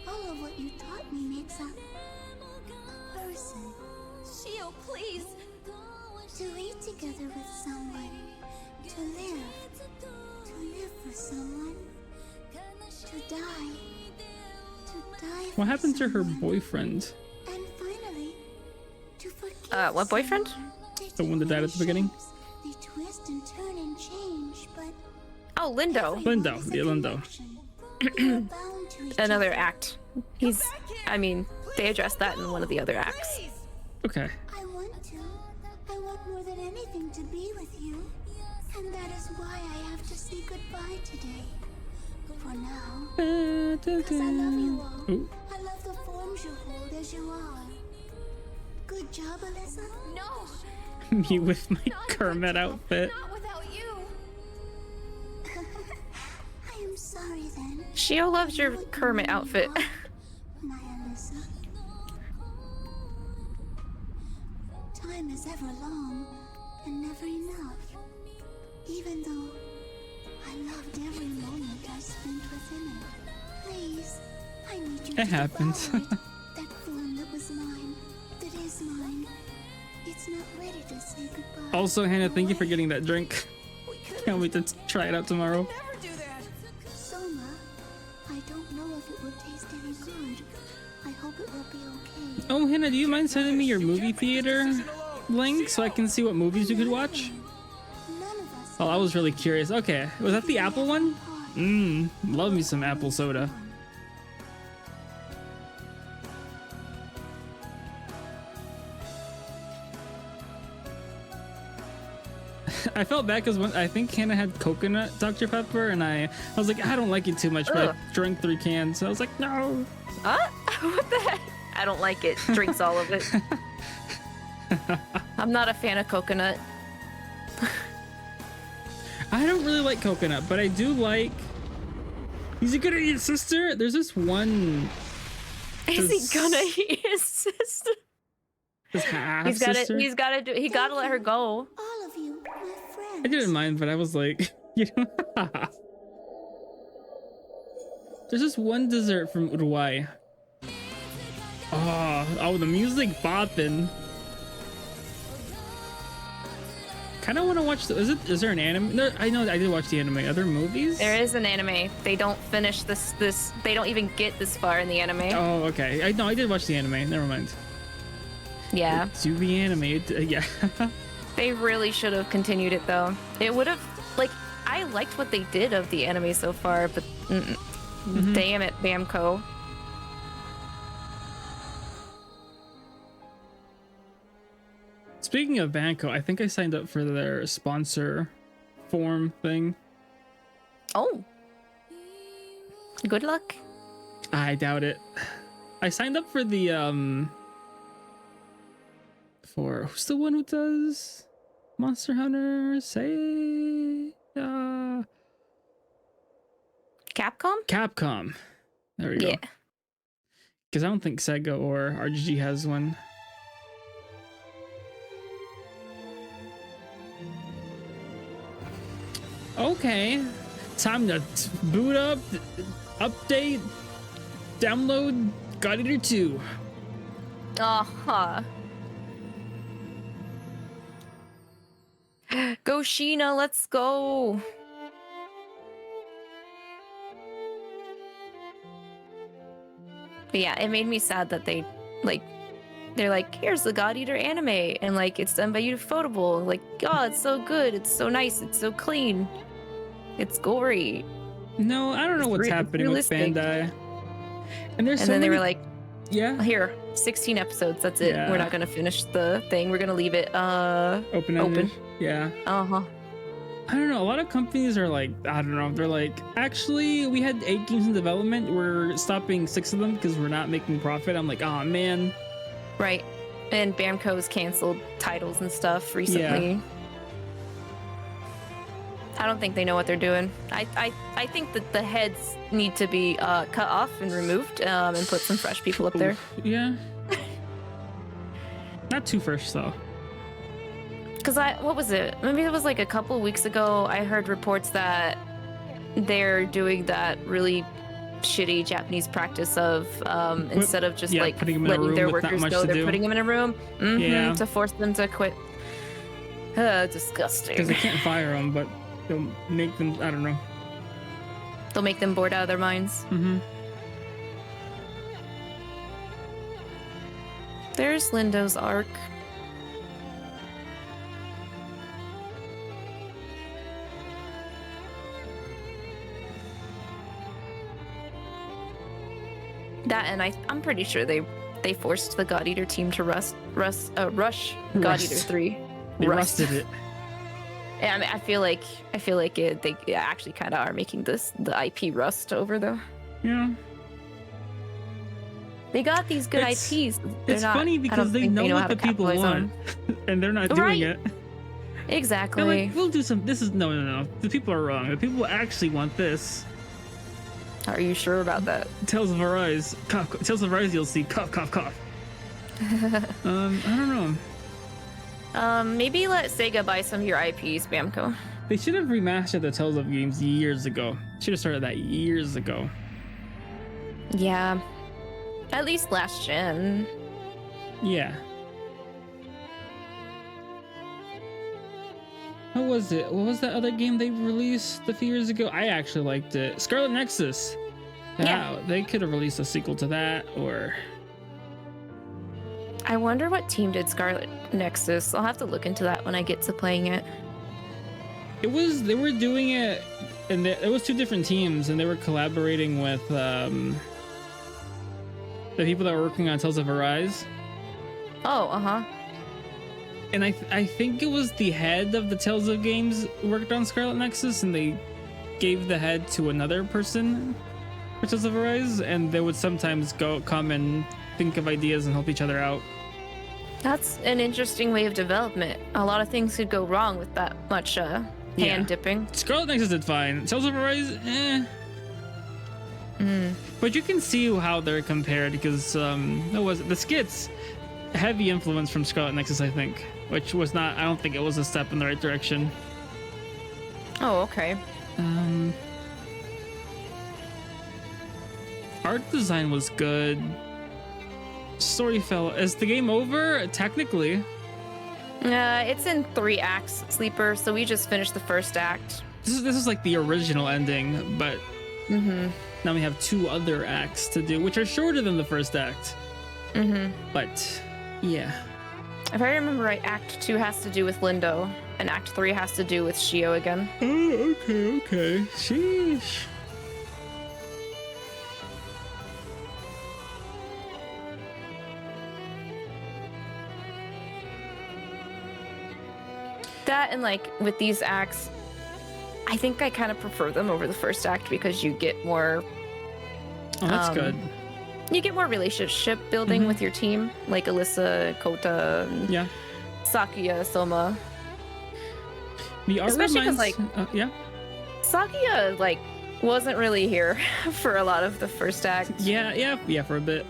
All of what you taught me makes a person. Shio, please. To eat together with someone. To live for someone. To die. To die for What happened to her someone. boyfriend? And finally, to forgive What boyfriend? someone. They The one that died at the beginning? shapes. They twist and turn and change, but Oh, Lindo. Lindo, yeah, Lindo. Another act. I mean, they addressed that in one of the other acts. Okay. I want more than anything to be with you. And that is why I have to say goodbye today. For now. Because I love you all. Ooh. I love the forms you hold as you are. Good job, Alyssa. No, Me with my Kermit outfit. not without you. I am sorry then, Shio loves your Kermit outfit. my Alyssa. Time is ever long and never enough. Even though I loved every moment I spent within it. Please, I need you It to happens. devour it. That form that was mine, that is mine. It's not ready to say goodbye. Also, Hannah, thank you for getting that drink. Can't wait to try it out tomorrow. Never do that. Soma, I don't know if it will taste any good. I hope it will be okay. Oh, Hannah, do you mind sending me your movie theater link so I can see what movies you could watch? None of us Oh, I was really curious. Okay, was that the apple one? Love me some apple soda. I felt bad because I think Hannah had coconut Dr. Pepper, and I was like, I don't like it too much, but I drank 3 cans. So I was like, no. What the heck? I don't like it. Drinks all of it. I'm not a fan of coconut. I don't really like coconut, but I do like. Is he gonna eat his sister? There's this one. Is he gonna eat his sister? His half He's gotta. sister. He gotta let her go. all of you, my friends. I didn't mind, but I was like, you know. There's this one dessert from Uruguay. Oh, the music bopping. kind of want to watch is there an anime? I know I did watch the anime. Are there movies? There is an anime. They don't finish this they don't even get this far in the anime. Oh, okay. I did watch the anime. Never mind. Yeah. To be animated. Yeah. They really should have continued it though. It would have, like, I liked what they did of the anime so far, but damn it, Bamco. Speaking of Banco, I think I signed up for their sponsor form thing. Oh. Good luck. I doubt it. I signed up for the for who's the one who does Monster Hunter? Say Capcom? Capcom. There we go. Yeah. Because I don't think Sega or RGG has one. Okay, time to boot up, update, download God Eater 2. Go Sheena, let's go. But yeah, it made me sad that they're like, here's the God Eater anime, and like it's done by Ufotable. Like, oh, it's so good, it's so nice, it's so clean, it's gory. No, I don't know what's happening with Bandai. And then they were like, yeah, here, 16 episodes, that's it. Yeah. We're not gonna finish the thing. We're gonna leave it open. Yeah. I don't know. A lot of companies are like, I don't know. They're like, actually, we had 8 games in development. We're stopping 6 of them because we're not making profit. I'm like, oh man. Right. And Bamco's canceled titles and stuff recently. Yeah. I don't think they know what they're doing. I think that the heads need to be cut off and removed and put some fresh people up there. Oof. Yeah. Not too fresh though. Because what was it? Maybe it was like a couple weeks ago. I heard reports that they're doing that really shitty Japanese practice of instead of just like letting their workers go, they're putting them in a room to force them to quit. Disgusting. Because they can't fire them, but they'll make them, I don't know. They'll make them bored out of their minds. There's Lindo's arc. That, and I'm pretty sure they forced the God Eater team to rush God Eater 3. They rusted it. Yeah, I mean, I feel like they actually kind of are making the IP rust over though. Yeah. They got these good IPs. It's funny because they know what the people want, and they're not doing it. Exactly. They're like, we'll do some. This is no. The people are wrong. The people actually want this. Are you sure about that? Tales of Arise. Tales of Arise, you'll see. Cough, cough, cough. I don't know. Maybe let Sega buy some of your IPs, Bamco. They should have remastered the Tales of games years ago. Should have started that years ago. Yeah. At least last gen. Yeah. What was it? What was that other game they released a few years ago? I actually liked it. Scarlet Nexus. Yeah. They could have released a sequel to that, or... I wonder what team did Scarlet Nexus. I'll have to look into that when I get to playing it. They were doing it, and it was 2 different teams, and they were collaborating with the people that were working on Tales of Arise. Oh, And I think it was the head of the Tales of games worked on Scarlet Nexus, and they gave the head to another person for Tales of Arise, and they would sometimes come and think of ideas and help each other out. That's an interesting way of development. A lot of things could go wrong with that much hand dipping. Scarlet Nexus did fine. Tales of Arise, But you can see how they're compared because the skits, heavy influence from Scarlet Nexus, I think, which was not. I don't think it was a step in the right direction. Oh, okay. Art design was good. Story fell. Is the game over? Technically. It's in 3 acts, Sleeper, so we just finished the first act. This is like the original ending, but now we have 2 other acts to do, which are shorter than the first act. But yeah. If I remember right, Act 2 has to do with Lindo, and Act 3 has to do with Shio again. Oh, okay. Sheesh. That and like with these acts, I think I kind of prefer them over the first act because you get more. Oh, that's good. You get more relationship building with your team, like Alyssa, Kota, and Sakuya, Soma. The art especially because like Sakuya like wasn't really here for a lot of the first act. Yeah, for a bit.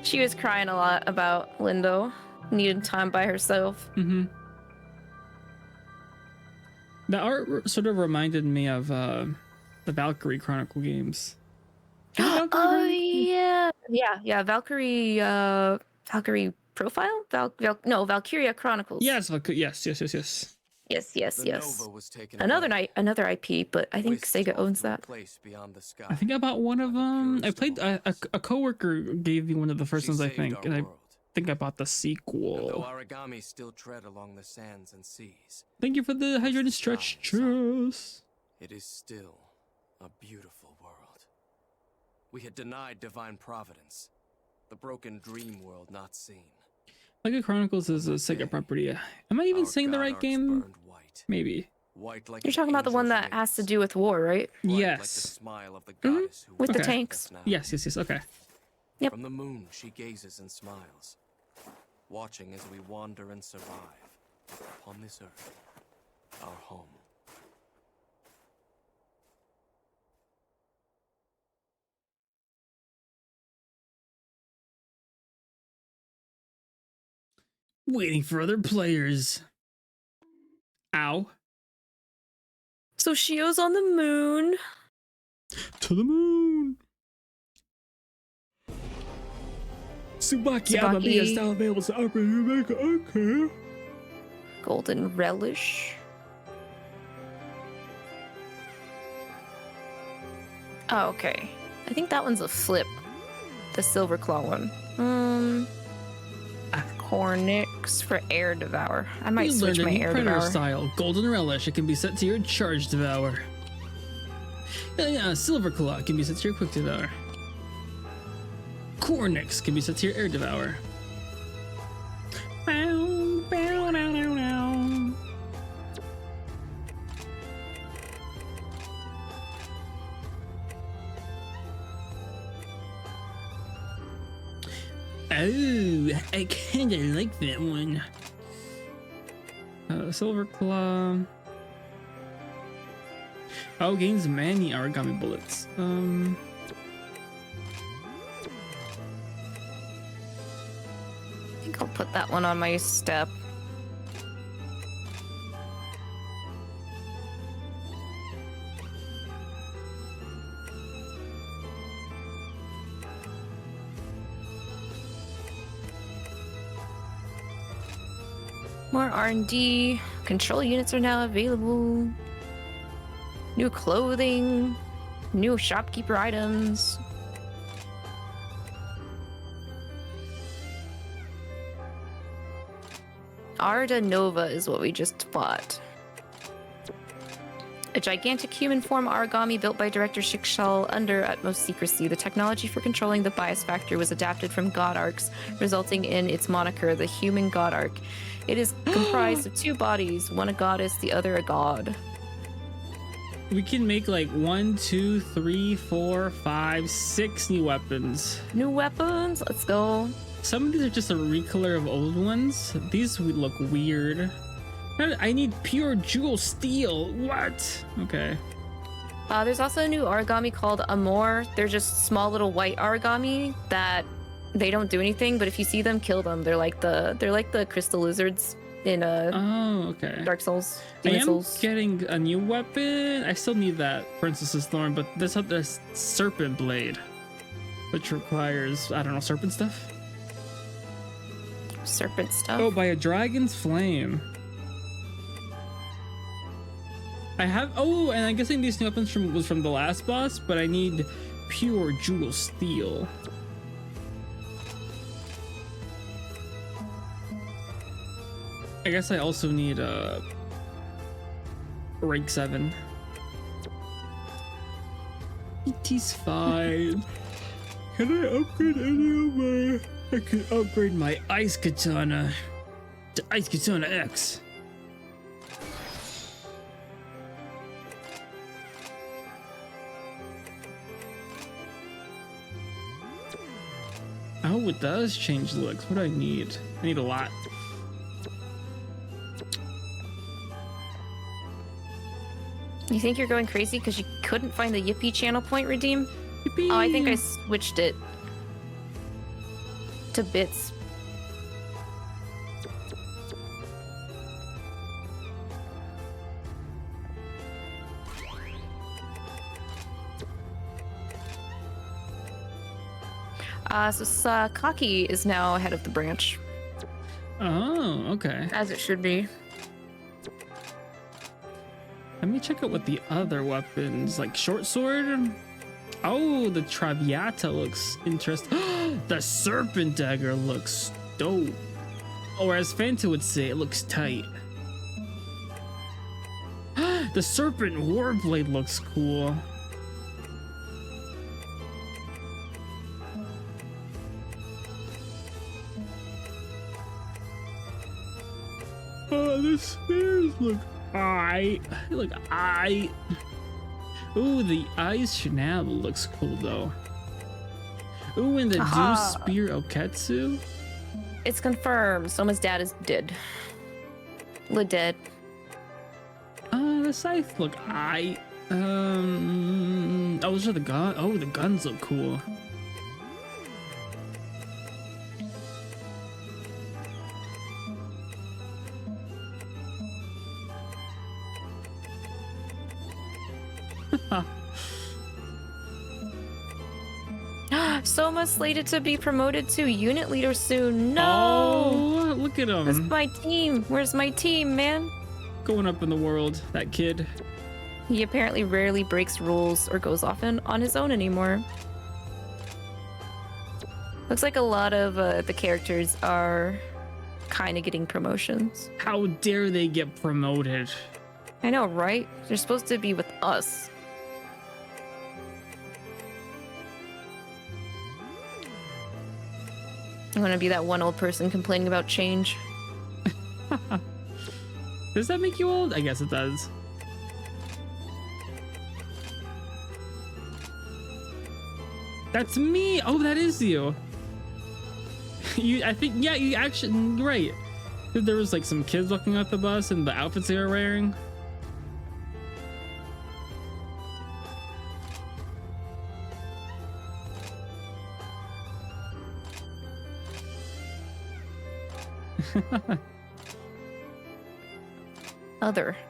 She was crying a lot about Lindo needing time by herself. The art sort of reminded me of the Valkyrie Chronicle games. Oh yeah, Valkyrie Profile? Valkyria Chronicles. Yes. Yes. Another IP, but I think Sega owns that. I think I bought one of them. I played a coworker gave me one of the first ones, I think, and I think I bought the sequel. Origami still tread along the sands and seas. Thank you for the hydrated stretch, Churros. It is still a beautiful world. We had denied divine providence, the broken dream world not seen. Valkyria Chronicles is a Sega property. Am I even saying the right game? Maybe. You're talking about the one that has to do with war, right? Yes. With the tanks. Yes. Okay. Yep. From the moon, she gazes and smiles, watching as we wander and survive upon this earth, our home. Waiting for other players. Ow. So Shio's on the moon. To the moon. Tsubaki Amabi is now available to operate your makeup. Okay. Golden Relish. Oh, okay. I think that one's a flip. The Silver Claw one. Cornix for Air Devour. I might switch my Air Devour. Style. Golden Relish. It can be set to your Charge Devour. Silver Claw can be set to your Quick Devour. Cornix can be set to your Air Devour. Oh, I kinda like that one. Silver Claw. Oh, gains many origami bullets. I think I'll put that one on my step. More R&D. Control units are now available. New clothing. New shopkeeper items. Arda Nova is what we just bought. A gigantic human form origami built by director Shikshal under utmost secrecy. The technology for controlling the bias factor was adapted from God Arcs, resulting in its moniker, the Human God Arc. It is comprised of 2 bodies, one a goddess, the other a god. We can make like 1, 2, 3, 4, 5, 6 new weapons. New weapons? Let's go. Some of these are just a recolor of old ones. These would look weird. I need pure jewel steel. What? Okay. There's also a new origami called Amor. They're just small little white origami that they don't do anything, but if you see them, kill them. They're like the crystal lizards in Dark Souls. Demon Souls. Getting a new weapon. I still need that Princess's Thorn, but this serpent blade, which requires, I don't know, serpent stuff. serpent stuff. Oh, by a dragon's flame. I have, oh, and I'm guessing these new weapons was from the last boss, but I need pure jewel steel. I guess I also need rank 7. It is fine. Can I upgrade any of my... I can upgrade my ice katana to ice katana X. Oh, it does change looks. What do I need? I need a lot. You think you're going crazy because you couldn't find the Yippee channel point redeem? Yippee. Oh, I think I switched it to bits. So Sakaki is now head of the branch. Oh, okay. As it should be. Let me check out what the other weapons, like short sword. Oh, the Traviata looks interesting. The serpent dagger looks dope. Or as Fanta would say, it looks tight. The serpent warblade looks cool. Oh, the spears look aight. Look aight. Ooh, the ice shinab looks cool though. Ooh, and the Doom Spear Oketsu. It's confirmed. Soma's dad is dead. Dead. The scythe look aight. Oh, those are the guns. Oh, the guns look cool. Soma slated to be promoted to unit leader soon. No! Oh, look at him. Where's my team? Where's my team, man? Going up in the world, that kid. He apparently rarely breaks rules or goes off on his own anymore. Looks like a lot of the characters are kind of getting promotions. How dare they get promoted? I know, right? They're supposed to be with us. I want to be that one old person complaining about change. Does that make you old? I guess it does. That's me. Oh, that is you. I think, yeah, you actually, right. There was like some kids looking at the bus and the outfits they were wearing.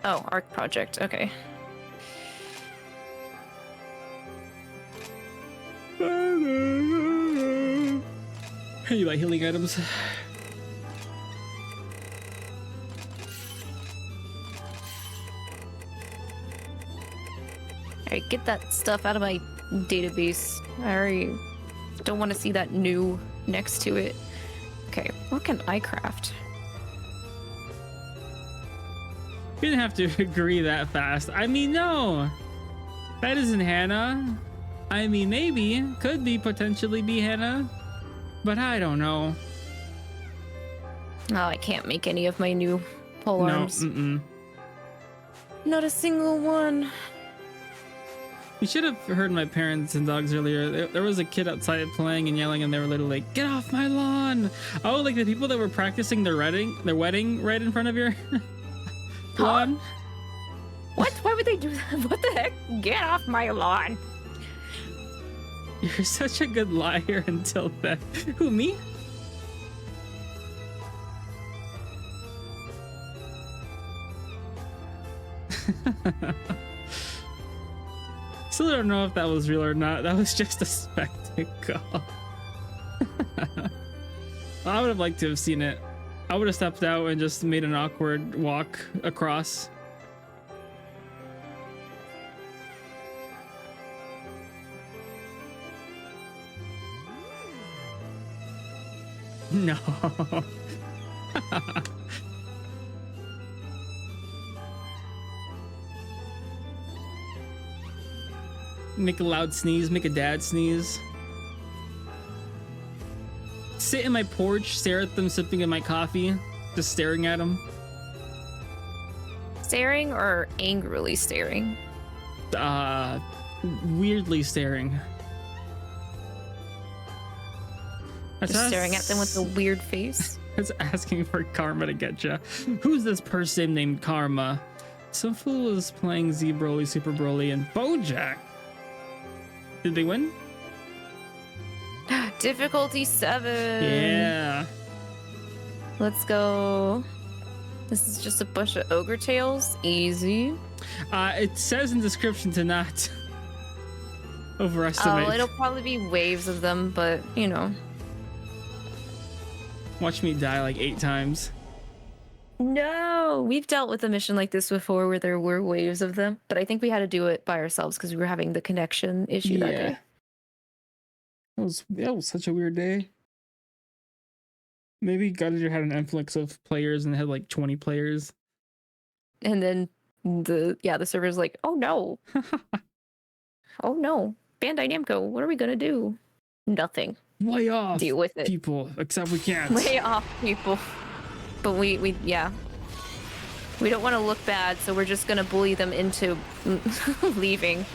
Oh, ARC project. Okay. Hey, you like healing items? Alright, get that stuff out of my database. I already don't want to see that new next to it. Okay, what can I craft? You didn't have to agree that fast. I mean, no. That isn't Hannah. I mean, maybe. Could be, potentially be Hannah. But I don't know. Oh, I can't make any of my new pole arms. Not a single one. You should have heard my parents and dogs earlier. There was a kid outside playing and yelling, and they were literally like, "Get off my lawn!" Oh, like the people that were practicing their wedding right in front of your lawn. What? Why would they do that? What the heck? Get off my lawn! You're such a good liar until then. Who, me? Still don't know if that was real or not. That was just a spectacle. I would have liked to have seen it. I would have stepped out and just made an awkward walk across. No. Make a loud sneeze, make a dad sneeze. Sit in my porch, stare at them sipping in my coffee, just staring at them. Staring or angrily staring? Weirdly staring. Just staring at them with a weird face. It's asking for karma to get ya. Who's this person named Karma? Some fool is playing Z Broly, Super Broly, and Bojack. Did they win? Difficulty 7. Yeah. Let's go. This is just a bunch of ogre tails. Easy. It says in description to not overestimate. Oh, it'll probably be waves of them, but you know. Watch me die like 8 times. No, we've dealt with a mission like this before where there were waves of them, but I think we had to do it by ourselves because we were having the connection issue that day. That was such a weird day. Maybe Gutter had an influx of players and had like 20 players. And then the server's like, oh no. Oh no. Bandai Namco, what are we gonna do? Nothing. Lay off. Deal with it. People, except we can't. Lay off people. But we don't want to look bad, so we're just gonna bully them into leaving.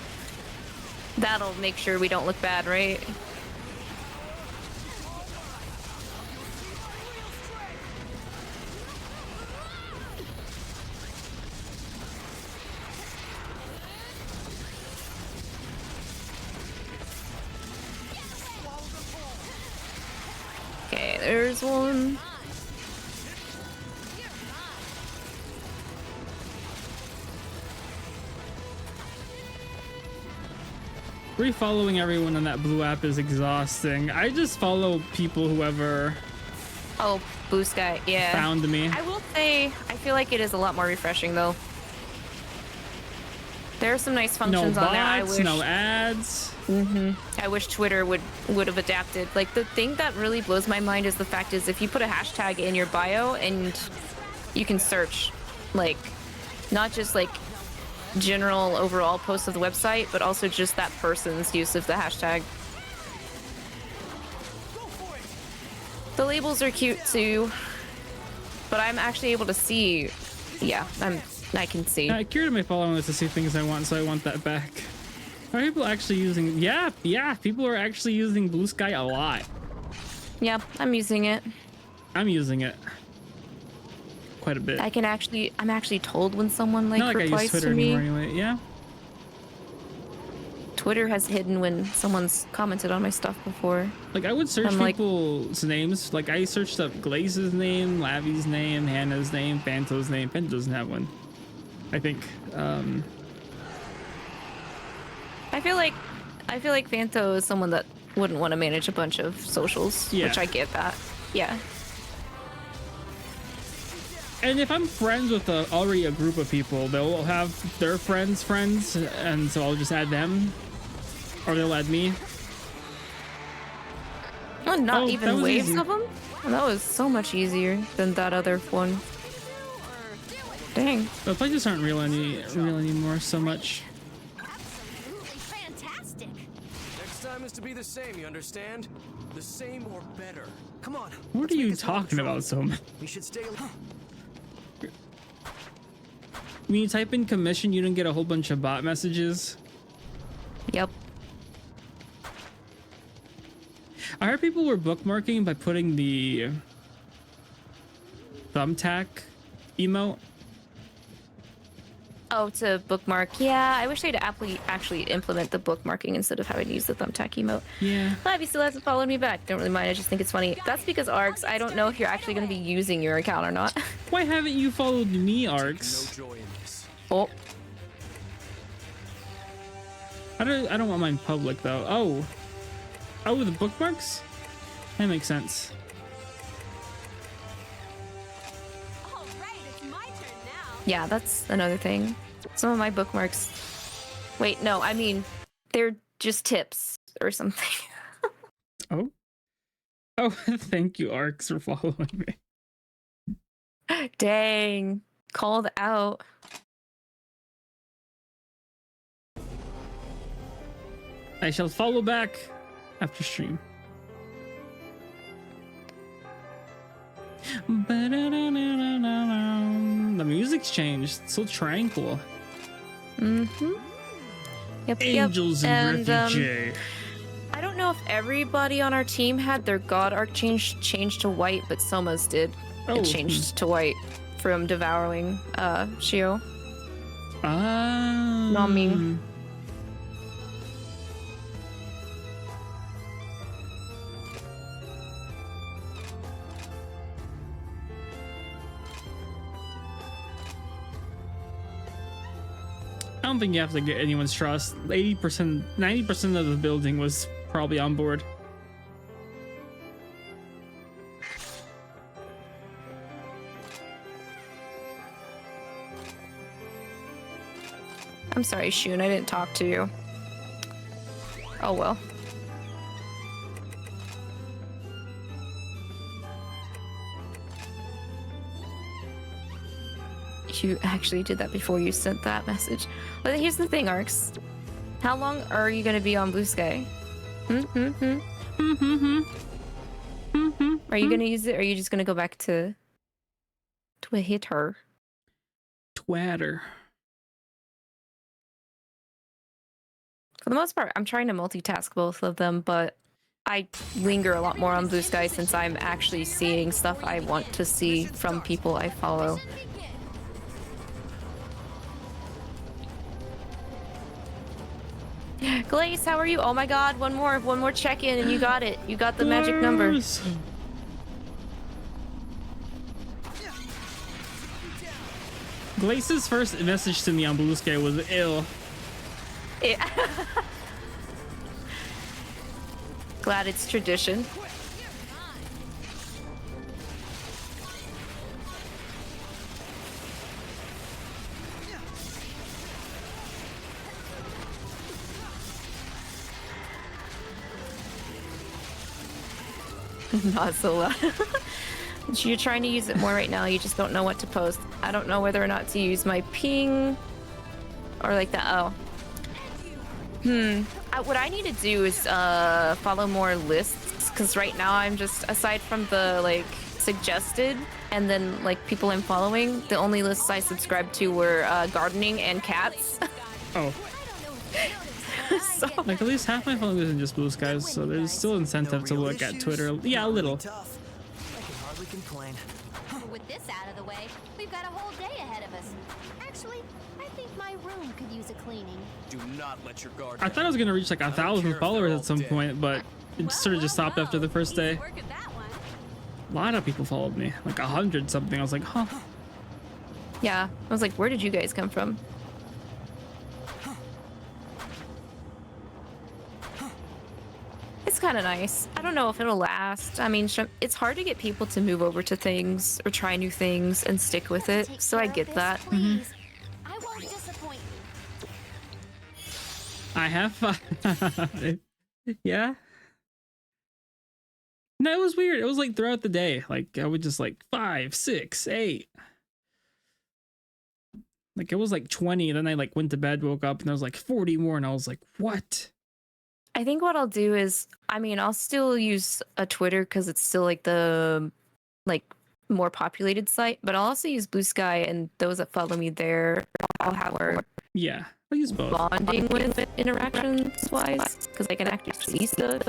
That'll make sure we don't look bad, right? Okay, there's one. Refollowing everyone on that blue app is exhausting. I just follow people whoever Blue Sky, yeah. Found me. I will say, I feel like it is a lot more refreshing though. There are some nice functions on there. I wish no ads. I wish Twitter would have adapted. Like the thing that really blows my mind is the fact is if you put a hashtag in your bio and you can search, like, not just like general overall posts of the website, but also just that person's use of the hashtag. The labels are cute too, but I'm actually able to see. Yeah, I can see. I curated my following list to see things I want, so I want that back. Are people actually using? Yeah, people are actually using Blue Sky a lot. Yeah, I'm using it. I'm using it quite a bit. I'm actually told when someone like Not like replies I use Twitter to me. Anymore anyway. Yeah. Twitter has hidden when someone's commented on my stuff before. Like I would search people's names. Like I searched up Glaze's name, Lavi's name, Hannah's name, Fanto's name. Fanto doesn't have one, I think. I feel like Fanto is someone that wouldn't want to manage a bunch of socials, which I get that. Yeah. And if I'm friends with already a group of people, they'll have their friends, and so I'll just add them, or they'll add me. Oh, not even waves of them? Oh, that was so much easier than that other one. Dang. The places aren't real anymore so much. Fantastic. Next time is to be the same, you understand? The same or better. Come on. What are you talking about so much? We should stay. When you type in commission, you don't get a whole bunch of bot messages. Yep. I heard people were bookmarking by putting the thumbtack emote. Oh, to bookmark. Yeah, I wish they'd actually implement the bookmarking instead of having to use the thumbtack emote. Yeah. Lavi still hasn't followed me back. Don't really mind. I just think it's funny. That's because Args, I don't know if you're actually going to be using your account or not. Why haven't you followed me, Args? Oh. I don't want mine public though. Oh, the bookmarks? That makes sense. Yeah, that's another thing. Some of my bookmarks. Wait, no, I mean, they're just tips or something. Oh. Oh, thank you, Arcs, for following me. Dang. Called out. I shall follow back after stream. The music's changed. It's so tranquil. Mm-hmm. Yep. Angels and refugee. I don't know if everybody on our team had their god arc changed to white, but Soma's did. Oh. It changed to white from devouring Shio. Not me. I don't think you have to get anyone's trust. 80%, 90% of the building was probably on board. I'm sorry, Shun, I didn't talk to you. Oh well. You actually did that before you sent that message. But here's the thing, Arcs. How long are you gonna be on Blue Sky? Are you gonna use it, or are you just gonna go back to Twitter? Twitter. For the most part, I'm trying to multitask both of them, but I linger a lot more on Blue Sky since I'm actually seeing stuff I want to see from people I follow. Glace, how are you? Oh my god, one more check-in and you got it. You got the magic number. Glace's first message to me on Blue Sky was ill. Yeah. Glad it's tradition. Not so loud. You're trying to use it more right now. You just don't know what to post. I don't know whether or not to use my ping or like that. Oh. What I need to do is follow more lists, because right now I'm just, aside from the like suggested and then like people I'm following, the only lists I subscribed to were gardening and cats. Oh. So, like at least half my following isn't just Blue Skies, so there's still incentive to look at Twitter. Yeah, a little. I can hardly complain. With this out of the way, we've got a whole day ahead of us. Actually, I think my room could use a cleaning. Do not let your guard I thought I was gonna reach like 1,000 followers at some point, but it sort of just stopped after the first day. A lot of people followed me, like 100 something. I was like, huh. yeah, I was like, where did you guys come from? It's kind of nice. I don't know if it'll last. I mean, it's hard to get people to move over to things or try new things and stick with it, so I get that. I won't disappoint you. I have fun. Yeah. No, it was weird. It was like throughout the day. Like I would just like 5, 6, 8. Like it was like 20. Then I like went to bed, woke up, and there was like 40 more, and I was like, what? I think what I'll do is, I mean, I'll still use a Twitter because it's still like the more populated site, but I'll also use Blue Sky, and those that follow me there, I'll have more Yeah, I'll use both. bonding with it interactions wise, because I can actually see stuff.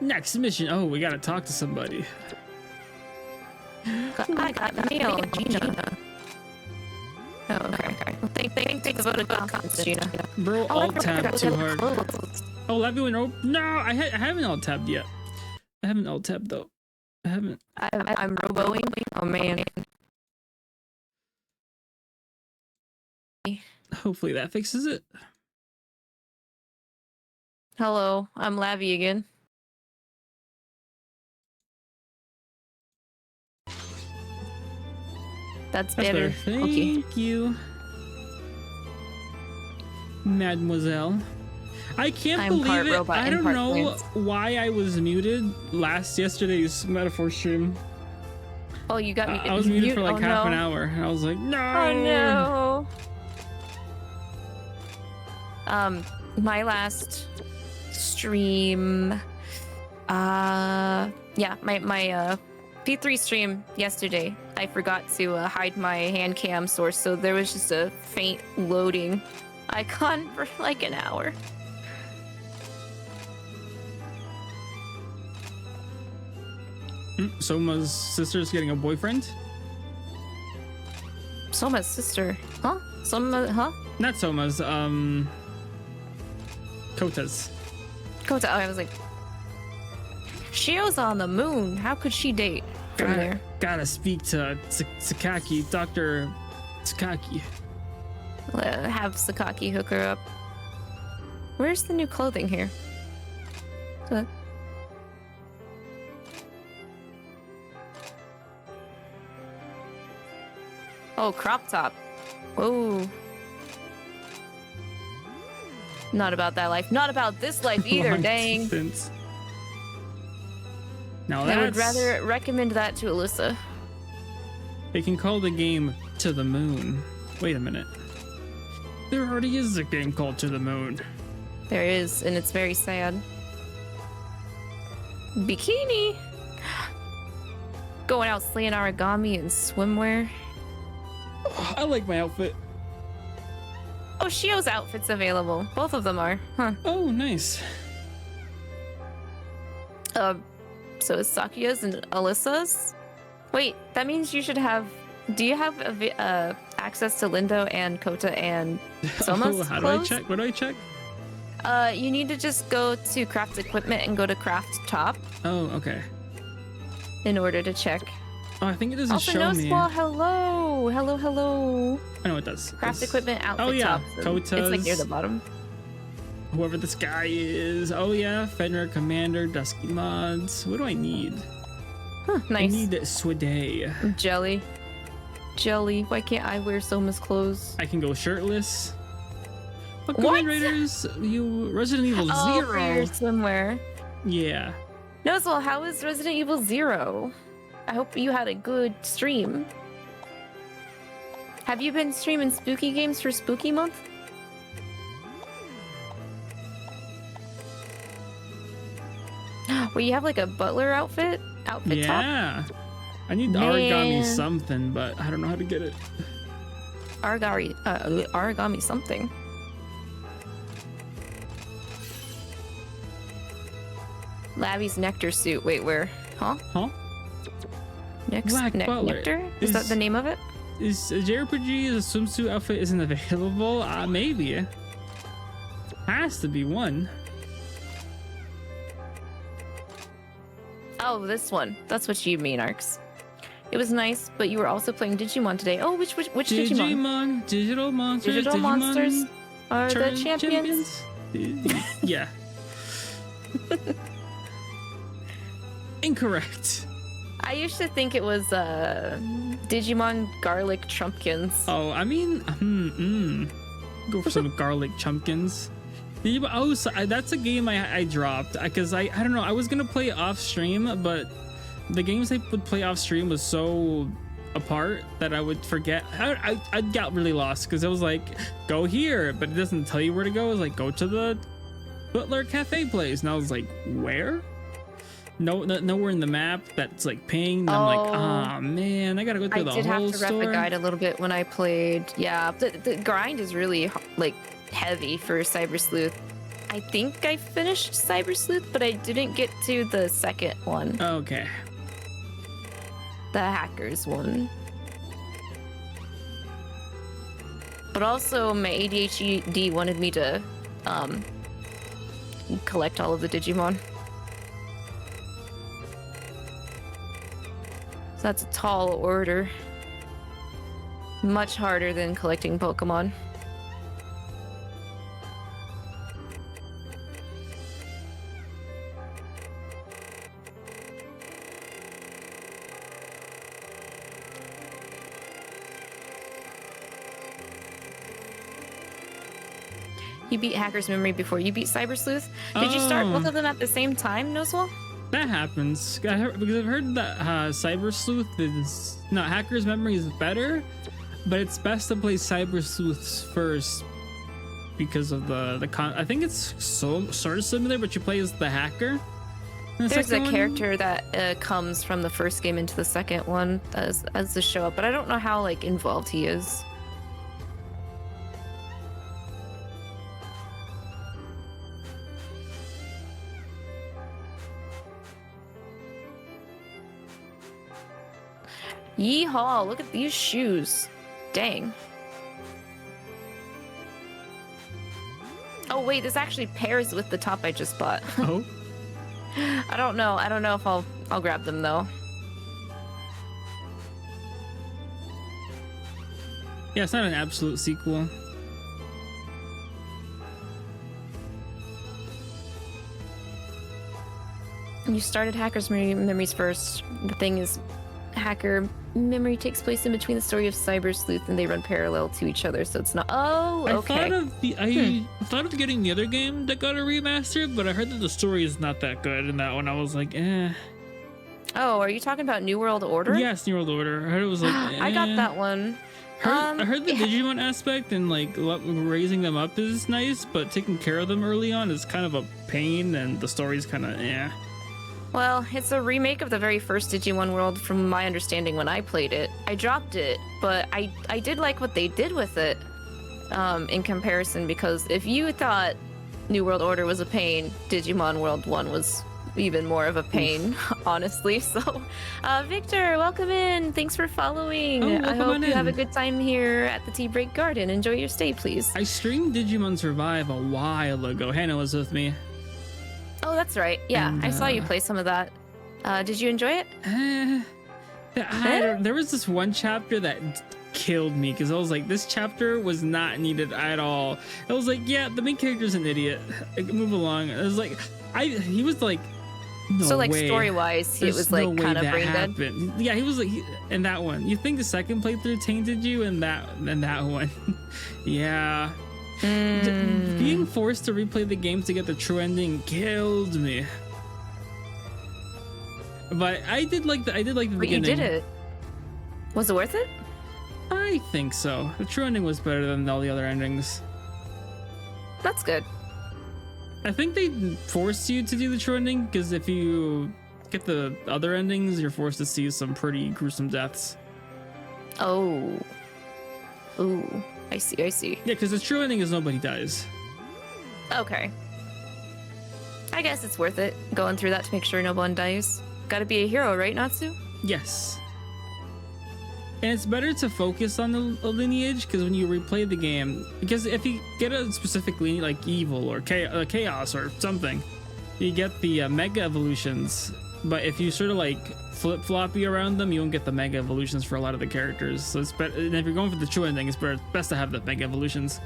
Next mission. Oh, we gotta talk to somebody. I got mail, Gina. Oh, okay. Well, thanks for the comments, Gina. Bro, alt tab too hard. Oh, Levy went over. No, I haven't alt tabbed yet. I haven't alt tabbed though. I haven't. I'm roboing. Oh man. Hopefully that fixes it. Hello, I'm Lavi again. That's better. Thank you, Mademoiselle. I can't believe it. I don't know why I was muted yesterday's metaphor stream. Oh, you got muted. I was muted for like half an hour, and I was like, no. Oh no. My last stream. Yeah, my P3 stream yesterday. I forgot to hide my hand cam source, so there was just a faint loading icon for like an hour. Soma's sister's getting a boyfriend? Soma's sister? Huh? Huh? Not Soma's, Kota's. Kota, I was like, Shio's on the moon. How could she date from there? Gotta speak to Sakaki, Dr. Sakaki. Have Sakaki hook her up. Where's the new clothing here? What? Oh, crop top. Whoa. Not about that life. Not about this life either, dang. Now I would rather recommend that to Alyssa. They can call the game To the Moon. Wait a minute. There already is a game called To the Moon. There is, and it's very sad. Bikini! Going out slaying origami in swimwear. Oh, I like my outfit. Oh, Shio's outfit's available. Both of them are. Huh. Oh, nice. So is Sakuya's and Alyssa's? Wait, that means you should have... Do you have access to Lindo and Kota and Soma's how clothes? do I check? What do I check? You need to just go to craft equipment and go to craft top. Oh, okay. In order to check. Oh, I think it doesn't also, show no me. Squall, hello. Hello, hello. I know it does. Craft equipment outfit. Oh, yeah. Top. Kota's. It's like near the bottom. Whoever this guy is. Oh, yeah. Fenrir Commander, Dusky Mods. What do I need? Huh, nice. I need Swede. Jelly. Jelly. Why can't I wear Soma's clothes? I can go shirtless. But What? Raiders, you Resident Evil 0. For your swimwear. Yeah. No, so how is Resident Evil 0? I hope you had a good stream. Have you been streaming spooky games for Spooky Month? Where you have like a butler outfit top? Yeah. I need origami something, but I don't know how to get it. Origami something. Labby's nectar suit. Wait, where? Huh? Huh? Nectar? Is that the name of it? Is jrpg a swimsuit outfit isn't available? Maybe. Has to be one. Oh, this one. That's what you mean, Arx. It was nice, but you were also playing Digimon today. Oh, which Digimon? Digital monsters. Digital monsters are the champions. Yeah. Incorrect. I used to think it was Digimon Garlic Trumpkins. Oh, I mean, go for some garlic chumpkins. Oh, so that's a game I dropped I don't know. I was gonna play off stream, but the games I would play off stream was so apart that I would forget. I got really lost because it was like, go here, but it doesn't tell you where to go. It was like, go to the Butler Cafe place, and I was like, where? Nowhere in the map that's like pinged. I'm like, ah, man, I gotta go through the whole store. I did have to rep the guide a little bit when I played. Yeah, the grind is really like heavy for Cyber Sleuth. I think I finished Cyber Sleuth, but I didn't get to the second one. Okay. The hackers one. But also my ADHD wanted me to collect all of the Digimon. So that's a tall order. Much harder than collecting Pokemon. You beat Hacker's Memory before you beat Cyber Sleuth. Did you start both of them at the same time, Noswell? That happens. Because I've heard that Cyber Sleuth is... No, Hacker's Memory is better, but it's best to play Cyber Sleuths first because of I think it's sort of similar, but you play as the hacker. There's a character that comes from the first game into the second one as the show up, but I don't know how like involved he is. Yeehaw, look at these shoes. Dang. Oh wait, this actually pairs with the top I just bought. Oh. I don't know if I'll grab them though. Yeah, it's not an absolute sequel. You started Hacker's Memories first. The thing is, Hacker Memory takes place in between the story of Cyber Sleuth, and they run parallel to each other, so it's not... Oh, okay. I thought of getting the other game that got a remaster, but I heard that the story is not that good in that one. I was like, eh. Oh, are you talking about New World Order? Yes, New World Order. I heard it was like, eh. I got that one. I heard the Digimon aspect and like raising them up is nice, but taking care of them early on is kind of a pain, and the story's kind of eh. Well, it's a remake of the very first Digimon World from my understanding when I played it. I dropped it, but I did like what they did with it in comparison, because if you thought New World Order was a pain, Digimon World 1 was even more of a pain, honestly. So, Victor, welcome in. Thanks for following. I hope you have a good time here at the Tea Break Garden. Enjoy your stay, please. I streamed Digimon Survive a while ago. Hannah was with me. Oh, that's right. Yeah, and, I saw you play some of that. Did you enjoy it? There was this one chapter that killed me because I was like, this chapter was not needed at all. I was like, yeah, the main character's an idiot. Move along. I was like, he was like, no so like way. Story-wise, it was like kind of brain dead. Yeah, he was like, in that one. You think the second playthrough tainted you, and that one, yeah. Being forced to replay the game to get the true ending killed me. But I did like the beginning. But you did it. Was it worth it? I think so. The true ending was better than all the other endings. That's good. I think they force you to do the true ending because if you get the other endings, you're forced to see some pretty gruesome deaths. Oh. Ooh. I see. Yeah, because the true ending is nobody dies. Okay. I guess it's worth it, going through that to make sure no one dies. Gotta be a hero, right, Natsu? Yes. And it's better to focus on the lineage, because when you replay the game, because if you get a specific lineage, like evil or chaos or something, you get the mega evolutions. But if you sort of like flip-floppy around them, you won't get the mega evolutions for a lot of the characters. So it's better, and if you're going for the true ending, it's best to have the mega evolutions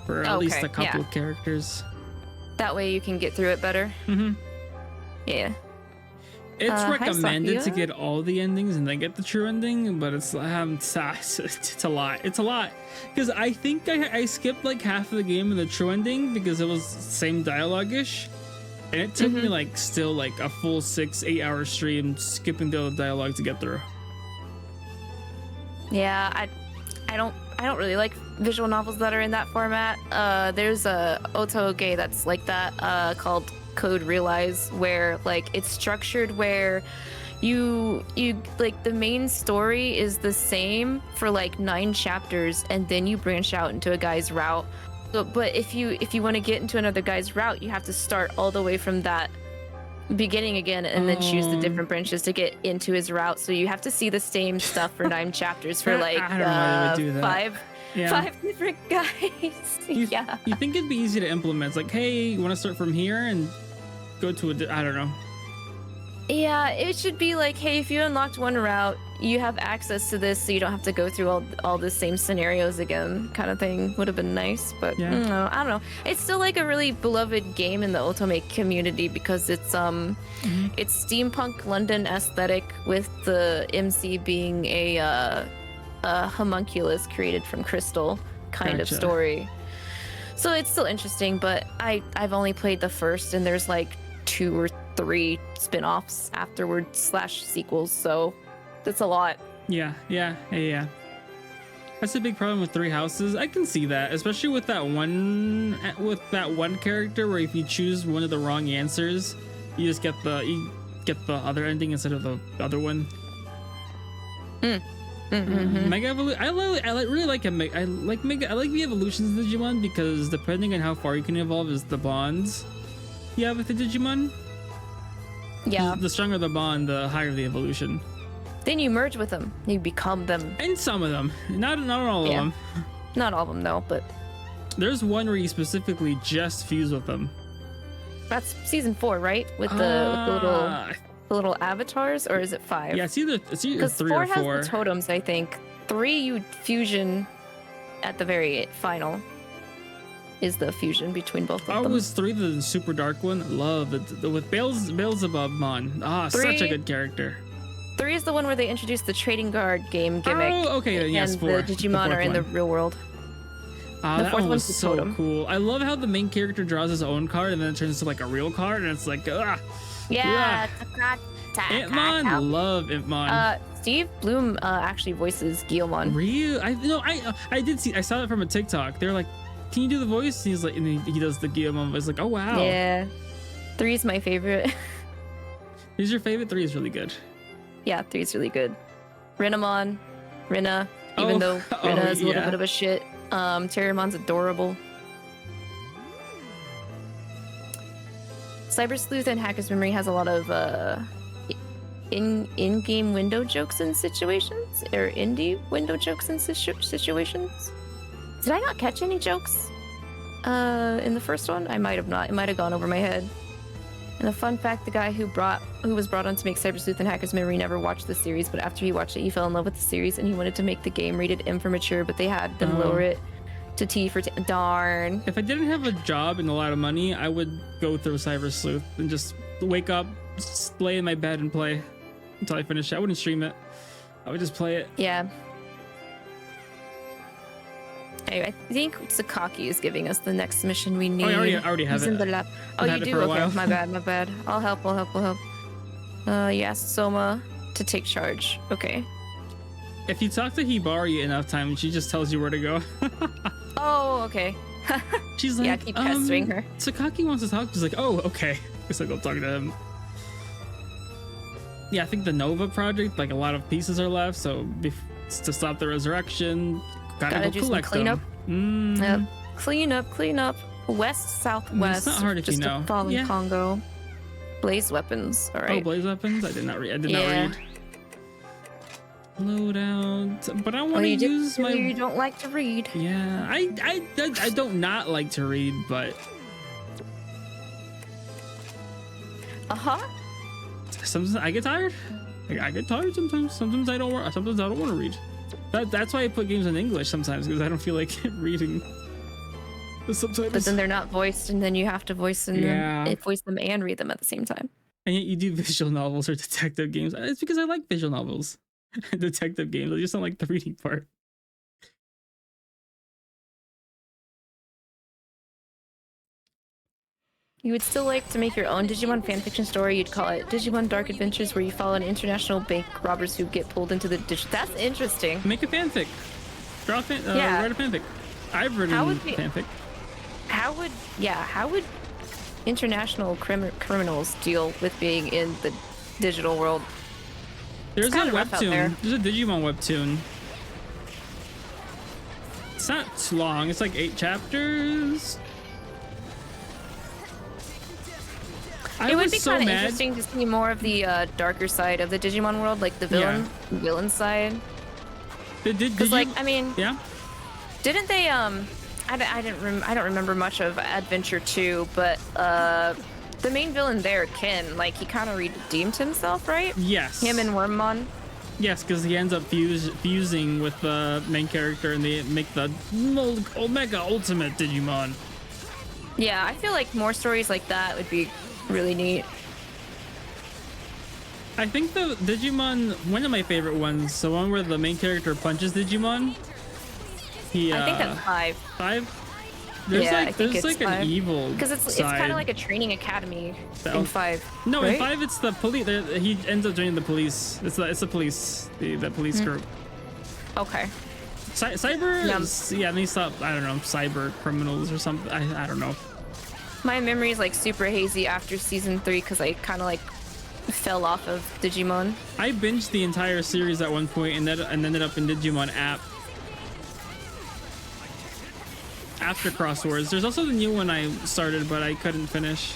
for at least a couple of characters. That way you can get through it better. Mm-hmm. Yeah. It's recommended to get all the endings and then get the true ending, but it's a lot. It's a lot. Because I think I skipped like half of the game in the true ending because it was same dialogue-ish. And it took me like still like a full 6-8 hour stream skipping through the dialogue to get through. Yeah, I don't really like visual novels that are in that format. There's a otoge that's like that called Code Realize, where like it's structured where you like the main story is the same for like 9 chapters, and then you branch out into a guy's route. But if you want to get into another guy's route, you have to start all the way from that beginning again, and then choose the different branches to get into his route. So you have to see the same stuff for 9 chapters for like I don't know why they would do that. 5 different guys. Yeah. You think it'd be easy to implement? It's like, hey, you want to start from here and go to I don't know. Yeah, it should be like, hey, if you unlocked one route, you have access to this, so you don't have to go through all the same scenarios again, kind of thing. Would have been nice, but yeah. No, I don't know. It's still like a really beloved game in the otome community because it's it's steampunk London aesthetic with the MC being a homunculus created from crystal kind of story. So it's still interesting, but I've only played the first, and there's like 2 or 3 spin-offs afterwards / sequels, so that's a lot. Yeah. That's a big problem with 3 houses. I can see that, especially with that one character where if you choose one of the wrong answers, you just get the other ending instead of the other one. Mega Evolution. I really like Mega. I like the evolutions of Digimon because depending on how far you can evolve is the bonds you have with the Digimon. Yeah. The stronger the bond, the higher the evolution. Then you merge with them. You become them. And some of them, not all of them. Not all of them though, but there's one where you specifically just fuse with them. That's season 4, right? With the little avatars, or is it 5? Yeah, it's either 3 or 4. 4 has the totems, I think. 3 you fusion at the very final is the fusion between both of them. Was 3 the super dark one? Love it. With Beelzebubmon. Such a good character. 3 is the one where they introduced the trading guard game gimmick. Oh, okay, yes, 4. The Digimon are in the real world. The fourth one was so cool. I love how the main character draws his own card and then it turns into like a real card, and it's like, yeah. Impmon, love Impmon. Steve Bloom actually voices Guilmon. Really? I did see. I saw it from a TikTok. They're like, "Can you do the voice?" And he's like, and he does the Guilmon. It's like, oh wow. Yeah, 3 is my favorite. Who's your favorite? 3 is really good. Yeah, 3 is really good. Rinna, even though Rinna is a little bit of a shit. Terriermon's adorable. Cyber Sleuth and Hacker's Memory has a lot of in-game window jokes and situations, or indie window jokes and situations. Did I not catch any jokes in the first one? I might have not. It might have gone over my head. And a fun fact, the guy who was brought on to make Cyber Sleuth and Hacker's Memory never watched the series, but after he watched it, he fell in love with the series and he wanted to make the game rated M for mature, but they had them lower it to T for darn. If I didn't have a job and a lot of money, I would go through Cyber Sleuth and just wake up, just lay in my bed and play until I finish it. I wouldn't stream it. I would just play it. Yeah. Anyway, I think Sakaki is giving us the next mission we need. Oh, I already have He's it. in the lab. Oh, you do? Okay, my bad. I'll help. You asked Soma to take charge. Okay. If you talk to Hibari enough times, she just tells you where to go. Oh, okay. She's like, yeah, keep pestering her. Sakaki wants to talk. She's like, oh, okay. Guess I'll go talk to him. Yeah, I think the Nova project, like a lot of pieces are left, so to stop the resurrection, gotta go collect cleanup. Yep. Clean up. West, southwest. It's not hard if you know. Just a fallen Congo. Blaze weapons. All right. Oh, blaze weapons. I did not read. Loadout, but I want to use my. You don't like to read. Yeah, I don't not like to read, but. Sometimes I get tired. I get tired sometimes. Sometimes I don't want. Sometimes I don't want to read. That's why I put games in English sometimes, because I don't feel like reading the subtitles. But then they're not voiced, and then you have to voice them and read them at the same time. And yet you do visual novels or detective games. It's because I like visual novels. Detective games. I just don't like the reading part. You would still like to make your own Digimon fanfiction story. You'd call it Digimon Dark Adventures, where you follow an international bank robbers who get pulled into the That's interesting. Make a fanfic. Draw a write a fanfic. I've written fanfic. How would international criminals deal with being in the digital world? There's a webtoon. There's a Digimon webtoon. It's not long. It's like 8 chapters. It would be kind of interesting to see more of the darker side of the Digimon world, like the villain side. Because, like, I mean, didn't they? I don't remember much of Adventure 2, but the main villain there, Ken, like he kind of redeemed himself, right? Yes. Him and Wormmon. Yes, because he ends up fusing with the main character, and they make the Omega Ultimate Digimon. Yeah, I feel like more stories like that would be really neat. I think the Digimon, one of my favorite ones, the one where the main character punches Digimon. I think that's 5. 5? There's yeah, there's like an evil because it's kind of like a training academy in 5. No, right? in 5 it's the police. He ends up joining the police. It's the police, the police group. Okay. Cyber, yeah, they stop. I don't know, cyber criminals or something. I don't know. My memory is like super hazy after season 3 because I kind of like fell off of Digimon. I binged the entire series at one point and ended up in Digimon app. After Cross Words. There's also the new one I started, but I couldn't finish.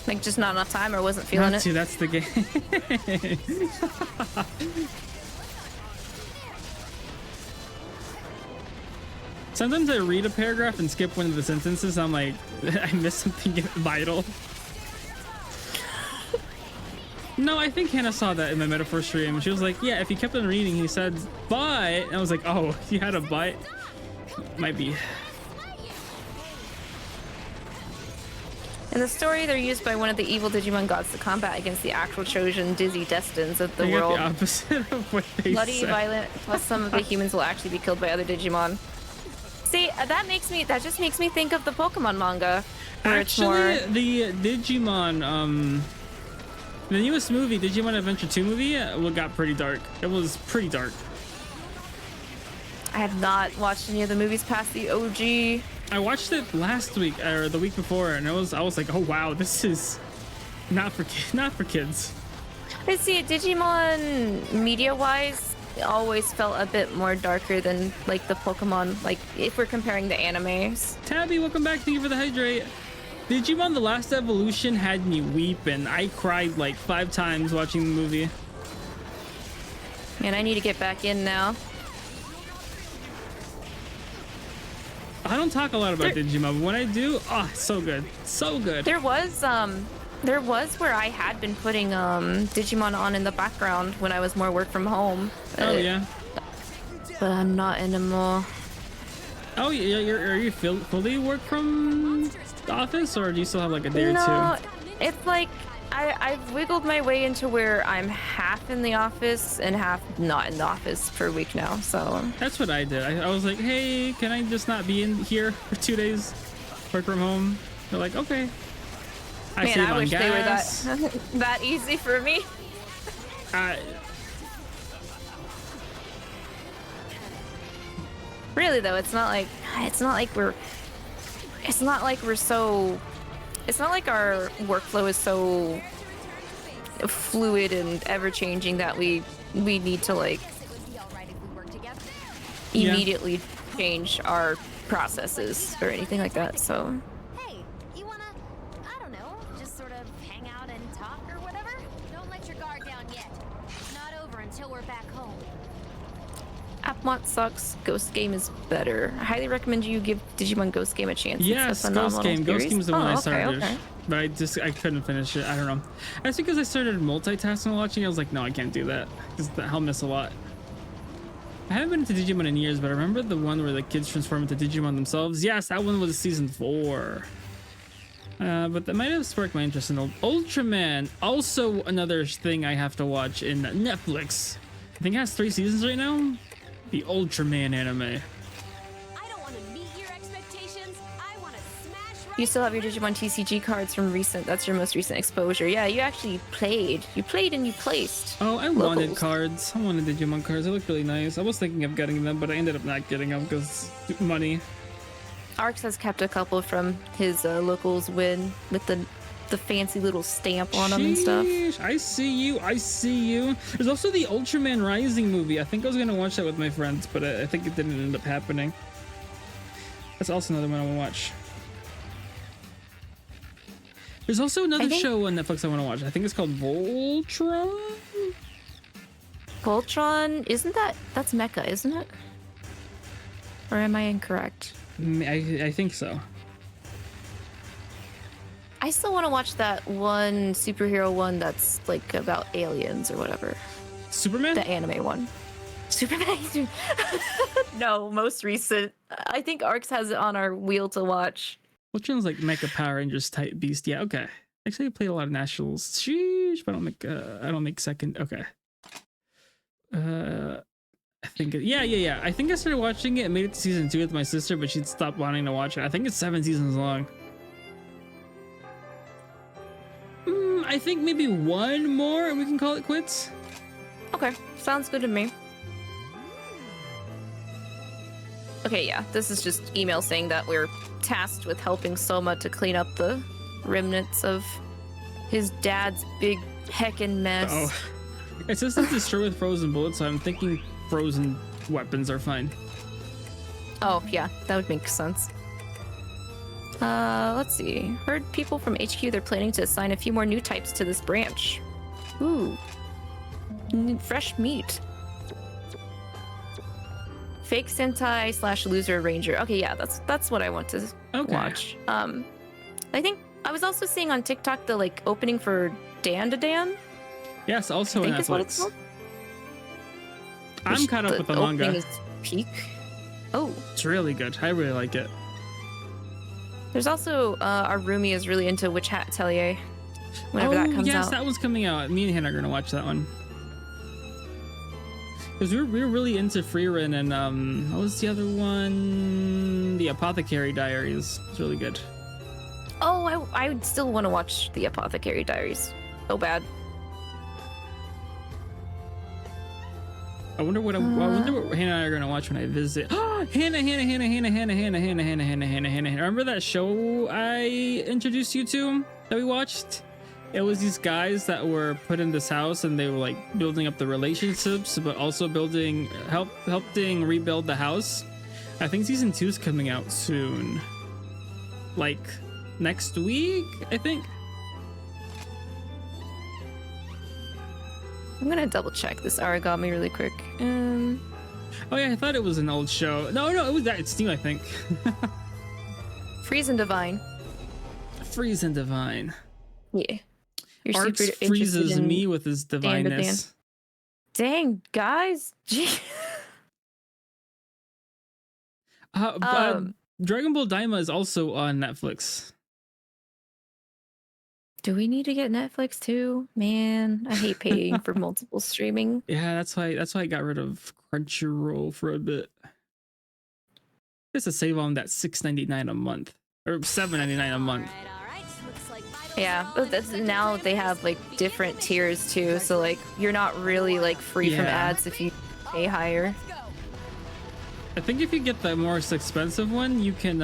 Like just not enough time or wasn't feeling it? That's the game. Sometimes I read a paragraph and skip one of the sentences. I'm like, I missed something vital. No, I think Hannah saw that in my metaphor stream. She was like, yeah, if you kept on reading, he said, but. And I was like, oh, you had a but? Might be. In the story, they're used by one of the evil Digimon gods to combat against the actual chosen Dizzy Destins of the world. The opposite of what they Bloody, said. Violent, plus some of the humans will actually be killed by other Digimon. See, that just makes me think of the Pokemon manga. Where Actually, it's more... the Digimon, the newest movie, Digimon Adventure 2 movie, got pretty dark. It was pretty dark. I have not watched any of the movies past the OG. I watched it last week or the week before, and I was like, oh wow, this is not for kids. But see, Digimon media-wise always felt a bit more darker than like the Pokemon. Like if we're comparing the animes. Tabby, welcome back. Thank you for the hydrate. Digimon The Last Evolution had me weeping. I cried like 5 times watching the movie. Man, I need to get back in now. I don't talk a lot about Digimon, but when I do, oh, so good. So good. There was where I had been putting Digimon on in the background when I was more work from home. Oh yeah. But I'm not anymore. Oh yeah, are you fully work from the office, or do you still have like a day or two? No, it's like I've wiggled my way into where I'm half in the office and half not in the office per week now. So that's what I did. I was like, hey, can I just not be in here for 2 days, work from home? They're like, okay. Man, I wish they were that easy for me. Really though, it's not like our workflow is so fluid and ever changing that we need to like immediately change our processes or anything like that. So Hey, you wanna, I don't know, just sort of hang out and talk or whatever? Don't let your guard down yet. It's not over until we're back home. Appmont sucks. Ghost Game is better. I highly recommend you give Digimon Ghost Game a chance. Yes, Ghost Game. Ghost Game is the one I started. Okay. But I couldn't finish it. I don't know. That's because I started multitasking watching. I was like, no, I can't do that because I'll miss a lot. I haven't been into Digimon in years, but I remember the one where the kids transform into Digimon themselves. Yes, that one was season 4. But that might have sparked my interest in Ultraman. Also another thing I have to watch in Netflix. I think it has 3 seasons right now. The Ultraman anime. I don't want to meet your expectations. I want to smash right. You still have your Digimon TCG cards from recent. That's your most recent exposure. Yeah, you actually played. You played and you placed. Oh, I wanted cards. I wanted Digimon cards. They look really nice. I was thinking of getting them, but I ended up not getting them because money. Arx has kept a couple from his locals win with the fancy little stamp on them and stuff. I see you. I see you. There's also the Ultraman Rising movie. I think I was going to watch that with my friends, but I think it didn't end up happening. That's also another one I want to watch. There's also another show on Netflix I want to watch. I think it's called Voltron. Voltron? That's Mecha, isn't it? Or am I incorrect? I think so. I still want to watch that one superhero one that's like about aliens or whatever. Superman? The anime one. Superman? No, most recent. I think Arx has it on our wheel to watch. Which one's like Mecha Power Rangers type beast? Yeah, okay. Actually, I played a lot of Nationals. Sheesh, but I don't make second. Okay. I think yeah. I think I started watching it and made it to season 2 with my sister, but she'd stopped wanting to watch it. I think it's 7 seasons long. I think maybe one more and we can call it quits. Okay, sounds good to me. Okay, yeah, this is just email saying that we're tasked with helping Soma to clean up the remnants of his dad's big heckin' mess. Oh, it says to destroy with frozen bullets, so I'm thinking frozen weapons are fine. Oh, yeah, that would make sense. Let's see. Heard people from HQ they're planning to assign a few more new types to this branch. Ooh. Fresh meat. Fake Sentai / Loser Ranger. Okay, yeah, that's what I want to watch. I think I was also seeing on TikTok the like opening for Dan to Dan. Yes, also on Netflix. I'm caught up with the manga. Is peak. Oh, it's really good. I really like it. There's also our roomie is really into Witch Hat Atelier. Whenever that comes out. Yes, that one's coming out. Me and Hannah are gonna watch that one. Because we were really into Freerun and what was the other one? The Apothecary Diaries. It's really good. Oh, I would still want to watch the Apothecary Diaries. So bad. I wonder what Hannah and I are gonna watch when I visit. Hannah. Remember that show I introduced you to that we watched? It was these guys that were put in this house and they were like building up the relationships, but also helping rebuild the house. I think season 2 is coming out soon, like next week, I think. I'm gonna double check this origami really quick. Oh yeah, I thought it was an old show. No, it was that. It's new, I think. Freeze and Divine. Freeze and Divine. Yeah. You're Arts super freezes in me with his divineness. Dang, guys. Dragon Ball Daima is also on Netflix. Do we need to get Netflix too? Man, I hate paying for multiple streaming. Yeah, that's why I got rid of Crunchyroll for a bit. Just to save on that $6.99 a month or $7.99 a month. Yeah, but now they have like different tiers too, so like you're not really like free from ads if you pay higher. I think if you get the more expensive one, you can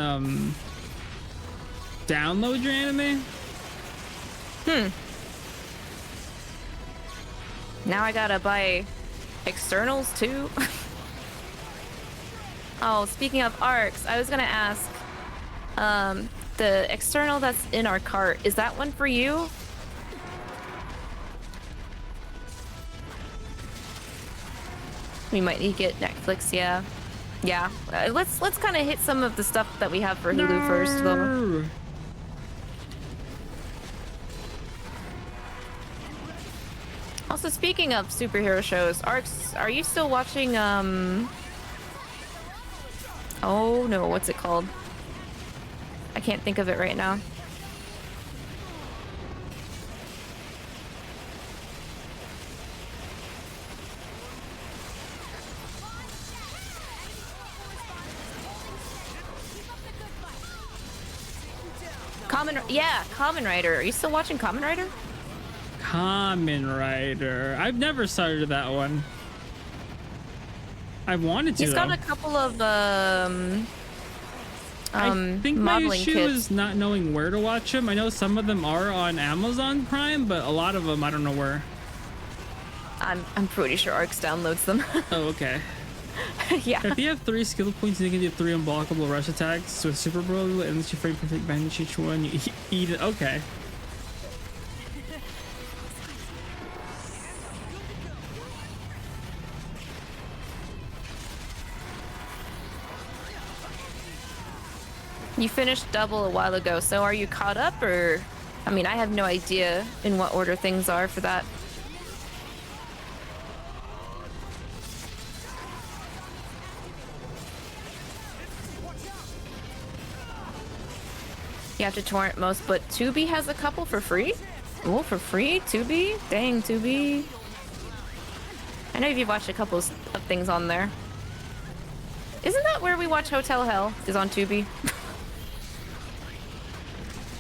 download your anime. Now I gotta buy externals too. Oh, speaking of ARCs, I was gonna ask, the external that's in our cart, is that one for you? We might need to get Netflix, yeah. Let's kind of hit some of the stuff that we have for Hulu first, though. Also, speaking of superhero shows, ARCs, are you still watching, oh no, what's it called? I can't think of it right now. Kamen Rider. Are you still watching Kamen Rider? Kamen Rider. I've never started that one. I wanted to. He's got a couple of I think my issue is not knowing where to watch them. I know some of them are on Amazon Prime, but a lot of them I don't know where. I'm pretty sure ARCs downloads them. Oh, okay. Yeah. If you have 3 skill points, you can do 3 unblockable rush attacks with Super Bro, and you frame perfect bandage each one. You eat it. Okay. You finished double a while ago, so are you caught up, or? I mean, I have no idea in what order things are for that. You have to torrent most, but Tubi has a couple for free? Oh, for free? Tubi? Dang, Tubi. I know you've watched a couple of things on there. Isn't that where we watch Hotel Hell? Is on Tubi.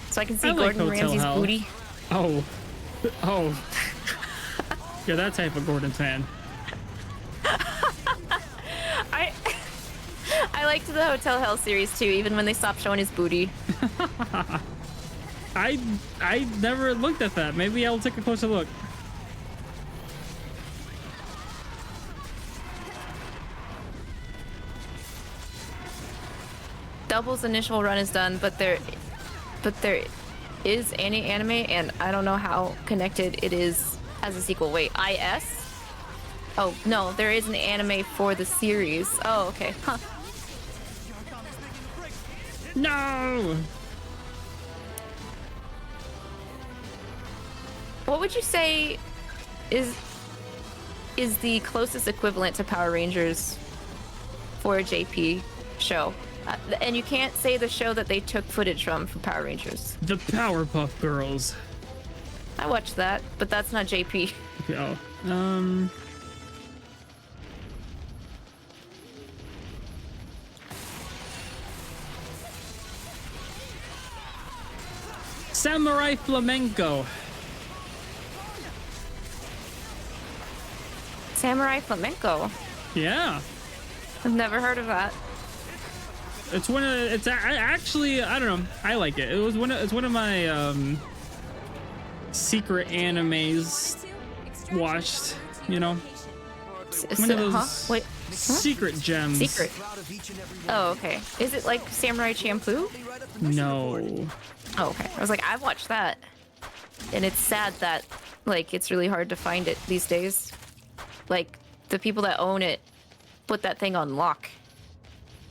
So I can see Gordon Ramsay's booty. Oh. Oh. You're that type of Gordon fan. I liked the Hotel Hell series too, even when they stopped showing his booty. I never looked at that. Maybe I'll take a closer look. Double's initial run is done, but there is any anime, and I don't know how connected it is as a sequel. Wait, IS? Oh no, there is an anime for the series. Oh, okay. Huh. No. What would you say is the closest equivalent to Power Rangers for a JP show? And you can't say the show that they took footage from for Power Rangers. The Powerpuff Girls. I watched that, but that's not JP. Okay, oh. Samurai Flamenco. Samurai Flamenco? Yeah. I've never heard of that. It's one of it's actually I don't know. I like it. It's one of my secret animes watched, you know. One of those secret gems. Secret. Oh, okay. Is it like Samurai Champloo? No. Oh, okay. I was like, I've watched that. And it's sad that like it's really hard to find it these days. Like the people that own it put that thing on lock.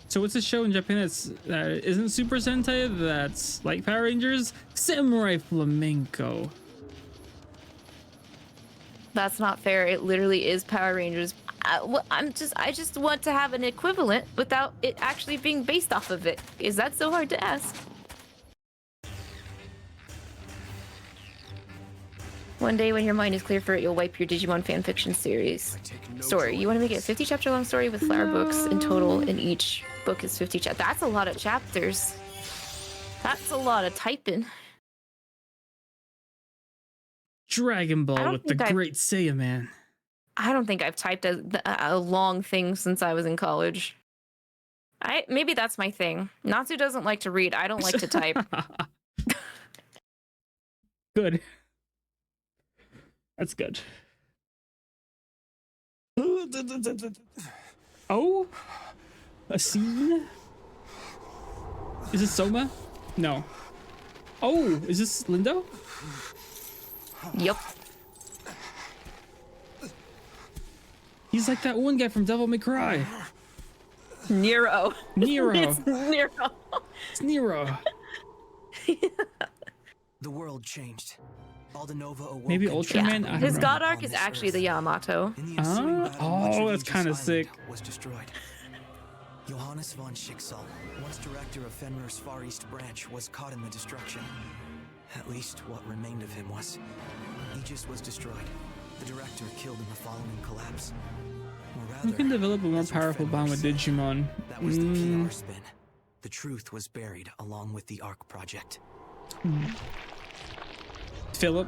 So what's a show in Japan that's isn't Super Sentai that's like Power Rangers? Samurai Flamenco. That's not fair. It literally is Power Rangers. I just want to have an equivalent without it actually being based off of it. Is that so hard to ask? One day when your mind is clear for it, you'll wipe your Digimon fanfiction series. Story. You want to make it a 50 chapter long story with flower books in total, and each book is 50 chapters. That's a lot of chapters. That's a lot of typing. Dragon Ball with the Great Saiyaman. I don't think I've typed a long thing since I was in college. Maybe that's my thing. Natsu doesn't like to read. I don't like to type. Good. That's good. Oh, a scene. Is this Soma? No. Oh, is this Lindo? Yep. He's like that one guy from Devil May Cry. Nero. Nero. It's Nero. It's Nero. The world changed. All the Nova awoke. Maybe Ultraman? Yeah. His god arc is actually the Yamato. Oh, that's kind of sick. Was destroyed. Johannes von Schicksal, once director of Fenrir's Far East branch, was caught in the destruction. At least what remained of him was. Aegis was destroyed. The director killed in the following collapse. Or rather, you can develop a more powerful bond with Digimon. That was the PR spin. The truth was buried along with the Arc project. Philip.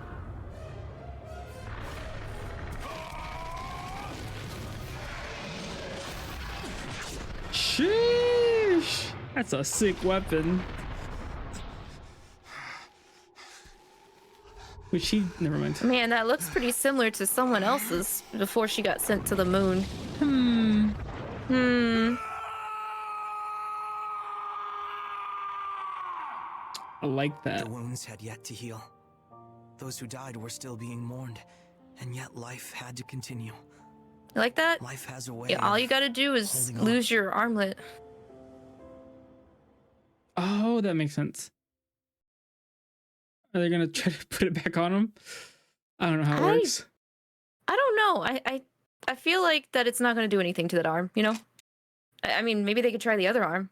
Sheesh. That's a sick weapon. Which he never mind. Man, that looks pretty similar to someone else's before she got sent to the moon. I like that. The wounds had yet to heal. Those who died were still being mourned, and yet life had to continue. You like that? Life has a way. Yeah, all you gotta do is lose your armlet. Oh, that makes sense. Are they gonna try to put it back on him? I don't know how it works. I don't know. I feel like that it's not gonna do anything to that arm, you know? I mean, maybe they could try the other arm.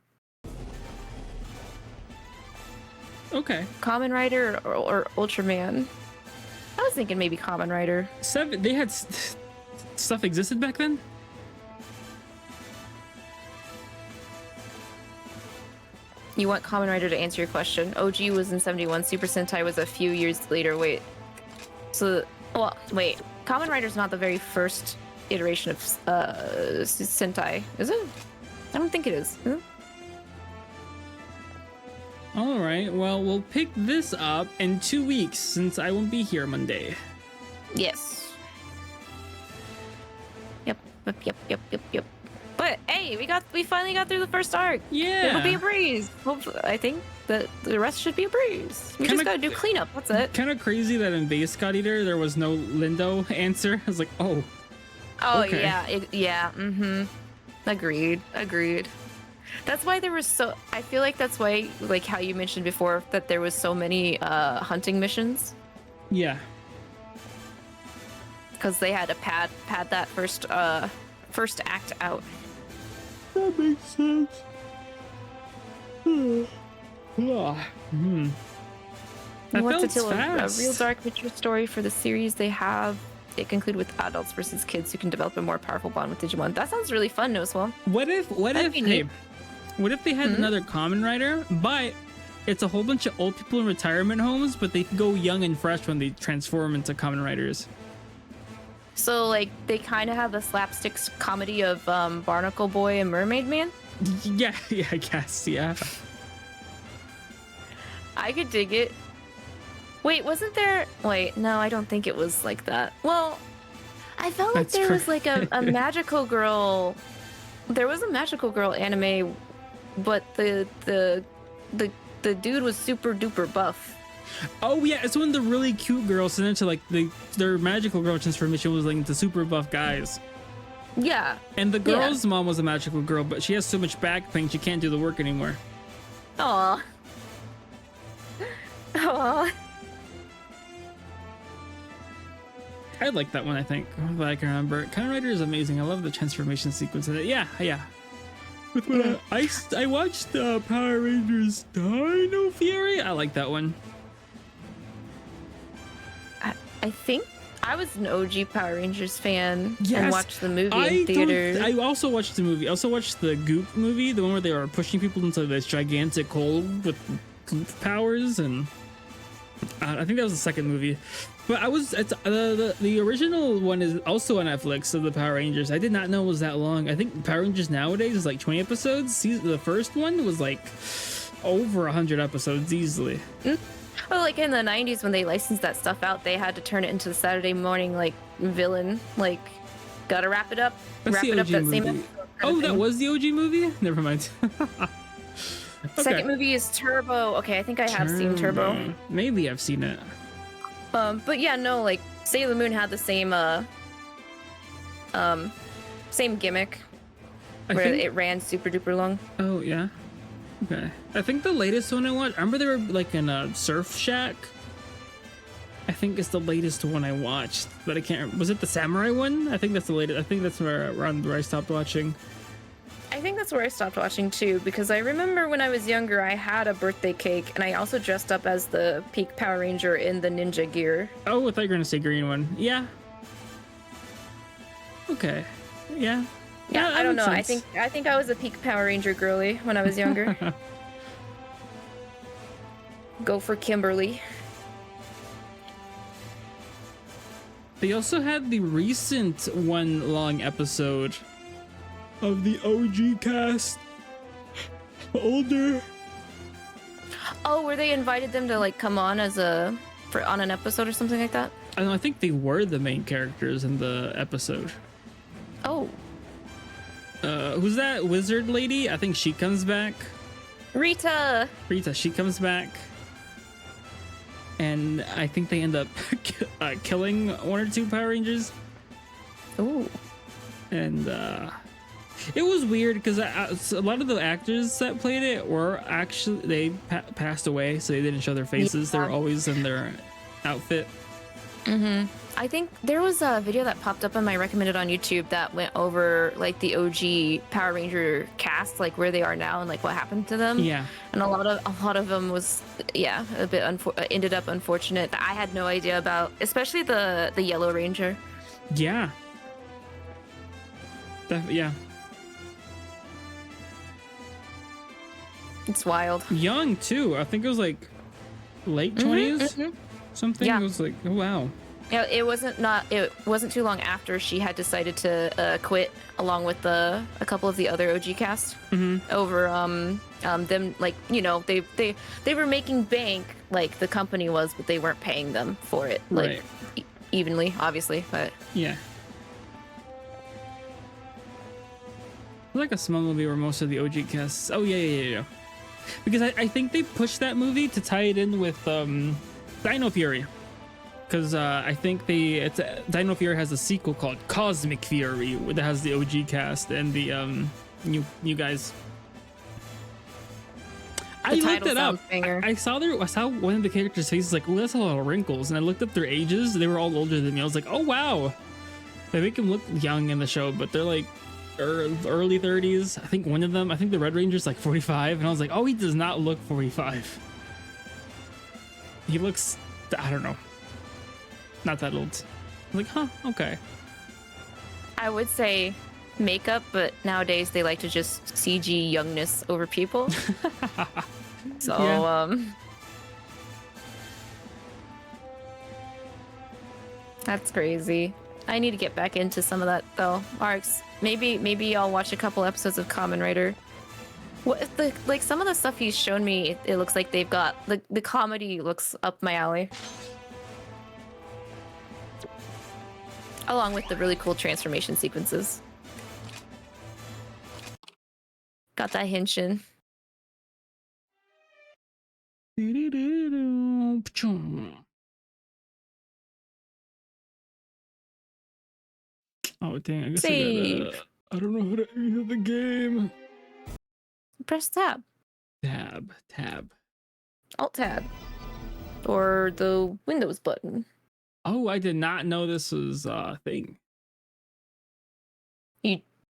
Okay. Kamen Rider or Ultraman. I was thinking maybe Kamen Rider. They had stuff existed back then? You want Kamen Rider to answer your question. OG was in 71. Super Sentai was a few years later. Wait. So, well, wait. Kamen Rider's not the very first iteration of Sentai, is it? I don't think it is. Is it? All right. Well, we'll pick this up in 2 weeks since I won't be here Monday. Yes. Yep. But hey, we finally got through the first arc. Yeah. It'll be a breeze. Hopefully, I think that the rest should be a breeze. We just gotta do cleanup. That's it. Kind of crazy that in Base God Eater there was no Lindo answer. I was like, oh. Oh okay. yeah. Agreed. That's why there was so. I feel like that's why, like how you mentioned before, that there was so many hunting missions. Yeah. Because they had to pad that first act out. That makes sense. What's to tell a real dark mature story for the series they have. It conclude with adults versus kids who can develop a more powerful bond with Digimon. That sounds really fun, Noswell. What if they had another Kamen Rider, but it's a whole bunch of old people in retirement homes, but they go young and fresh when they transform into Kamen Riders. So, like, they kind of have the slapstick comedy of Barnacle Boy and Mermaid Man? Yeah, I guess, yeah. I could dig it. Wait, wasn't there... Wait, no, I don't think it was like that. Well, I felt like there was, like, a magical girl... There was a magical girl anime, but the dude was super duper buff. Oh yeah, it's when the really cute girls turned into like their magical girl transformation was like into super buff guys. Yeah. And the girl's mom was a magical girl, but she has so much back pain she can't do the work anymore. Aww. I like that one, I think. But I can remember. Kamen Rider is amazing. I love the transformation sequence in it. Yeah. With when I watched Power Rangers Dino Fury. I like that one. I think I was an OG Power Rangers fan and watched the movie in theaters. I also watched the movie. I also watched the Goop movie, the one where they were pushing people into this gigantic hole with goop powers, and I think that was the second movie. But the original one is also on Netflix of the Power Rangers. I did not know it was that long. I think Power Rangers nowadays is like 20 episodes. The first one was like over 100 episodes easily. Well, like in the 90s when they licensed that stuff out, they had to turn it into the Saturday morning like villain, like gotta wrap it up. That's wrap the it up OG that movie. same episode. Oh, that was the OG movie? Never mind. Second movie is Turbo. Okay, I think I have seen Turbo. Maybe I've seen it. But yeah, no, like Sailor Moon had the same gimmick where it ran super duper long. Oh yeah. Okay. I think the latest one I watched, I remember they were like in a surf shack. I think it's the latest one I watched, but I can't. Was it the samurai one? I think that's the latest. I think that's around where I stopped watching. I think that's where I stopped watching too, because I remember when I was younger, I had a birthday cake, and I also dressed up as the Peak Power Ranger in the ninja gear. Oh, I thought you were gonna say green one. Yeah. Okay. Yeah. Yeah, I don't know. Sense. I think I was a Peak Power Ranger girly when I was younger. Go for Kimberly. They also had the recent 1 long episode of the OG cast. Older. Oh, where they invited them to like come on on an episode or something like that? I think they were the main characters in the episode. Oh. Who's that wizard lady? I think she comes back. Rita, she comes back. And I think they end up killing 1 or 2 Power Rangers. Ooh. And it was weird because a lot of the actors that played it were actually, they passed away, so they didn't show their faces. Yeah. They were always in their outfit. Mm-hmm. I think there was a video that popped up on my recommended on YouTube that went over like the OG Power Ranger cast, like where they are now and like what happened to them. Yeah. And a lot of them was a bit ended up unfortunate that I had no idea about, especially the Yellow Ranger. Yeah. Yeah. It's wild. Young too. I think it was like late 20s, something. Yeah. It was like, oh wow. Yeah, it wasn't too long after she had decided to quit, along with a couple of the other OG cast, over them, like, you know, they were making bank like the company was, but they weren't paying them for it, like, evenly, obviously, but yeah. Like a small movie where most of the OG casts. Oh yeah. Because I think they pushed that movie to tie it in with Dino Fury. Because I think Dino Fury has a sequel called Cosmic Fury that has the OG cast and the new guys. I looked it up. I saw one of the characters' faces like, oh, that's a lot of wrinkles. And I looked up their ages. They were all older than me. I was like, oh wow. They make them look young in the show, but they're like early 30s. I think one of them, the Red Ranger's like 45. And I was like, oh, he does not look 45. He looks, I don't know, not that old. I'm like, huh, okay. I would say makeup, but nowadays they like to just CG youngness over people. So yeah. That's crazy. I need to get back into some of that though. Arcs. Maybe I'll watch a couple episodes of Kamen Rider. What like some of the stuff he's shown me, it looks like they've got the comedy looks up my alley. Along with the really cool transformation sequences. Got that henshin. Oh dang, I guess Save. I don't know how to exit the game. Press tab. Tab. Alt tab. Or the Windows button. Oh, I did not know this was a thing.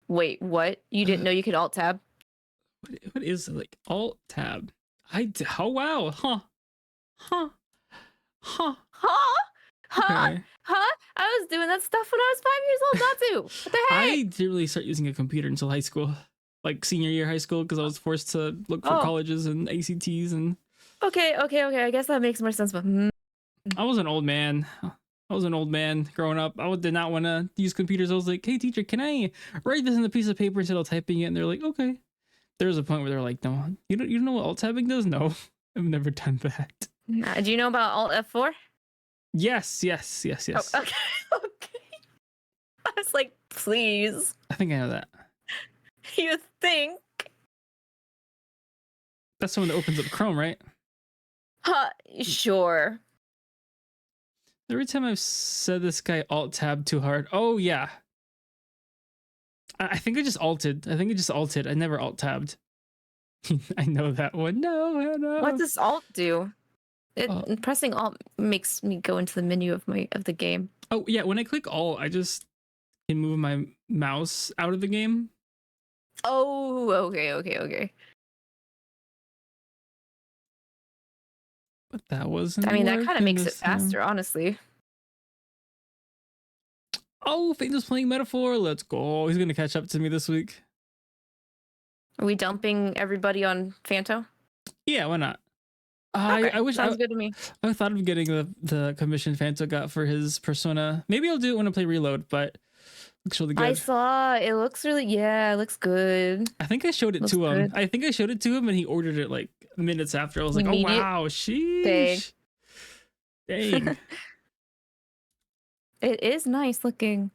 Wait, what? You didn't know you could alt tab? What is it? Like alt tab? Oh wow, huh? Okay. I was doing that stuff when I was 5 years old, not to. What the heck? I didn't really start using a computer until high school, like senior year high school, because I was forced to look for colleges and ACTs and. Okay. I guess that makes more sense. But I was an old man. Growing up. I did not want to use computers. I was like, hey teacher, can I write this in a piece of paper instead of typing it? And they're like, okay. There was a point where they're like, no, you don't know what alt tabbing does? No, I've never done that. Do you know about alt F4? Yes. Oh, okay. I was like, please. I think I know that. You think? That's the one that opens up Chrome, right? Sure. Every time I've said this guy alt tab too hard. Oh yeah. I think I just alted. I never alt tabbed. I know that one. No. What does alt do? Pressing alt makes me go into the menu of the game. Oh yeah, when I click alt, I just can move my mouse out of the game. Oh, okay. But that wasn't. I mean, that kind of makes it faster, honestly. Oh, Fate was playing Metaphor. Let's go. He's gonna catch up to me this week. Are we dumping everybody on Phanto? Yeah, why not? Okay, I wish. Sounds good to me. I thought of getting the commission Phanto got for his Persona. Maybe I'll do it when I play Reload, but looks really good. I saw it looks really it looks good. I think I showed it to him. And he ordered it like minutes after. I was like, oh wow, sheesh. Dang. It is nice looking.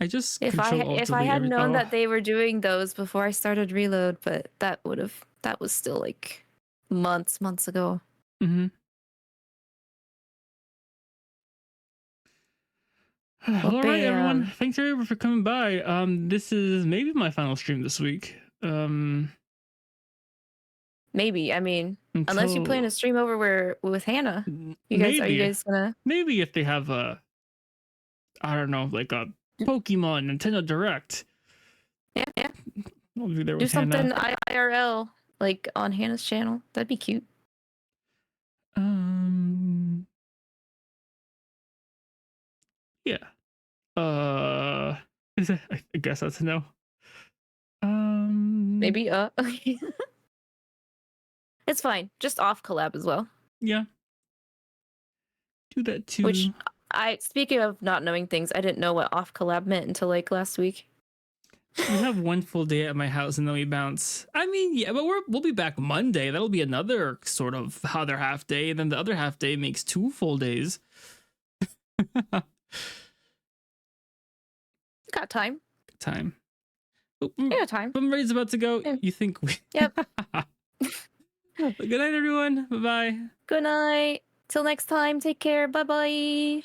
I just if I had known that they were doing those before I started Reload, but that was still like months ago. Mm-hmm. Well, all right, everyone. Thanks everyone for coming by. This is maybe my final stream this week. Maybe. I mean, unless you plan to stream over with Hannah. Are you guys gonna? Maybe if they have I don't know, like a Pokemon Nintendo Direct. Yeah. I'll be there with Do something Hannah. IRL, like on Hannah's channel. That'd be cute. Yeah. I guess that's a no. Maybe It's fine. Just off collab as well. Yeah. Do that too. Which speaking of not knowing things, I didn't know what off collab meant until like last week. We have one full day at my house and then we bounce. I mean, yeah, but we'll be back Monday. That'll be another sort of other half day, and then the other half day makes 2 full days. Got time. Time. Yeah, time. Somebody's about to go. Yeah. You think we? Yep. Good night, everyone. Bye bye. Good night. Till next time. Take care. Bye bye.